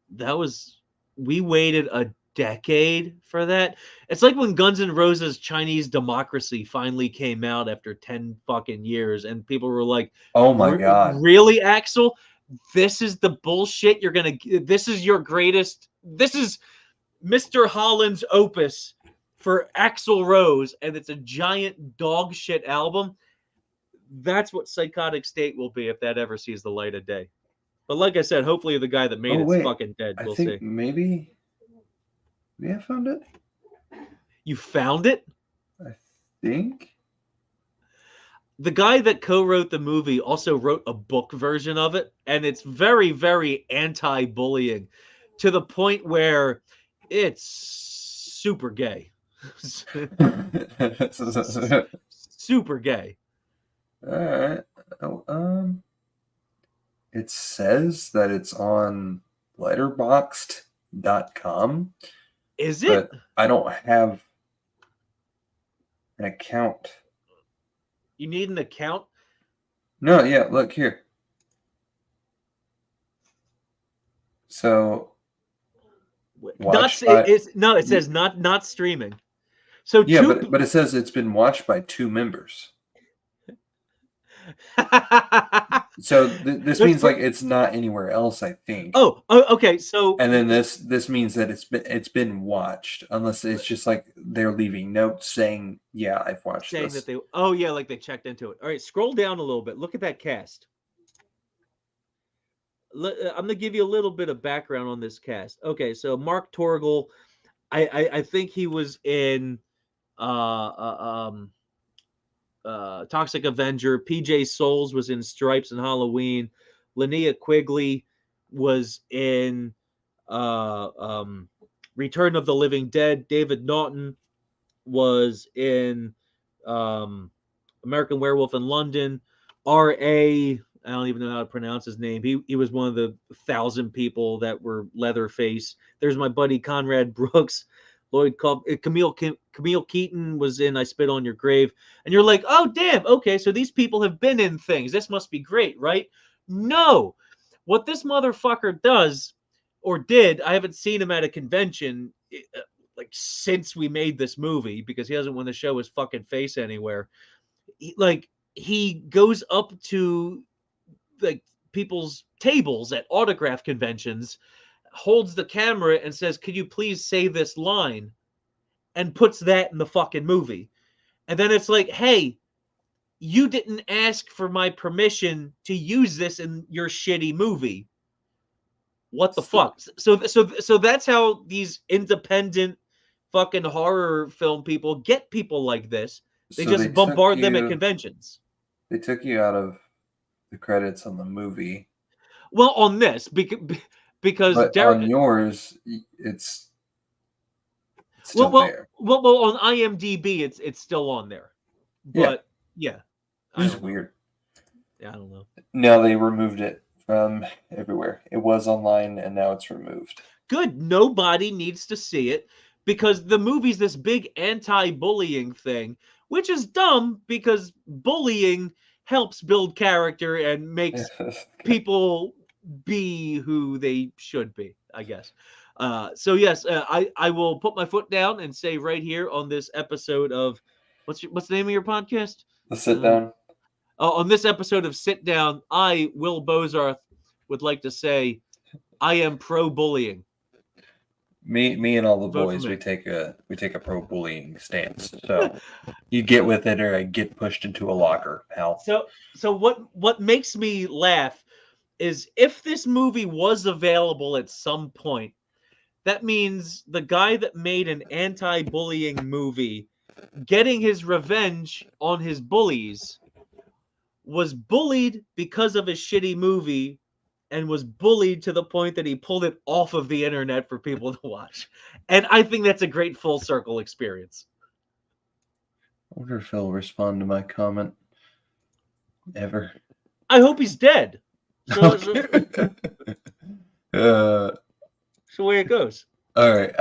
we waited a decade for that. It's like when Guns N' Roses' Chinese Democracy finally came out after 10 fucking years, and people were like, oh my god, really, Axel? This is the bullshit this is your greatest, this is Mr. Holland's opus for Axl Rose, and it's a giant dog shit album. That's what Psychotic State will be if that ever sees the light of day. But like I said, hopefully the guy that made it's fucking dead. We'll see. Maybe I found it. You found it? I think. The guy that co-wrote the movie also wrote a book version of it, and it's very, very anti-bullying to the point where it's super gay. Super gay. All right. Oh, it says that it's on letterboxd.com, Is it? but I don't have an account. You need an account? No, yeah, look here. So watched by It says not streaming. So yeah, but it says it's been watched by 2 members. So this means like it's not anywhere else, I think. Oh, okay. So And then this means that it's been watched, unless it's just like they're leaving notes saying, "Yeah, I've watched saying this." that like they checked into it. All right, scroll down a little bit. Look at that cast. I'm gonna give you a little bit of background on this cast. Okay, so Mark Torgel, I think he was in Toxic Avenger. PJ Souls was in Stripes and Halloween. Linnea Quigley was in Return of the Living Dead. David Naughton was in American Werewolf in London. R.A. I don't even know how to pronounce his name. He was one of the 1,000 people that were Leatherface. There's my buddy Conrad Brooks. Camille Keaton was in I Spit on Your Grave. And you're like, oh, damn. Okay, so these people have been in things. This must be great, right? No. What this motherfucker does or did, I haven't seen him at a convention like since we made this movie because he doesn't want to show his fucking face anywhere. He goes up to like people's tables at autograph conventions, holds the camera and says, "Could you please say this line?" and puts that in the fucking movie. And then it's like, "Hey, you didn't ask for my permission to use this in your shitty movie. What the fuck?" So that's how these independent fucking horror film people get people like this. They just bombard them at conventions. They took you out of the credits on the movie. Well, on this because on yours, it's still there. Well, on IMDb, it's still on there. But yeah, it's weird. Yeah, I don't know. No, they removed it from everywhere. It was online, and now it's removed. Good. Nobody needs to see it because the movie's this big anti-bullying thing, which is dumb because bullying helps build character and makes people be who they should be, I guess. So yes, I will put my foot down and say right here on this episode of what's the name of your podcast? The Sit Down. On this episode of Sit Down, I, Will Bozarth, would like to say I am pro bullying. Me and all the boys, we take a pro bullying stance. So you get with it or I get pushed into a locker, pal. So what makes me laugh is if this movie was available at some point, that means the guy that made an anti-bullying movie getting his revenge on his bullies was bullied because of his shitty movie and was bullied to the point that he pulled it off of the internet for people to watch. And I think that's a great full circle experience. I wonder if he'll respond to my comment ever. I hope he's dead. So way it goes. All right.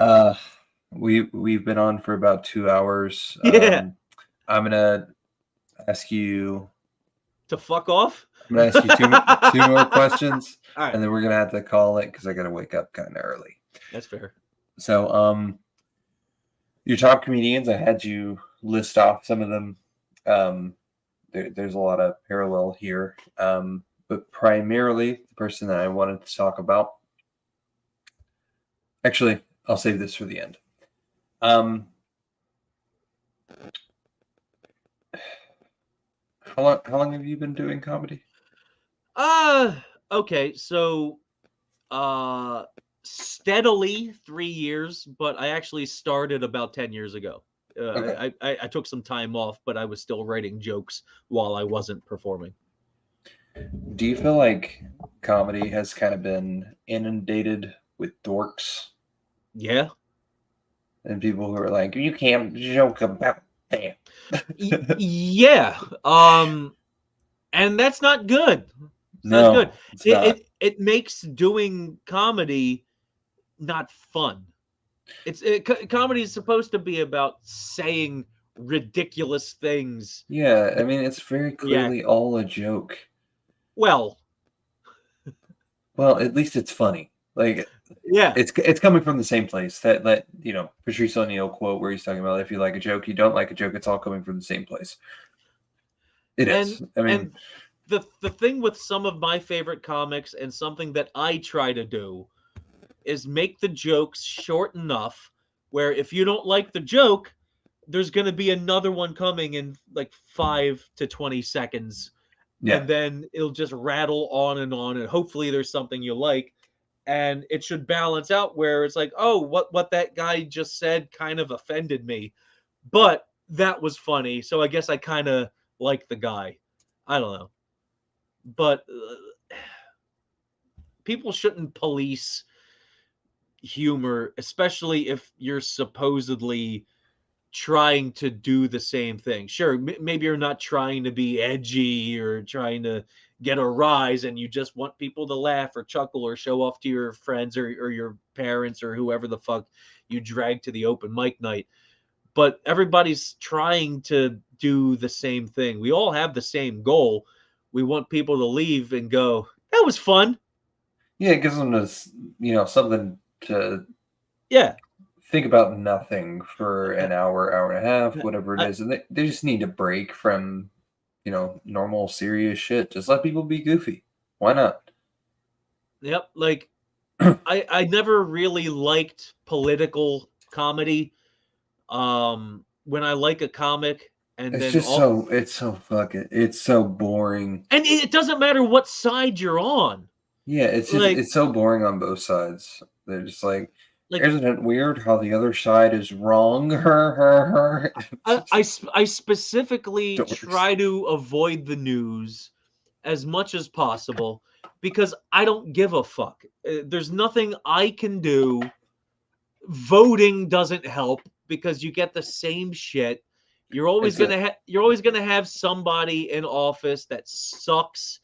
We've been on for about 2 hours. Yeah. I'm gonna ask you to fuck off. I'm gonna ask you two more questions, right. And then we're gonna have to call it because I gotta wake up kind of early. That's fair. So, your top comedians, I had you list off some of them. There's a lot of parallel here, but primarily the person that I wanted to talk about. Actually, I'll save this for the end. How long have you been doing comedy? Okay, so steadily 3 years, but I actually started about 10 years ago. Okay. I took some time off, but I was still writing jokes while I wasn't performing. Do you feel like comedy has kind of been inundated with dorks? Yeah. And people who are like, you can't joke about that. Yeah. And that's not good. It's No, not good. it's not. It makes doing comedy not fun. Comedy is supposed to be about saying ridiculous things. Yeah, I mean, it's very React. clearly all a joke. Well, Well, at least it's funny. Like yeah. it's coming from the same place. That Patrice O'Neill quote where he's talking about if you like a joke, you don't like a joke. It's all coming from the same place. It And is. I mean, the thing with some of my favorite comics and something that I try to do is make the jokes short enough where if you don't like the joke, there's going to be another one coming in like 5 to 20 seconds. yeah, And then it'll just rattle on, and hopefully there's something you like. And it should balance out where it's like, oh, what that guy just said kind of offended me, but that was funny, so I guess I kind of like the guy. I don't know, but people shouldn't police humor, especially if you're supposedly trying to do the same thing. Sure, maybe you're not trying to be edgy or trying to get a rise and you just want people to laugh or chuckle or show off to your friends or your parents or whoever the fuck you drag to the open mic night. But everybody's trying to do the same thing. We all have the same goal. We want people to leave and go, that was fun. yeah. It gives them this, something to Yeah. think about nothing for an hour and a half, Yeah. whatever it is, and they just need a break from, normal serious shit. Just let people be goofy. Why not? Yep. Like I never really liked political comedy. When I like a comic and It's then just all it's so boring. and it doesn't matter what side you're on. Yeah, it's so boring on both sides. They're just like, Like isn't it weird how the other side is wrong? I specifically Dorks. try to avoid the news as much as possible because I don't give a fuck. There's nothing I can do. Voting doesn't help because you get the same shit. You're always gonna have somebody in office that sucks.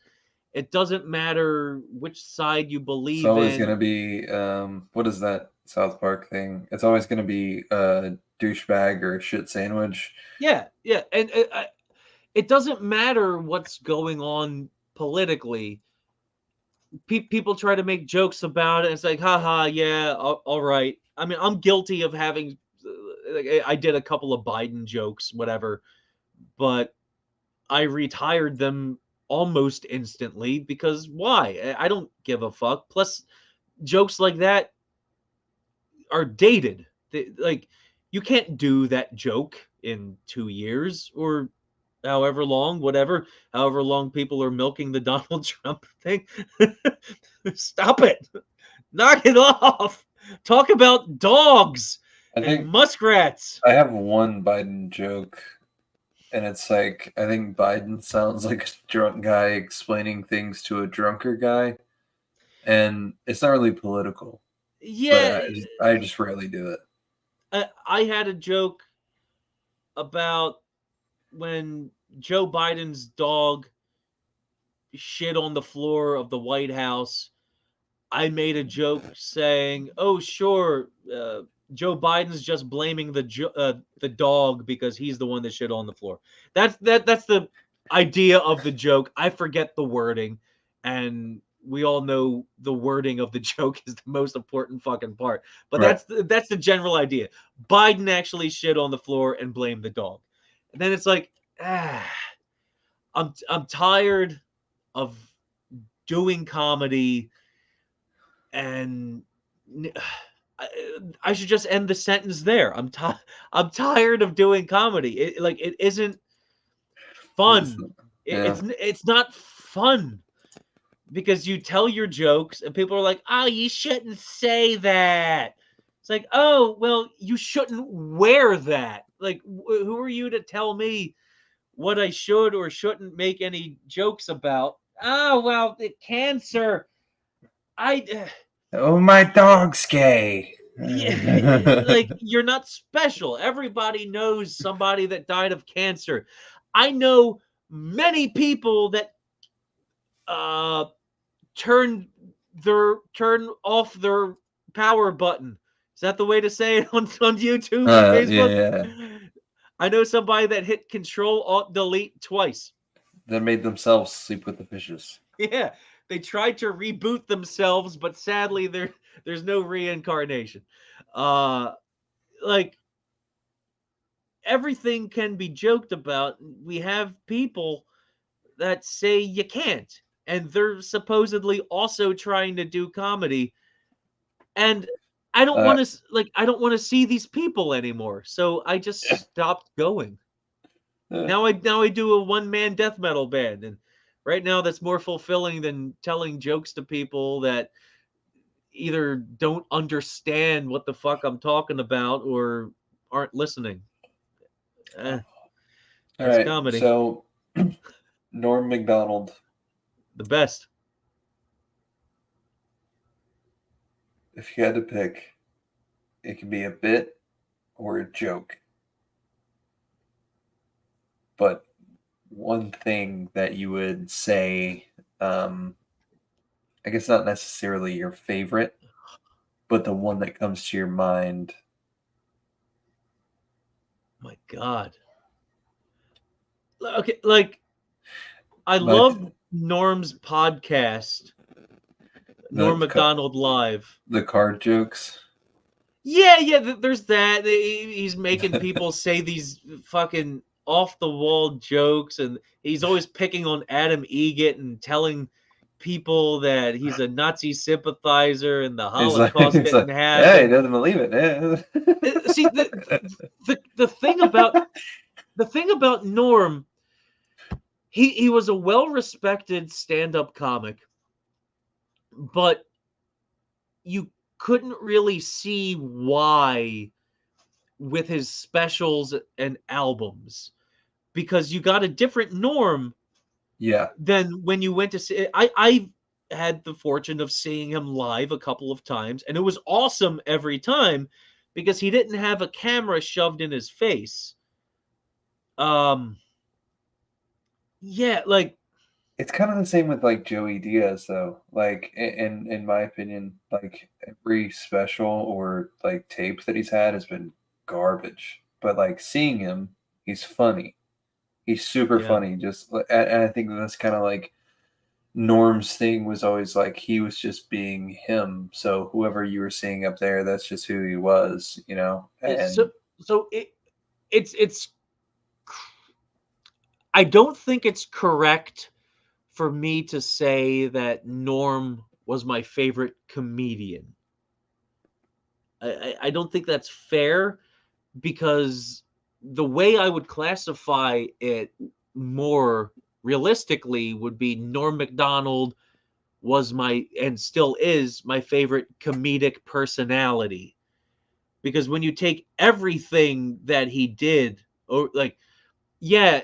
It doesn't matter which side you It's believe always in. gonna be what is that South Park thing? It's always gonna be a douchebag or a shit sandwich. Yeah, and it doesn't matter what's going on politically. People try to make jokes about it. It's like, haha, yeah, all right. I mean, I'm guilty of having. I did a couple of Biden jokes, whatever, but I retired them almost instantly because why? I don't give a fuck. Plus, jokes like that are dated. Like, you can't do that joke in 2 years or however long, however long people are milking the Donald Trump thing. Stop it. Knock it off. Talk about dogs I and think muskrats. I have one Biden joke, and it's like I think Biden sounds like a drunk guy explaining things to a drunker guy, and it's not really political, but Yeah, I just rarely do it. I had a joke about when Joe Biden's dog shit on the floor of the White House. I made a joke saying, "Oh, sure, Joe Biden's just blaming the dog because he's the one that shit on the floor." That's the idea of the joke. I forget the wording, and we all know the wording of the joke is the most important fucking part. But Right. that's the general idea. Biden actually shit on the floor and blamed the dog. And then it's like, I'm tired of doing comedy, and I should just end the sentence there. I'm tired of doing comedy. It isn't fun. Yeah. It's not fun because you tell your jokes and people are like, "Oh, you shouldn't say that." It's like, "Oh, well, you shouldn't wear that." Like, who are you to tell me what I should or shouldn't make any jokes about? Oh, well, the cancer. Oh, my dog's gay. Yeah, like, you're not special. Everybody knows somebody that died of cancer. I know many people that turn off their power button. Is that the way to say it on YouTube and Facebook? Yeah. I know somebody that hit Control Alt Delete twice. That made themselves sleep with the fishes. Yeah, they tried to reboot themselves, but sadly there's no reincarnation. Like everything can be joked about. We have people that say you can't, and they're supposedly also trying to do comedy. And I don't want to I don't want to see these people anymore. So I just stopped going. Now I do a one-man death metal band, and right now that's more fulfilling than telling jokes to people that either don't understand what the fuck I'm talking about or aren't listening. All That's right. comedy. So Norm Macdonald, The best. if you had to pick, it could be a bit or a joke. But one thing that you would say, I guess not necessarily your favorite, but the one that comes to your mind. My God. Okay, like I love Norm's podcast, Norm Macdonald Live. The card jokes. Yeah, there's that. He's making people say these fucking off the wall jokes, and he's always picking on Adam Egget and telling people that he's a Nazi sympathizer and the Holocaust didn't happen. Yeah, he doesn't believe it. Yeah. See, the thing about Norm, he was a well-respected stand-up comic, but you couldn't really see why with his specials and albums, because you got a different Norm than when you went to see it. I had the fortune of seeing him live a couple of times, and it was awesome every time because he didn't have a camera shoved in his face. Yeah, like it's kind of the same with like Joey Diaz, though. Like in my opinion, like every special or like tape that he's had has been garbage. But like seeing him, he's funny. He's super funny. Just and I think that's kind of like Norm's thing was always like he was just being him. So whoever you were seeing up there, that's just who he was, you know. And so it's I don't think it's correct for me to say that Norm was my favorite comedian. I don't think that's fair, because the way I would classify it more realistically would be Norm Macdonald was and still is my favorite comedic personality. Because when you take everything that he did, or like, yeah,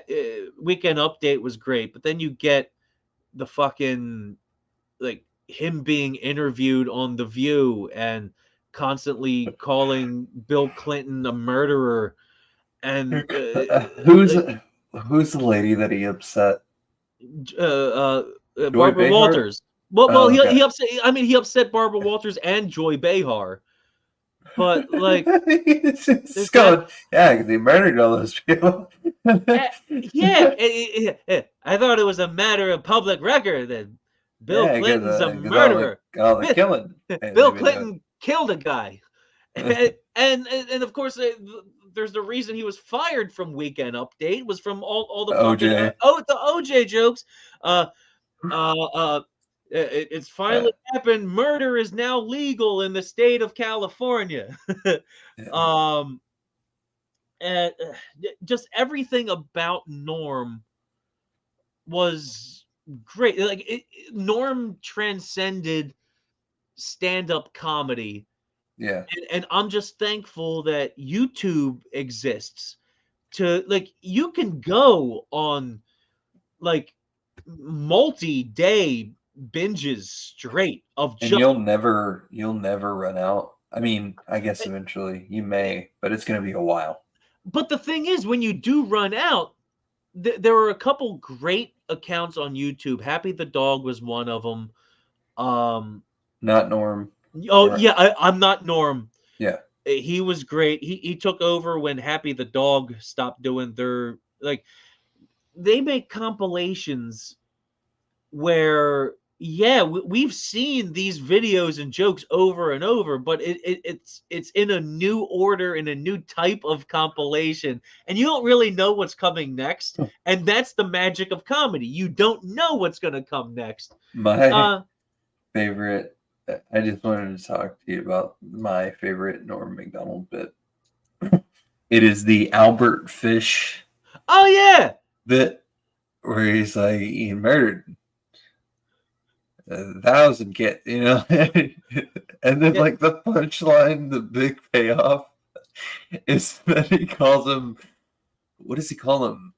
Weekend Update was great, but then you get the fucking, like, him being interviewed on The View and constantly calling Bill Clinton a murderer. And who's the lady that he upset? Barbara Behar? Walters. Well, he upset. I mean, he upset Barbara Walters and Joy Behar. But like, it's going, yeah, they murdered all those people. yeah, I thought it was a matter of public record that Bill Clinton's a murderer. All the killing. Bill Clinton killed a guy, and of course, there's the reason he was fired from Weekend Update was from all the OJ. the OJ jokes. It's finally happened. Murder is now legal in the state of California. And just everything about Norm was great. Like Norm transcended stand-up comedy. Yeah. And I'm just thankful that YouTube exists to, like, you can go on like multi-day binges straight of and just, you'll never run out. I mean, I guess eventually you may, but it's going to be a while. But the thing is, when you do run out, there are a couple great accounts on YouTube. Happy the Dog was one of them. Not Norm. Oh Or- yeah, I'm not Norm. Yeah. He was great. He took over when Happy the Dog stopped doing their they make compilations where we've seen these videos and jokes over and over, but it's in a new order, in a new type of compilation, and you don't really know what's coming next. And that's the magic of comedy. You don't know what's going to come next. My favorite. I just wanted to talk to you about my favorite Norm Macdonald bit. It is the Albert Fish Oh yeah, bit where he's like, he murdered 1,000 kids, you know, and then Yeah. like the punchline, the big payoff is that he calls him. What does he call him?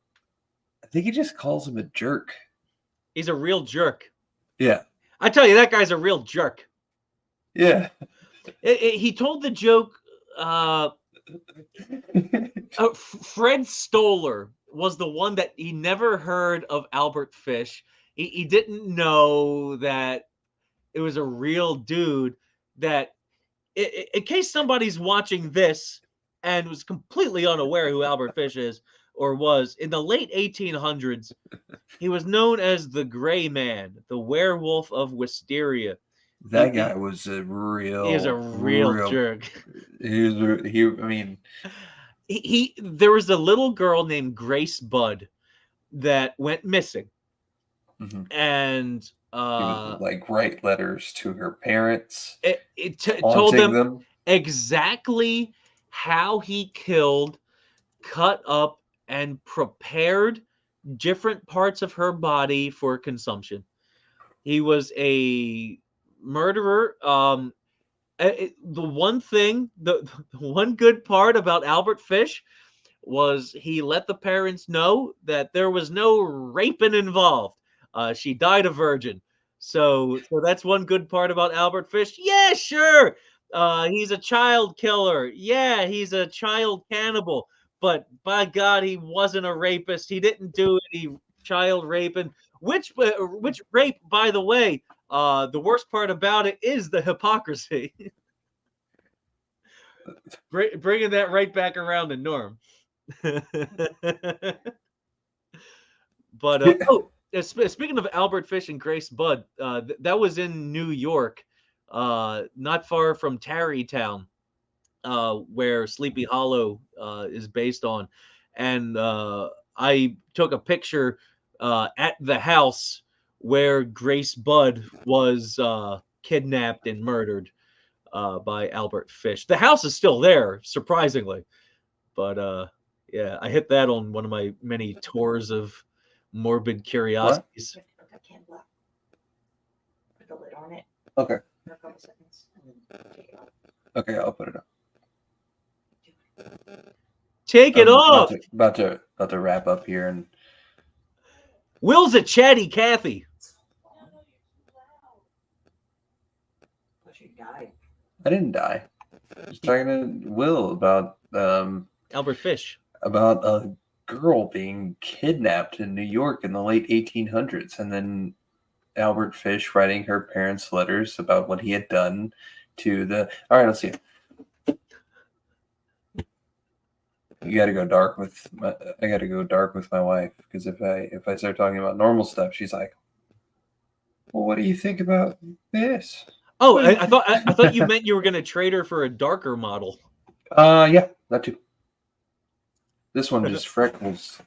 I think he just calls him a jerk. he's a real jerk. Yeah, I tell you, that guy's a real jerk. yeah. He told the joke. Fred Stoller was the one that he never heard of Albert Fish. He didn't know that it was a real dude. That in case somebody's watching this and was completely unaware who Albert Fish is or was, in the late 1800s, he was known as the Gray Man, the werewolf of Wisteria. That guy was a real. He is a real jerk. He was. I mean, there was a little girl named Grace Budd that went missing, and he would like write letters to her parents. It told them exactly how he killed, cut up, and prepared different parts of her body for consumption. He was a murderer. The one thing, the one good part about Albert Fish was he let the parents know that there was no raping involved. She died a virgin. So that's one good part about Albert Fish. Yeah, sure. He's a child killer. Yeah, he's a child cannibal. But by God, he wasn't a rapist. He didn't do any child raping. Which rape, by the way, the worst part about it is the hypocrisy. Bringing that right back around to Norm. But speaking of Albert Fish and Grace Budd, that was in New York, not far from Tarrytown, where Sleepy Hollow is based on. And I took a picture at the house where Grace Budd was kidnapped and murdered by Albert Fish. The house is still there, surprisingly. But yeah, I hit that on one of my many tours of morbid curiosities. Put the lid on it Okay. for a couple seconds and then take it off. Okay, I'll put it up. Take it off. About to wrap up here, and Will's a chatty Cathy. But you died. I didn't die. I was talking to Will about Albert Fish. about a girl being kidnapped in New York in the late 1800s, and then Albert Fish writing her parents letters about what he had done to the. All right, let's see. You got to go dark with. I got to go dark with my wife, because if I start talking about normal stuff, she's like, "Well, what do you think about this?" Oh, I thought you meant you were going to trade her for a darker model. Yeah, that too. This one just freckles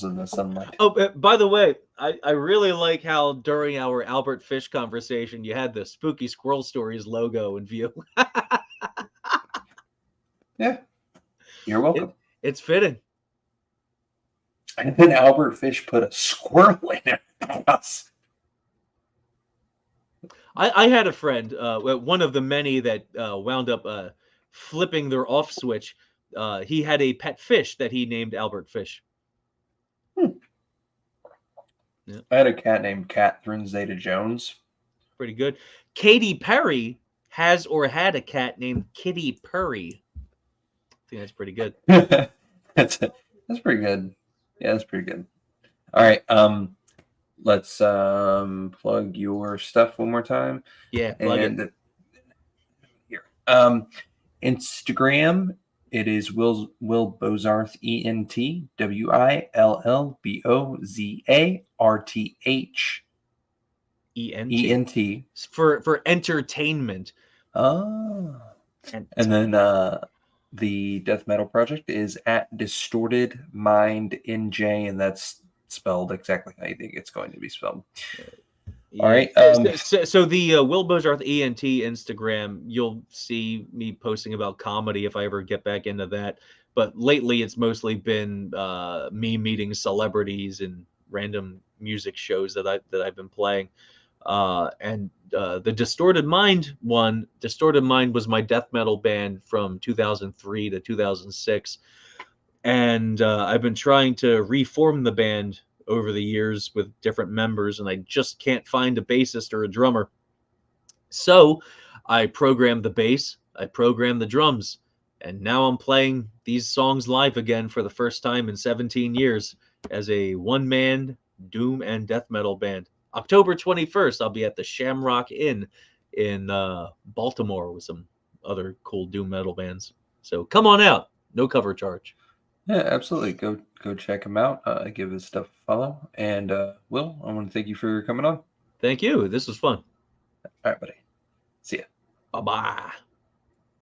in the sunlight. Oh, by the way, I really like how during our Albert Fish conversation, you had the Spooky Squirrel Stories logo in view. Yeah, you're welcome. It's fitting. And then Albert Fish put a squirrel in it. I had a friend, one of the many that wound up flipping their off switch. He had a pet fish that he named Albert Fish. Yeah. I had a cat named Catherine Zeta-Jones. Pretty good. Katy Perry has or had a cat named Kitty Purry. I think that's pretty good. That's pretty good. Yeah, that's pretty good. All right. let's plug your stuff one more time. Yeah, plug it. And here, Instagram. It is Will Bozarth, ENTWILLBOZARTH ENT. For entertainment. Oh. And then the Death Metal Project is at Distorted Mind NJ, and that's spelled exactly how you think it's going to be spelled. Yeah. All right. So the Will Bozarth ENT Instagram, you'll see me posting about comedy if I ever get back into that. But lately, it's mostly been me meeting celebrities and random music shows that I've been playing. And the Distorted Mind one, Distorted Mind was my death metal band from 2003 to 2006. And I've been trying to reform the band over the years with different members, and I just can't find a bassist or a drummer. So I programmed the bass, I programmed the drums, and now I'm playing these songs live again for the first time in 17 years as a one-man doom and death metal band. October 21st, I'll be at the Shamrock Inn in Baltimore with some other cool doom metal bands. So come on out, no cover charge. Yeah, absolutely. Go check him out. Give his stuff a follow. And Will, I want to thank you for coming on. Thank you. This was fun. All right, buddy. See ya. Bye-bye.